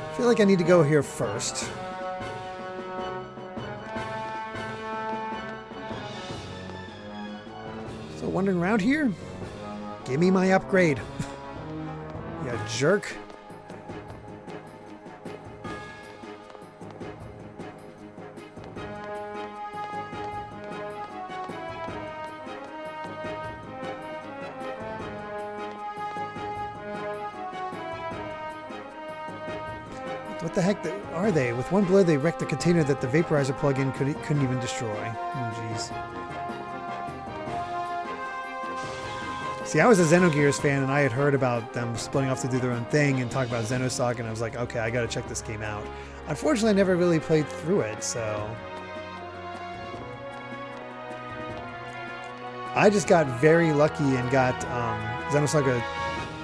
I feel like I need to go here first. So wandering around here? Give me my upgrade. You jerk. What the heck are they? With one blow, they wrecked the container that the vaporizer plug-in couldn't even destroy. Oh, jeez. See, I was a Xenogears fan, and I had heard about them splitting off to do their own thing and talk about Xenosaga, and I was like, okay, I gotta check this game out. Unfortunately, I never really played through it, so... I just got very lucky and got Xenosaga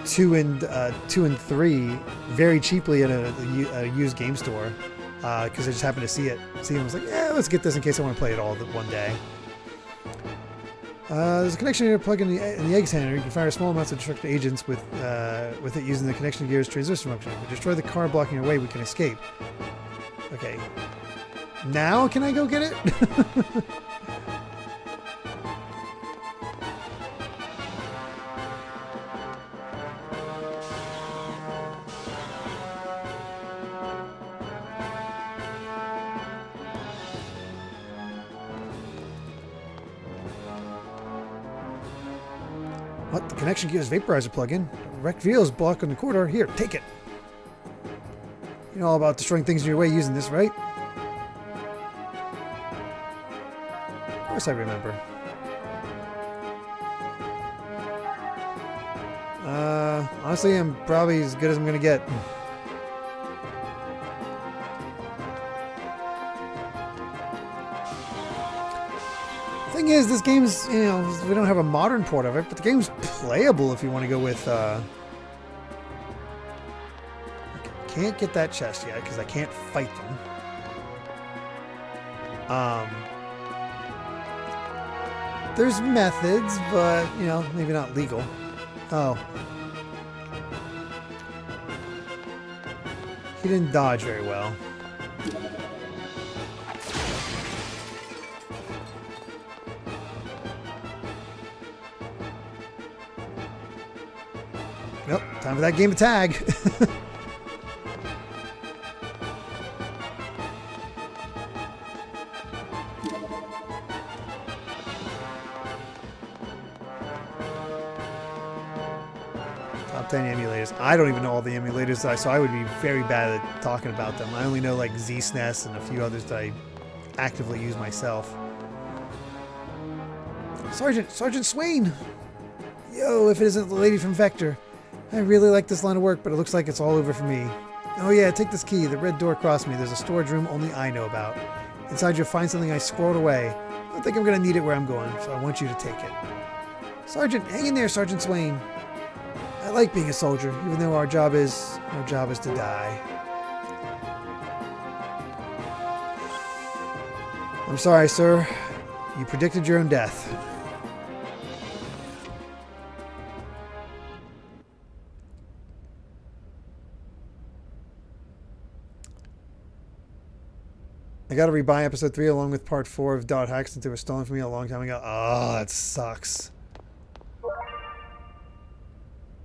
2 and 3 very cheaply at a used game store because I just happened to see it. I was like, yeah, let's get this in case I want to play it all one day. There's a connection gear plug in the egg center. You can fire small amounts of destructive agents with it using the connection gear's transistor function. If we destroy the car blocking your way, we can escape. Okay. Now can I go get it? What? The connection gear's vaporizer plug-in. Wrecked vehicles blocking the corridor. Here, take it. You know all about destroying things in your way using this, right? Of course I remember. Honestly, I'm probably as good as I'm gonna get. Thing is, this game's, you know, we don't have a modern port of it, but the game's playable if you want to go with, can't get that chest yet, because I can't fight them. There's methods, but, you know, maybe not legal. Oh. He didn't dodge very well. Nope, time for that game of tag. Top 10 emulators. I don't even know all the emulators, so I would be very bad at talking about them. I only know like Z-SNES and a few others that I actively use myself. Sergeant Swain! Yo, if it isn't the lady from Vector. I really like this line of work, but it looks like it's all over for me. Oh yeah, take this key. The red door across me. There's a storage room only I know about. Inside you'll find something I squirreled away. I don't think I'm going to need it where I'm going, so I want you to take it. Sergeant, hang in there, Sergeant Swain. I like being a soldier, even though our job is to die. I'm sorry, sir. You predicted your own death. I gotta rebuy episode 3 along with part 4 of Dot Hack since it was stolen from me a long time ago. Oh, that sucks.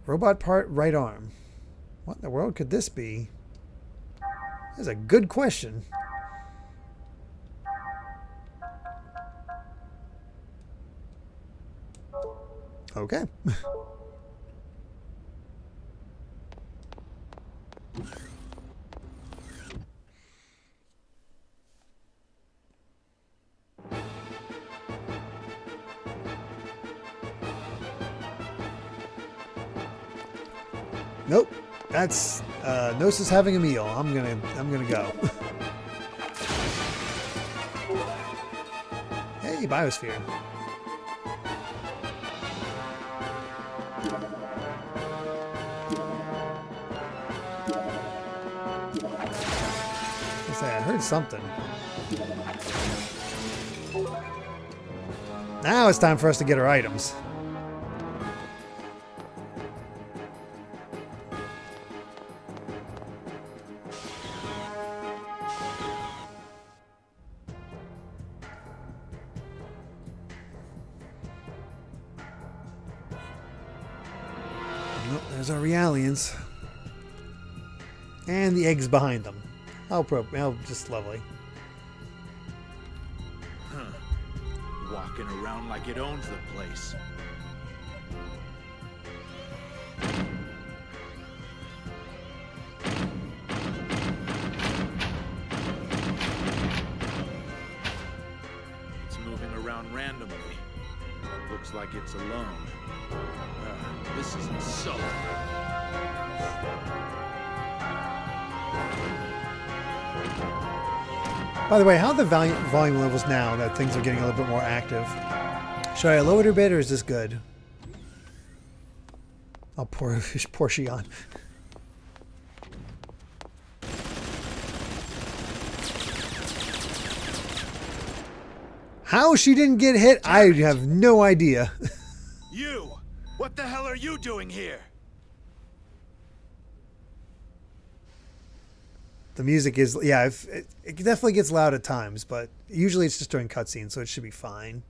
Robot part, right arm. What in the world could this be? That's a good question. Okay. Nope. That's Gnosis having a meal. I'm gonna go. Hey, Biosphere. I heard something. Now it's time for us to get our items. Nope, there's our Realians. And the eggs behind them. Oh, just lovely. Huh. Walking around like it owns the place. It's moving around randomly. Looks like it's alone. This is insulting. By the way, how are the volume levels now that things are getting a little bit more active? Should I lower it a bit, or is this good? Oh, poor Shion. How she didn't get hit, I have no idea. You! What the hell are you doing here? The music is, yeah, it definitely gets loud at times, but usually it's just during cutscenes, so it should be fine.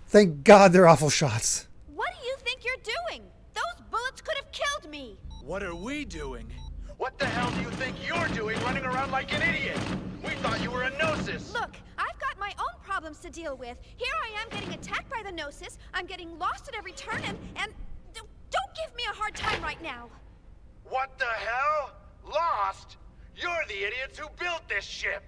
Thank God they're awful shots. What do you think you're doing? Those bullets could have killed me. What are we doing? What the hell do you think you're doing running around like an idiot? We thought you were a Gnosis. Look, I've got my own problems to deal with. Here I am getting attacked by the Gnosis. I'm getting lost at every turn, and don't give me a hard time right now. What the hell? Lost? You're the idiots who built this ship.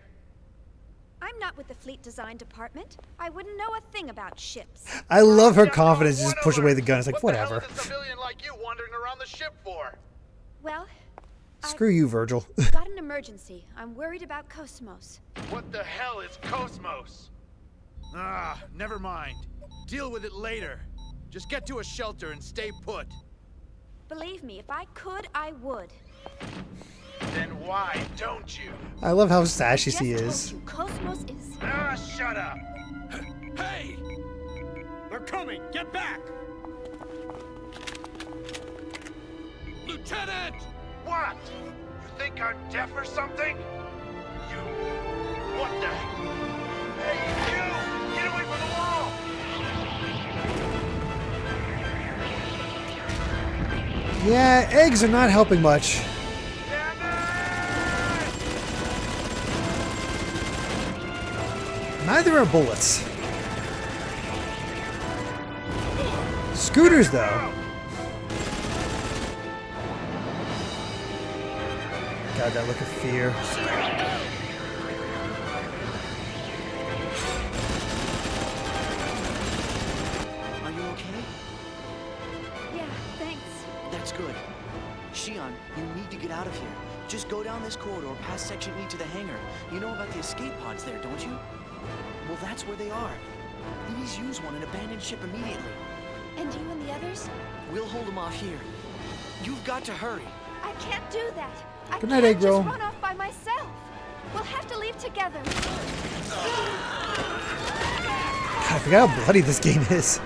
I'm not with the fleet design department. I wouldn't know a thing about ships. I love her confidence. Just push away the gun. It's like, whatever. What the hell is a civilian like you wandering around the ship for? Well, screw you, Virgil. Got an emergency. I'm worried about Kos-Mos. What the hell is Kos-Mos? Ah, never mind. Deal with it later. Just get to a shelter and stay put. Believe me, if I could, I would. Then why don't you? I love how sassy she is. Kos-Mos is. Ah, shut up! Hey! They're coming! Get back! Lieutenant! What? You think I'm deaf or something? You... What the... Hey, you! Get away from the wall! Yeah, eggs are not helping much. Neither are bullets. Scooters, though. God, that look of fear. Are you okay? Yeah, thanks. That's good. Shion, you need to get out of here. Just go down this corridor past Section E to the hangar. You know about the escape pods there, don't you? Well, that's where they are. Please use one and abandon ship immediately. And you and the others? We'll hold them off here. You've got to hurry. I can't do that. I Good night, can't egg roll. just run off by myself. We'll have to leave together. God, I forgot how bloody this game is.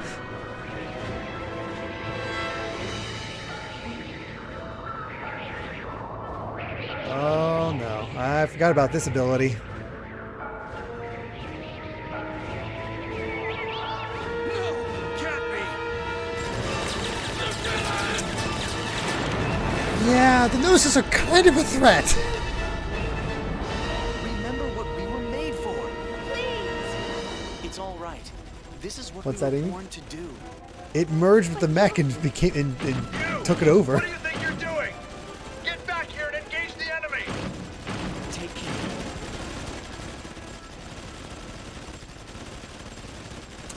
Oh no, I forgot about this ability. Yeah, the Gnosis are kind of a threat. Remember what we were made for. Please. It's all right. This is what What's we that, were Amy? born to do. It merged with the mech and became and took it over. What do you think you're doing? Get back here and engage the enemy! Take care.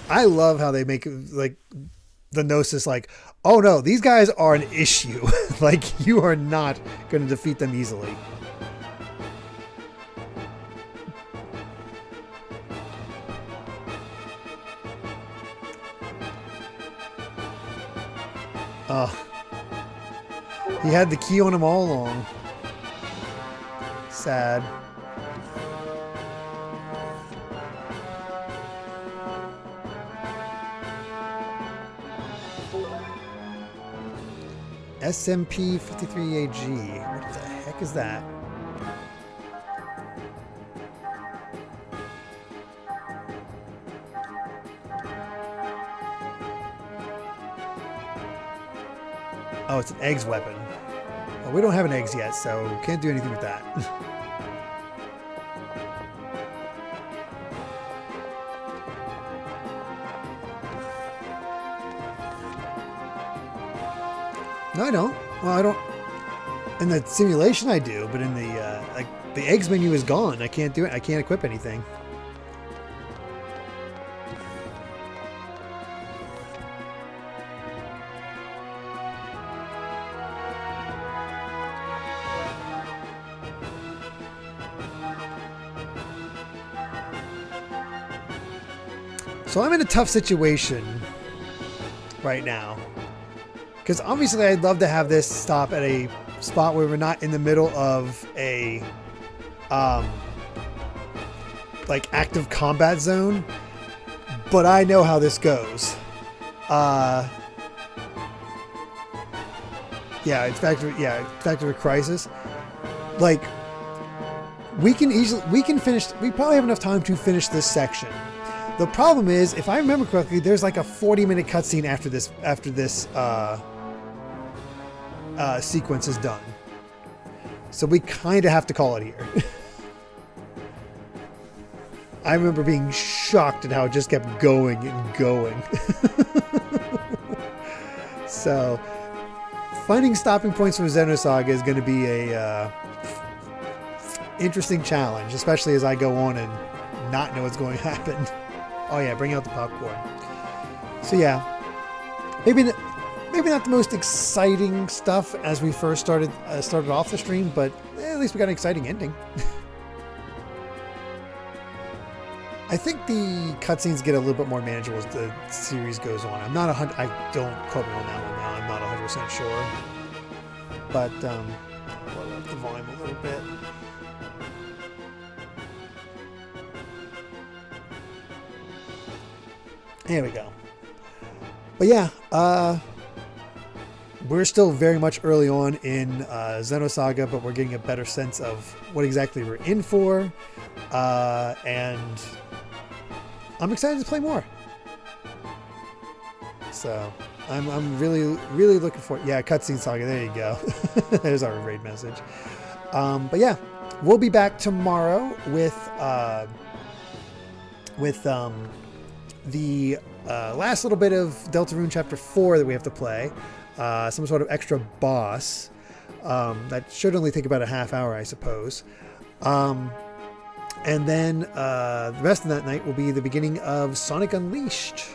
I love how they make like the Gnosis like, oh no, these guys are an issue. Like you are not going to defeat them easily. He had the key on him all along. Sad. SMP 53AG. What the heck is that? Oh, it's an eggs weapon. Well, we don't have an eggs yet, so can't do anything with that. No, I don't. Well, I don't. In the simulation, I do, but in the like the eggs menu is gone. I can't do it. I can't equip anything. So I'm in a tough situation right now. Because obviously I'd love to have this stop at a spot where we're not in the middle of a like active combat zone. But I know how this goes. Yeah, it's back to a crisis. Like we can finish, we probably have enough time to finish this section. The problem is, if I remember correctly, there's like a 40-minute cutscene after this sequence is done. So we kind of have to call it here. I remember being shocked at how it just kept going and going. So finding stopping points for Xenosaga is going to be a interesting challenge, especially as I go on and not know what's going to happen. Oh yeah, bring out the popcorn. So yeah, maybe not the most exciting stuff as we first started off the stream, but at least we got an exciting ending. I think the cutscenes get a little bit more manageable as the series goes on. I'm not I don't quote me on that one now. I'm not 100% sure, but I'll lower up the volume a little bit. There we go. But yeah, we're still very much early on in Xenosaga, but we're getting a better sense of what exactly we're in for, and I'm excited to play more. So I'm really looking for it. Yeah, cutscene saga. There you go. There's our raid message. But yeah, we'll be back tomorrow with the last little bit of Deltarune Chapter 4 that we have to play. Some sort of extra boss. That should only take about a half hour, I suppose. And then the rest of that night will be the beginning of Sonic Unleashed.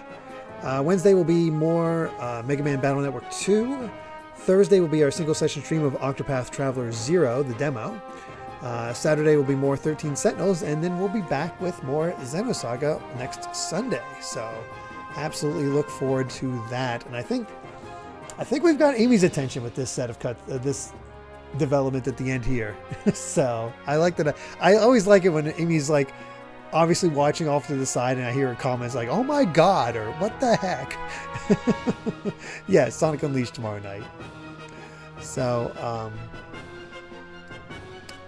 Wednesday will be more Mega Man Battle Network 2. Thursday will be our single session stream of Octopath Traveler 0, the demo. Saturday will be more 13 Sentinels, and then we'll be back with more Xenosaga next Sunday. So absolutely look forward to that. And I think we've got Amy's attention with this set of this development at the end here. So I like that. I always like it when Amy's like obviously watching off to the side and I hear her comments like, "Oh my God," or "What the heck?" Yeah, Sonic Unleashed tomorrow night. So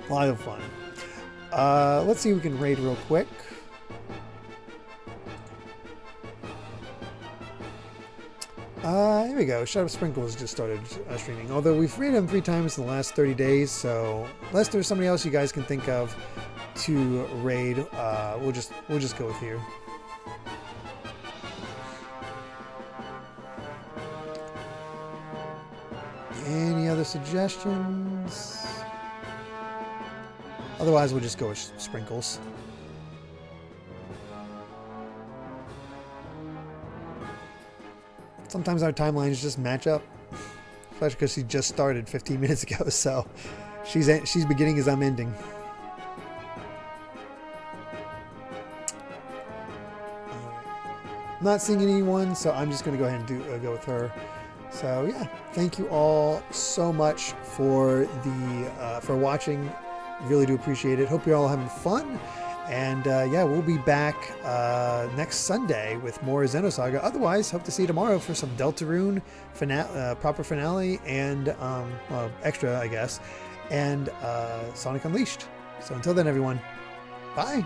a lot of fun. Let's see if we can raid real quick. Here we go. Shut Up Sprinkles just started streaming. Although we've raided him 3 times in the last 30 days, so unless there's somebody else you guys can think of to raid, we'll just go with here. Any other suggestions? Otherwise, we'll just go with Sprinkles. Sometimes our timelines just match up, especially because she just started 15 minutes ago. So she's beginning as I'm ending. I'm not seeing anyone, so I'm just going to go ahead and go with her. So yeah, thank you all so much for watching. Really do appreciate it. Hope you're all having fun. And yeah, we'll be back next Sunday with more Xenosaga. Otherwise, hope to see you tomorrow for some Deltarune proper finale and well, extra, I guess, and Sonic Unleashed. So until then, everyone, bye.